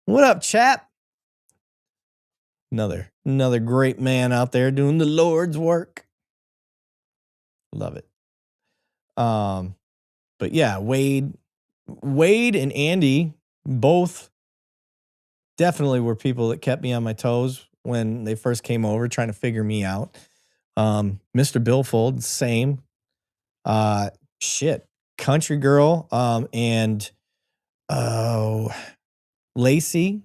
What up, Chap? Another great man out there doing the Lord's work. Love it. But yeah, Wade and Andy both definitely were people that kept me on my toes when they first came over trying to figure me out. Mr. Billfold, same. Country Girl, and Lacey,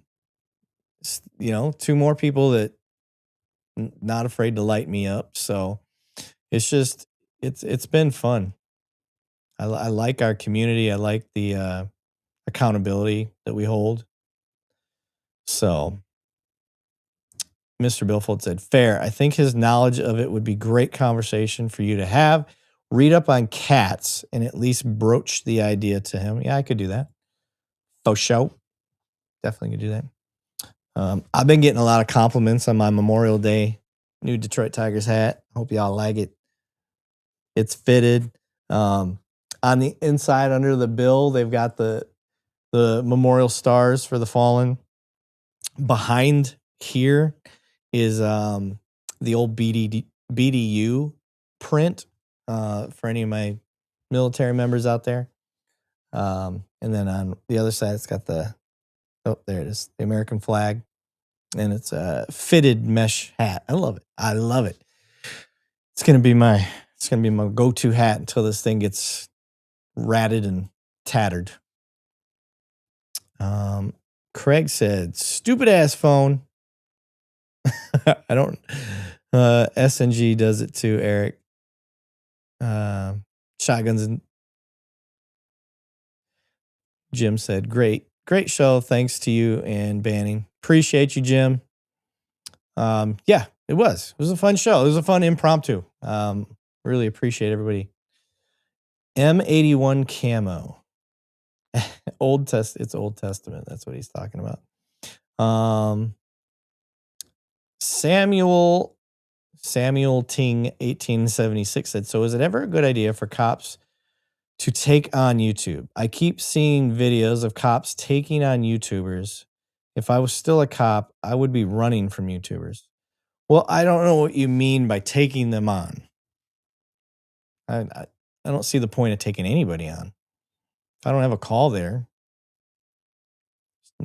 two more people that not afraid to light me up. So it's been fun. I like our community. I like the accountability that we hold. So Mr. Billfold said, fair. I think his knowledge of it would be great conversation for you to have. Read up on cats and at least broach the idea to him. Yeah, I could do that. For sure. Definitely could do that. I've been getting a lot of compliments on my Memorial Day new Detroit Tigers hat. Hope y'all like it. It's fitted. On the inside under the bill, they've got the memorial stars for the fallen. Behind here is the old BDU print for any of my military members out there. And then on the other side, it's got there it is, the American flag. And it's a fitted mesh hat. I love it. It's gonna be my go-to hat until this thing gets ratted and tattered. Craig said, stupid ass phone. I don't SNG does it too, Eric. Shotguns and Jim said, great show. Thanks to you and Banning. Appreciate you, Jim. Yeah, it was a fun show. It was a fun impromptu. Really appreciate everybody. M81 camo. It's Old Testament. That's what he's talking about. Samuel Ting 1876 said, so is it ever a good idea for cops to take on YouTube? I keep seeing videos of cops taking on YouTubers. If I was still a cop, I would be running from YouTubers. Well, I don't know what you mean by taking them on. I don't see the point of taking anybody on. If I don't have a call there,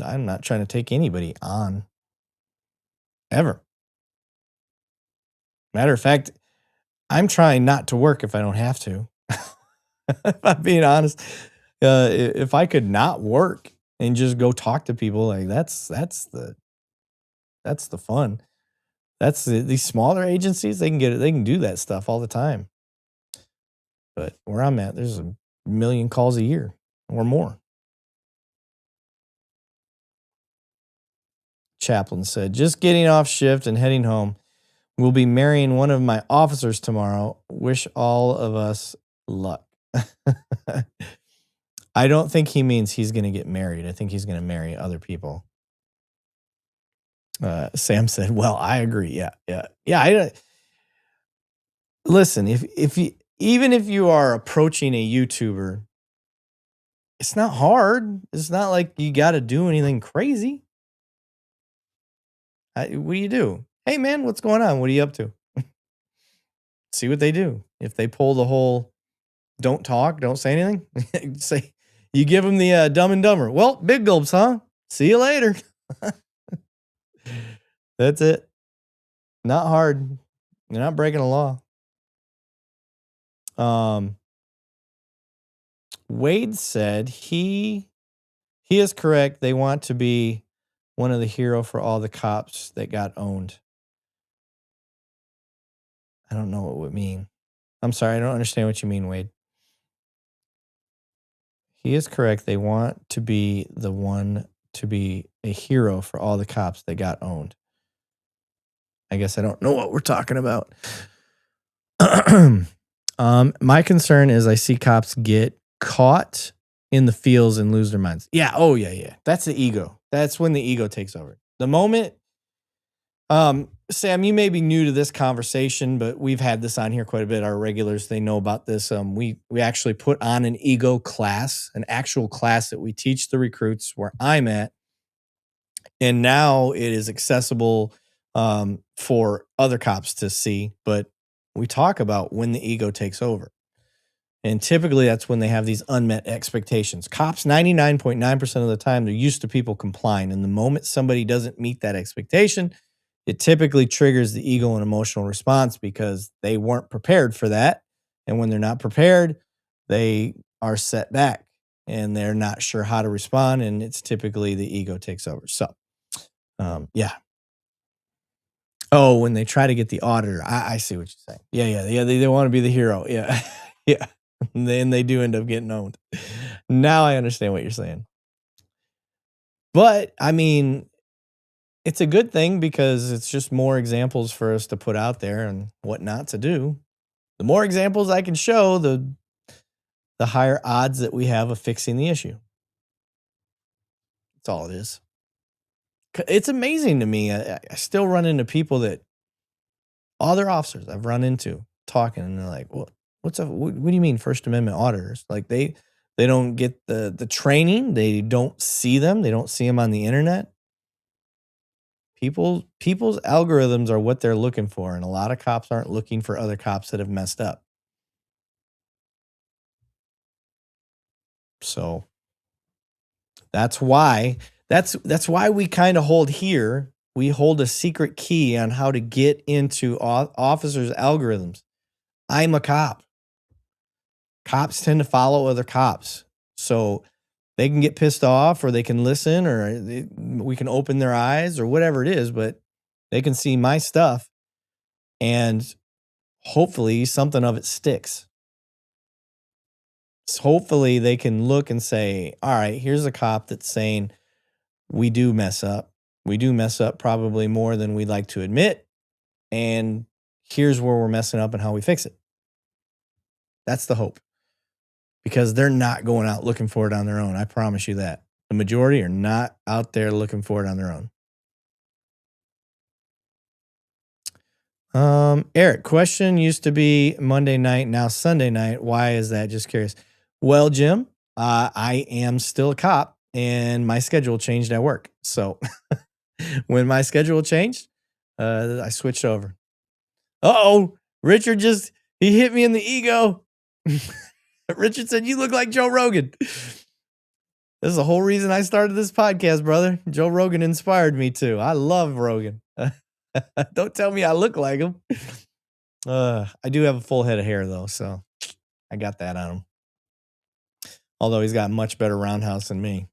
I'm not trying to take anybody on. Ever. Matter of fact, I'm trying not to work if I don't have to. If I'm being honest, if I could not work and just go talk to people, like that's the fun. That's these smaller agencies, they can do that stuff all the time. But where I'm at, there's a million calls a year or more. Chaplain said, just getting off shift and heading home. We'll be marrying one of my officers tomorrow. Wish all of us luck. I don't think he means he's going to get married. I think he's going to marry other people. Sam said, well, I agree. Yeah. Listen, even if you are approaching a YouTuber, it's not hard. It's not like you got to do anything crazy. What do you do? Hey, man, what's going on? What are you up to? See what they do. If they pull the whole don't talk, don't say anything, you give them the Dumb and Dumber. Well, big gulps, huh? See you later. That's it. Not hard. You're not breaking a law. Wade said he is correct. They want to be one of the hero for all the cops that got owned. I don't know what it would mean. I'm sorry. I don't understand what you mean, Wade. He is correct. They want to be the one to be a hero for all the cops that got owned. I guess I don't know what we're talking about. My concern is I see cops get caught in the fields and lose their minds. Yeah. Oh, yeah. That's the ego. That's when the ego takes over. The moment, Sam, you may be new to this conversation, but we've had this on here quite a bit. Our regulars, they know about this. We actually put on an ego class, an actual class that we teach the recruits where I'm at. And now it is accessible for other cops to see, but we talk about when the ego takes over. And typically that's when they have these unmet expectations. Cops, 99.9% of the time, they're used to people complying. And the moment somebody doesn't meet that expectation, it typically triggers the ego and emotional response because they weren't prepared for that. And when they're not prepared, they are set back and they're not sure how to respond. And it's typically the ego takes over. So, yeah. Oh, when they try to get the auditor, I see what you're saying. Yeah. They want to be the hero. Yeah. Yeah. And then they do end up getting owned. Now I understand what you're saying. But, I mean, it's a good thing because it's just more examples for us to put out there and what not to do. The more examples I can show, the higher odds that we have of fixing the issue. That's all it is. It's amazing to me. I still run into people that other officers I've run into talking, and they're like, "Well, what do you mean First Amendment auditors?" Like they don't get the training. They don't see them. They don't see them on the internet. People's algorithms are what they're looking for, and a lot of cops aren't looking for other cops that have messed up. So that's why we kind of hold here. We hold a secret key on how to get into officers' algorithms. I'm a cop. Cops tend to follow other cops. So they can get pissed off or they can listen or we can open their eyes or whatever it is, but they can see my stuff and hopefully something of it sticks. So hopefully they can look and say, all right, here's a cop that's saying we do mess up. We do mess up probably more than we'd like to admit. And here's where we're messing up and how we fix it. That's the hope. Because they're not going out looking for it on their own. I promise you that. The majority are not out there looking for it on their own. Eric, question used to be Monday night, now Sunday night. Why is that? Just curious. Well, Jim, I am still a cop and my schedule changed at work. So when my schedule changed, I switched over. Uh-oh, Richard he hit me in the ego. Richard said, you look like Joe Rogan. This is the whole reason I started this podcast, brother. Joe Rogan inspired me too. I love Rogan. Don't tell me I look like him. I do have a full head of hair though, so I got that on him. Although he's got much better roundhouse than me.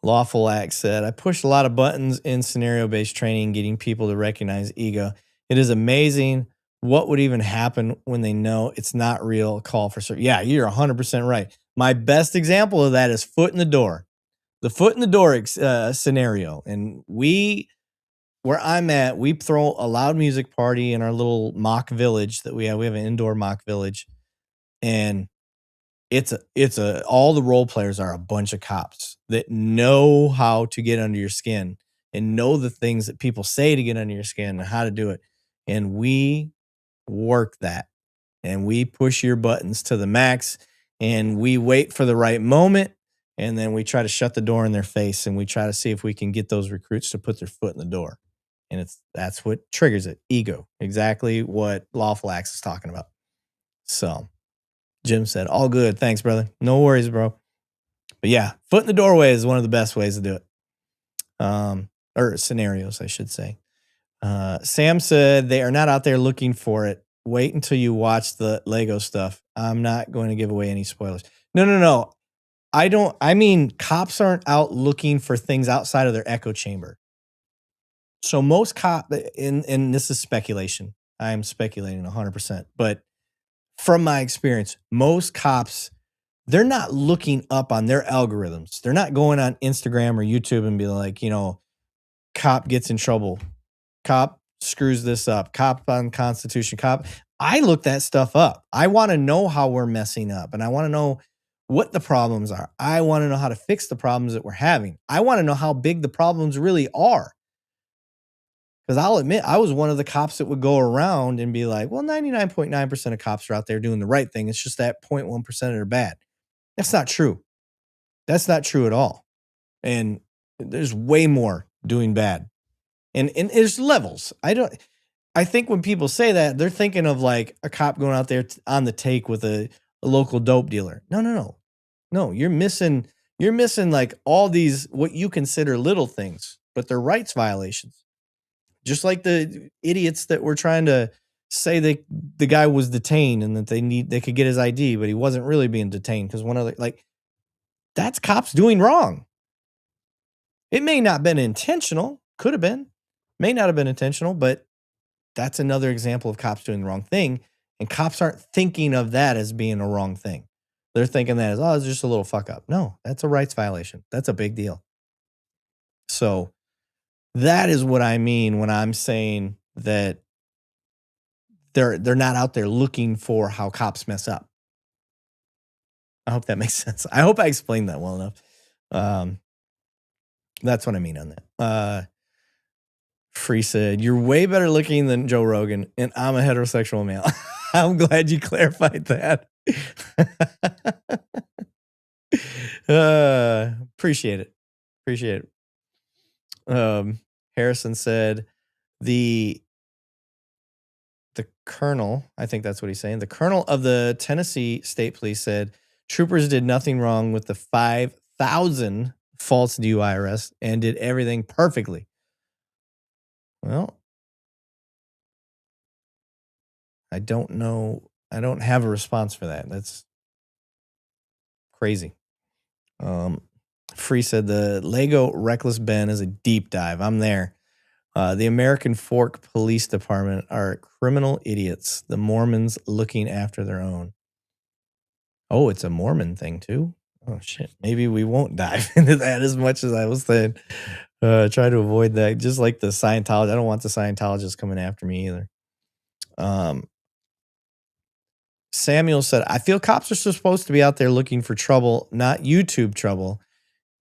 Lawful Act said, I pushed a lot of buttons in scenario-based training, getting people to recognize ego. It is amazing what would even happen when they know it's not real. Call for service. Yeah, you're 100% right. My best example of that is foot in the door. The foot in the door scenario. And where I'm at, we throw a loud music party in our little mock village that we have. We have an indoor mock village. And it's all the role players are a bunch of cops that know how to get under your skin and know the things that people say to get under your skin and how to do it. And we work that and we push your buttons to the max and we wait for the right moment. And then we try to shut the door in their face and we try to see if we can get those recruits to put their foot in the door. And that's what triggers it. Ego. Exactly what Lawful Acts is talking about. So Jim said, all good. Thanks, brother. No worries, bro. But yeah, foot in the doorway is one of the best ways to do it. Or scenarios, I should say. Sam said, they are not out there looking for it. Wait until you watch the Lego stuff. I'm not going to give away any spoilers. No. I mean, cops aren't out looking for things outside of their echo chamber. So most and this is speculation. I'm speculating 100%. But from my experience, most cops they're not looking up on their algorithms. They're not going on Instagram or YouTube and be like, cop gets in trouble. Cop screws this up. Cop on Constitution. Cop. I look that stuff up. I want to know how we're messing up, and I want to know what the problems are. I want to know how to fix the problems that we're having. I want to know how big the problems really are. Because I'll admit, I was one of the cops that would go around and be like, well, 99.9% of cops are out there doing the right thing. It's just that 0.1% that are bad. That's not true. That's not true at all. And there's way more doing bad. And there's levels. I think when people say that, they're thinking of like a cop going out there on the take with a local dope dealer. No, you're missing like all these, what you consider little things, but they're rights violations. Just like the idiots that were trying to say that the guy was detained and that they could get his ID, but he wasn't really being detained because that's cops doing wrong. It may not have been intentional, could have been, may not have been intentional, but that's another example of cops doing the wrong thing. And cops aren't thinking of that as being a wrong thing. They're thinking that as, oh, it's just a little fuck up. No, that's a rights violation. That's a big deal. So that is what I mean when I'm saying that they're not out there looking for how cops mess up. I hope that makes sense. I hope I explained that well enough. That's what I mean on that. Free said, you're way better looking than Joe Rogan, and I'm a heterosexual male. I'm glad you clarified that. Appreciate it. Harrison said, the colonel, I think that's what he's saying, the colonel of the Tennessee State Police said, troopers did nothing wrong with the 5,000 false DUI arrests and did everything perfectly. Well, I don't know. I don't have a response for that. That's crazy. Free said the Lego Reckless Ben is a deep dive. I'm there. The American Fork Police Department are criminal idiots. The Mormons looking after their own. Oh, it's a Mormon thing too? Oh, shit. Maybe we won't dive into that as much as I was saying. Try to avoid that. Just like the Scientology. I don't want the Scientologists coming after me either. Samuel said, I feel cops are supposed to be out there looking for trouble, not YouTube trouble.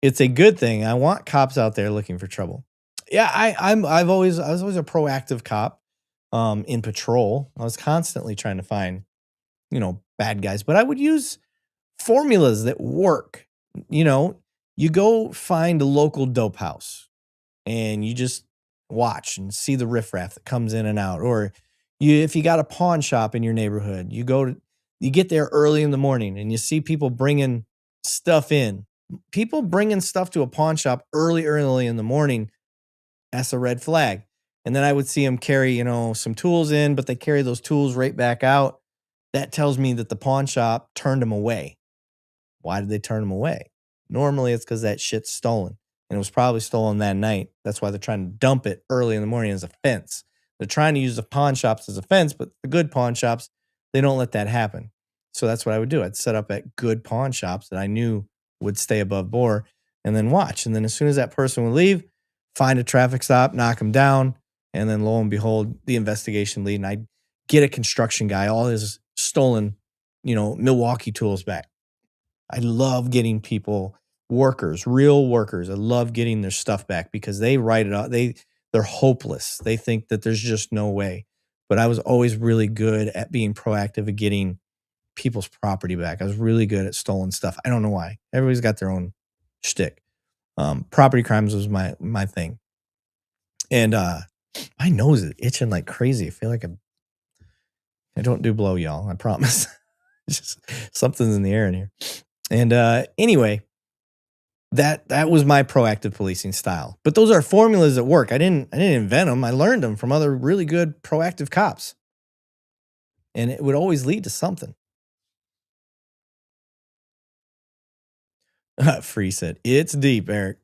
It's a good thing. I want cops out there looking for trouble. Yeah, I was always a proactive cop in patrol. I was constantly trying to find, bad guys, but I would use formulas that work. You go find a local dope house and you just watch and see the riffraff that comes in and out. Or if you got a pawn shop in your neighborhood, you get there early in the morning and you see people bringing stuff in. People bringing stuff to a pawn shop early in the morning, that's a red flag. And then I would see them carry, some tools in, but they carry those tools right back out. That tells me that the pawn shop turned them away. Why did they turn them away? Normally it's because that shit's stolen. And it was probably stolen that night. That's why they're trying to dump it early in the morning as a fence. They're trying to use the pawn shops as a fence, but the good pawn shops, they don't let that happen. So that's what I would do. I'd set up at good pawn shops that I knew would stay above board and then watch. And then as soon as that person would leave, find a traffic stop, knock them down, and then lo and behold, the investigation lead. And I'd get a construction guy, all his stolen, Milwaukee tools back. I love getting people, workers, real workers. I love getting their stuff back because they write it out. They're hopeless. They think that there's just no way. But I was always really good at being proactive at getting people's property back. I was really good at stolen stuff. I don't know why. Everybody's got their own shtick. Property crimes was my thing. And my nose is itching like crazy. I feel like I don't do blow, y'all. I promise. Just something's in the air in here. And anyway, that was my proactive policing style. But those are formulas that work. I didn't invent them. I learned them from other really good proactive cops. And it would always lead to something. Free said, it's deep, Eric.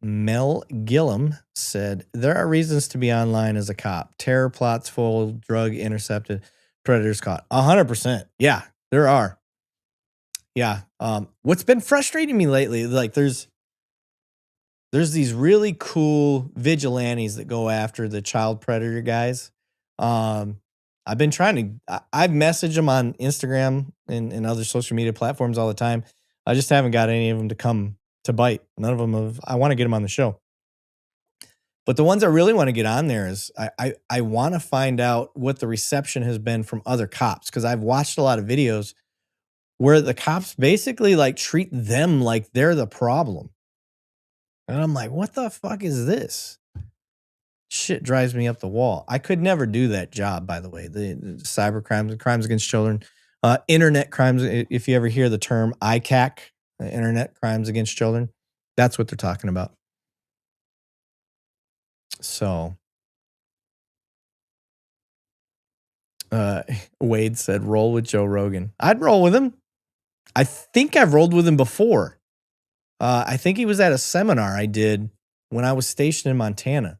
Mel Gillum said, there are reasons to be online as a cop. Terror plots foiled, drug intercepted. predators caught. 100%. Yeah, there are. Yeah. What's been frustrating me lately, like there's these really cool vigilantes that go after the child predator guys. I've been trying to, I've messaged them on Instagram and other social media platforms all the time. I just haven't got any of them to come to bite. None of them have, I want to get them on the show. But the ones I really want to get on there is I want to find out what the reception has been from other cops, because I've watched a lot of videos where the cops basically like treat them like they're the problem. And I'm like, what the fuck is this? Shit drives me up the wall. I could never do that job, by the way. The cyber crimes and crimes against children, internet crimes. If you ever hear the term ICAC, internet crimes against children, that's what they're talking about. So, Wade said, roll with Joe Rogan. I'd roll with him. I think I've rolled with him before. I think he was at a seminar I did when I was stationed in Montana.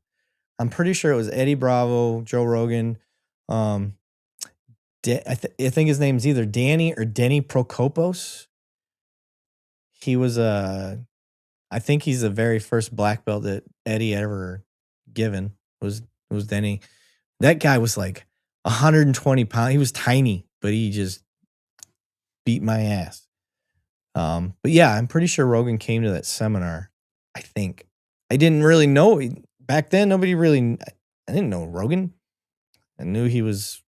I'm pretty sure it was Eddie Bravo, Joe Rogan. I think his name's either Danny or Denny Prokopos. He was I think he's the very first black belt that Eddie ever given was Denny. That guy was like 120 pounds. He was tiny, but he just beat my ass. But yeah, I'm pretty sure Rogan came to that seminar. I think I didn't really know back then. Nobody really, I didn't know Rogan. I knew he was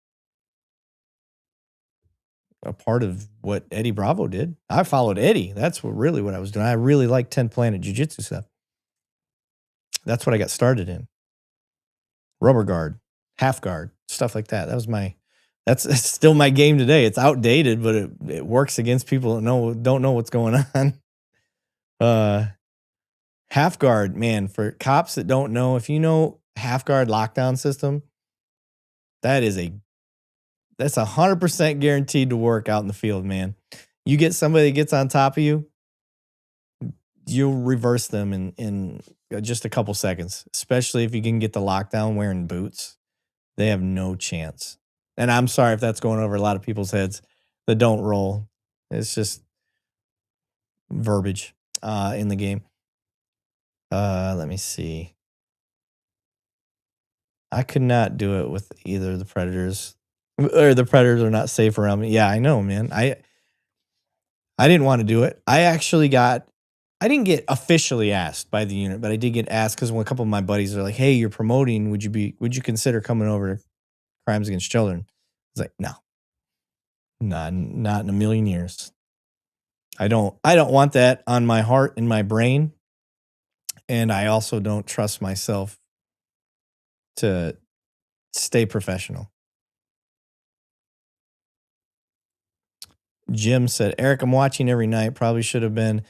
a part of what Eddie Bravo did. I followed Eddie. That's what I was doing. I really like 10 Planet Jiu-Jitsu stuff. That's what I got started in. Rubber guard, half guard, stuff like that. That was that's still my game today. It's outdated, but it works against people that don't know what's going on. Half guard, man, for cops that don't know, if you know half guard lockdown system, that's 100% guaranteed to work out in the field, man. You get somebody that gets on top of you, you'll reverse them in just a couple seconds, especially if you can get the lockdown wearing boots. They have no chance. And I'm sorry if that's going over a lot of people's heads that don't roll. It's just verbiage in the game. Let me see. I could not do it with either of the predators, or the predators are not safe around me. Yeah, I know, man. I didn't want to do it. I didn't get officially asked by the unit, but I did get asked because when a couple of my buddies are like, "Hey, you're promoting. Would you consider coming over to Crimes Against Children?" I was like, "No, not in a million years. I don't want that on my heart and my brain, and I also don't trust myself to stay professional." Jim said, "Eric, I'm watching every night. Probably should have been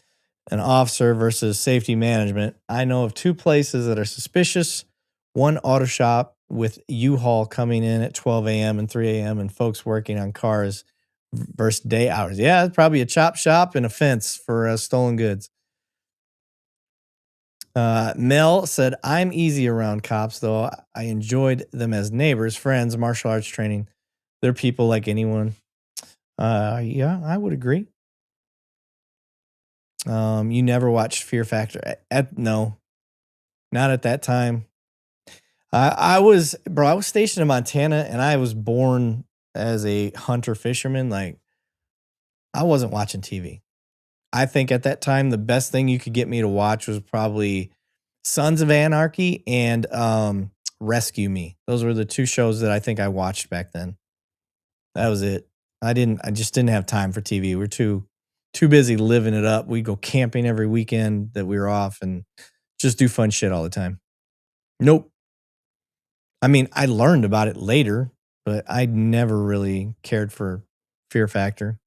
an officer versus safety management. I know of 2 places that are suspicious. One auto shop with U-Haul coming in at 12 a.m. and 3 a.m. and folks working on cars versus day hours." Yeah, it's probably a chop shop and a fence for stolen goods. Mel said, "I'm easy around cops, though. I enjoyed them as neighbors, friends, martial arts training. They're people like anyone." Yeah, I would agree. You never watched Fear Factor? No, not at that time. I was stationed in Montana, and I was born as a hunter fisherman. Like, I wasn't watching TV. I think at that time, the best thing you could get me to watch was probably Sons of Anarchy and Rescue Me. Those were the 2 shows that I think I watched back then. That was it. I just didn't have time for TV. We're too busy living it up. We'd go camping every weekend that we were off and just do fun shit all the time. Nope. I mean, I learned about it later, but I never really cared for Fear Factor.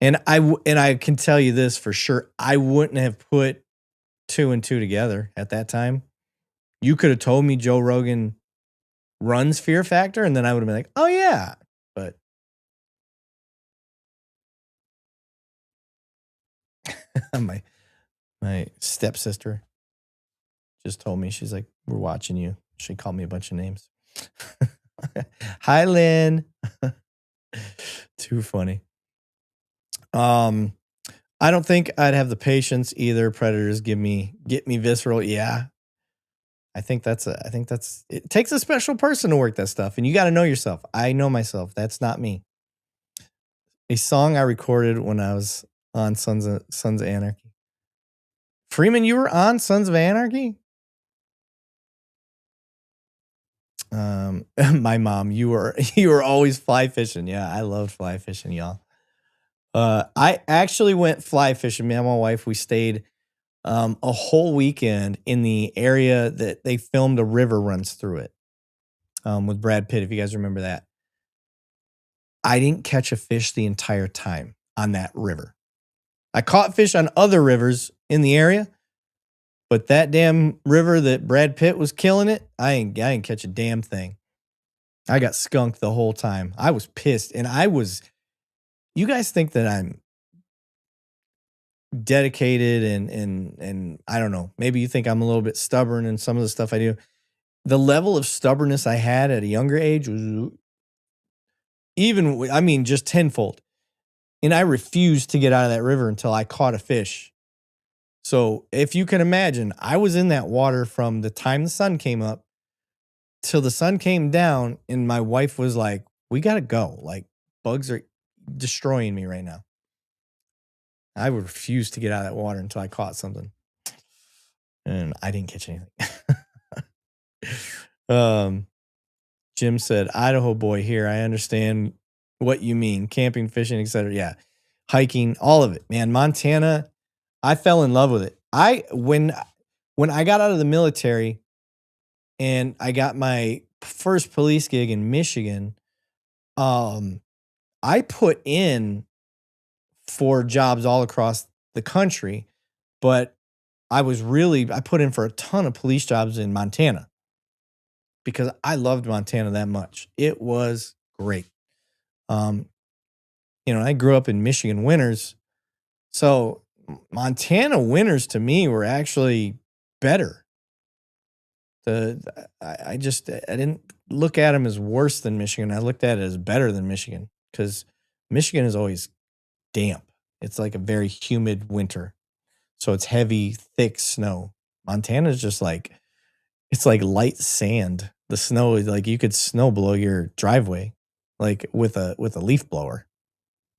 And I can tell you this for sure, I wouldn't have put 2 and 2 together at that time. You could have told me Joe Rogan runs Fear Factor, and then I would have been like, "Oh yeah." But my stepsister just told me, she's like, "We're watching you." She called me a bunch of names. Hi, Lynn. Too funny. I don't think I'd have the patience either. Predators get me visceral. Yeah. I think it takes a special person to work that stuff, and you got to know yourself. I know myself. That's not me. A song I recorded when I was on Sons of Anarchy. Freeman, you were on Sons of Anarchy? My mom, you were always fly fishing. Yeah, I loved fly fishing, y'all. I actually went fly fishing. Me and my wife, we stayed a whole weekend in the area that they filmed a river runs through it with Brad Pitt, if you guys remember that. I didn't catch a fish the entire time on that river. I caught fish on other rivers in the area, but that damn river that Brad Pitt was killing it, I didn't catch a damn thing. I got skunked the whole time. I was pissed, and you guys think that I'm dedicated and I don't know, maybe you think I'm a little bit stubborn in some of the stuff I do. The level of stubbornness I had at a younger age was just tenfold. And I refused to get out of that river until I caught a fish. So if you can imagine, I was in that water from the time the sun came up till the sun came down, and my wife was like, we got to go. Like, bugs are destroying me right now. I would refuse to get out of that water until I caught something. And I didn't catch anything. Jim said, Idaho boy here. I understand what you mean. Camping, fishing, etc. Yeah. Hiking, all of it. Man, Montana, I fell in love with it. When I got out of the military and I got my first police gig in Michigan, I put in for jobs all across the country, but I put in for a ton of police jobs in Montana because I loved Montana that much. It was great. I grew up in Michigan winters, so Montana winters to me were actually better. I didn't look at them as worse than Michigan. I looked at it as better than Michigan because Michigan is always damp. It's like a very humid winter. So it's heavy, thick snow. Montana is just it's like light sand. The snow is like you could snow blow your driveway like with a leaf blower.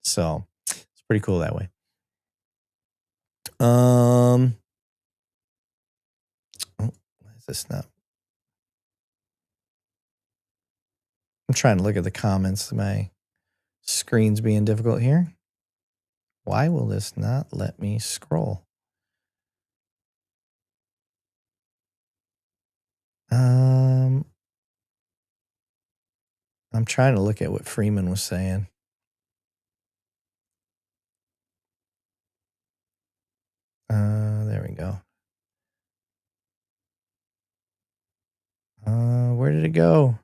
So it's pretty cool that way. Why is this not? I'm trying to look at the comments. My screen's being difficult here. Why will this not let me scroll? I'm trying to look at what Freeman was saying. There we go. Where did it go?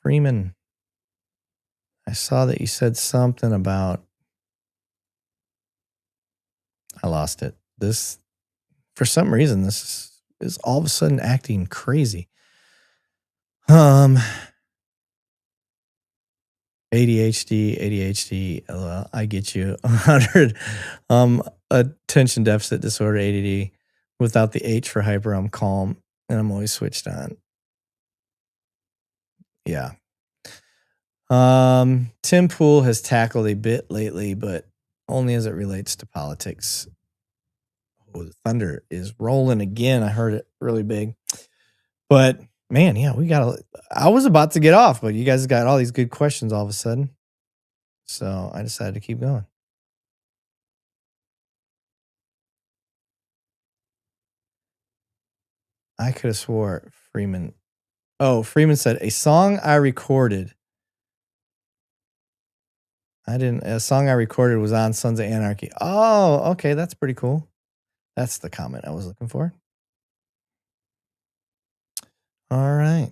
Freeman. I saw that you said something about. I lost it. For some reason, this is all of a sudden acting crazy. ADHD, LOL, I get you. 100. Attention deficit disorder, ADD. Without the H for hyper, I'm calm and I'm always switched on. Yeah. Tim Pool has tackled a bit lately, but only as it relates to politics. Oh, the thunder is rolling again. I heard it really big. But man, yeah, I was about to get off, but you guys got all these good questions all of a sudden. So I decided to keep going. I could have swore Freeman. Oh, Freeman said a song I recorded. A song I recorded was on Sons of Anarchy. Oh, okay. That's pretty cool. That's the comment I was looking for. All right.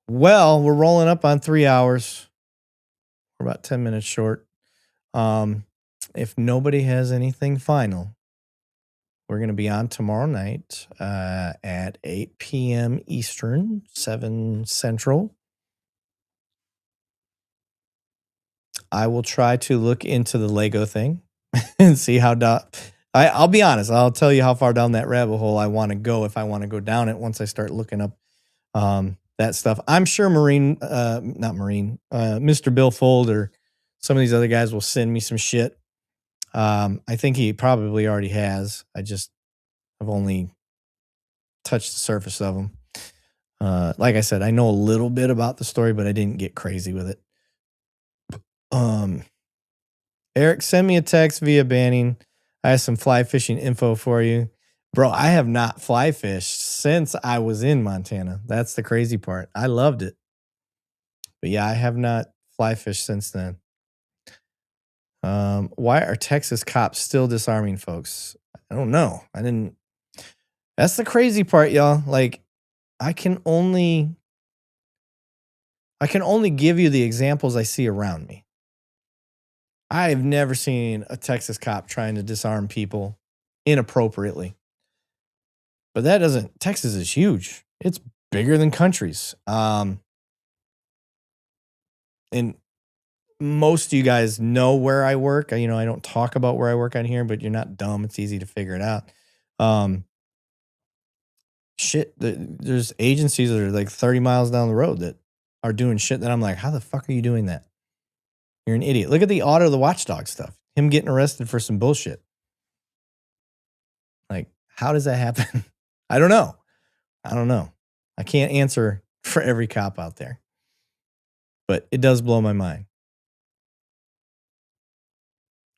Well, we're rolling up on 3 hours. We're about 10 minutes short. If nobody has anything final, We're going to be on tomorrow night at 8 p.m. Eastern, 7 Central. I will try to look into the Lego thing and see how I'll be honest. I'll tell you how far down that rabbit hole I want to go if I want to go down it once I start looking up that stuff. I'm sure Mr. Bill Fold or some of these other guys will send me some shit. I think he probably already has. I've only touched the surface of them. Like I said, I know a little bit about the story, but I didn't get crazy with it. Eric, send me a text via Banning. I have some fly fishing info for you. Bro, I have not fly fished since I was in Montana. That's the crazy part. I loved it. But yeah, I have not fly fished since then. Why are Texas cops still disarming folks? I don't know. That's the crazy part, y'all. Like, I can only give you the examples I see around me. I've never seen a Texas cop trying to disarm people inappropriately. But Texas is huge. It's bigger than countries. And most of you guys know where I work. I don't talk about where I work on here, but you're not dumb. It's easy to figure it out. There's agencies that are like 30 miles down the road that are doing shit that I'm like, how the fuck are you doing that? You're an idiot. Look at the Otto the Watchdog stuff. Him getting arrested for some bullshit. Like, how does that happen? I don't know. I can't answer for every cop out there. But it does blow my mind.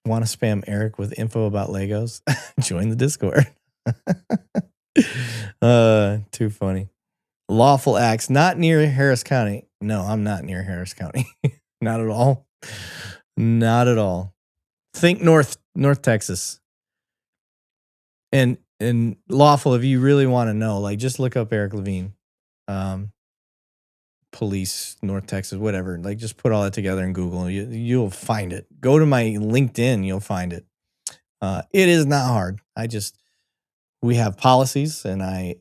Want to spam Eric with info about Legos? Join the Discord. Too funny. Lawful acts, not near Harris County. No, I'm not near Harris County. Not at all. Not at all. Think North Texas. And lawful, if you really want to know, like, just look up Eric Levine. Police, North Texas, whatever. Like, just put all that together in Google. You'll find it. Go to my LinkedIn, you'll find it. It is not hard. We have policies, and I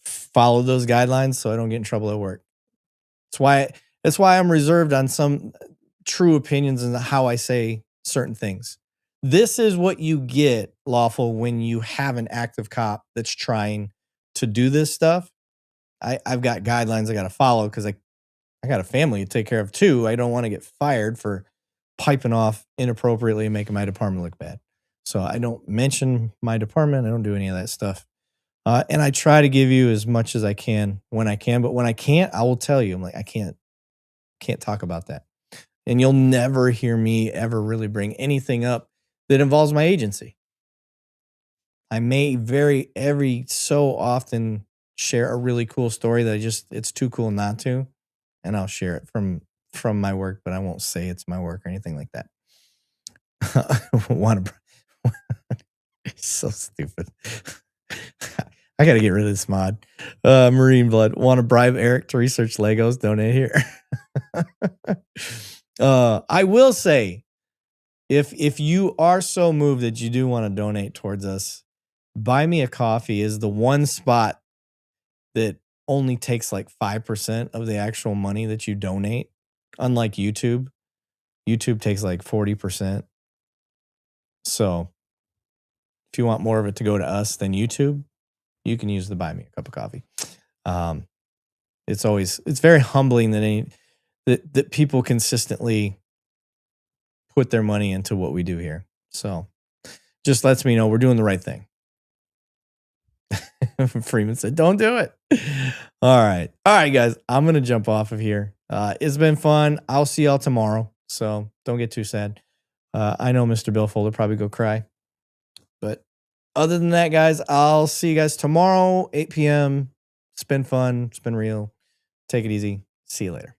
follow those guidelines so I don't get in trouble at work. That's why I'm reserved on some true opinions and how I say certain things. This is what you get, lawful, when you have an active cop that's trying to do this stuff. I've got guidelines I got to follow because I got a family to take care of too. I don't want to get fired for piping off inappropriately and making my department look bad. So I don't mention my department. I don't do any of that stuff. And I try to give you as much as I can when I can. But when I can't, I will tell you. I'm like, I can't talk about that. And you'll never hear me ever really bring anything up that involves my agency. I may every so often share a really cool story that it's too cool not to. And I'll share it from my work, but I won't say it's my work or anything like that. So stupid. I got to get rid of this mod. Marine Blood. Want to bribe Eric to research Legos? Donate here. I will say, if you are so moved that you do want to donate towards us, Buy Me a Coffee is the one spot that only takes like 5% of the actual money that you donate. Unlike YouTube. YouTube takes like 40%. So if you want more of it to go to us than YouTube, you can use the Buy Me a Cup of Coffee. It's very humbling that people consistently put their money into what we do here. So just lets me know we're doing the right thing. Freeman said, don't do it. All right, guys, I'm going to jump off of here. It's been fun. I'll see y'all tomorrow. So don't get too sad. I know Mr. Billfold will probably go cry. But other than that, guys, I'll see you guys tomorrow, 8 p.m. It's been fun. It's been real. Take it easy. See you later.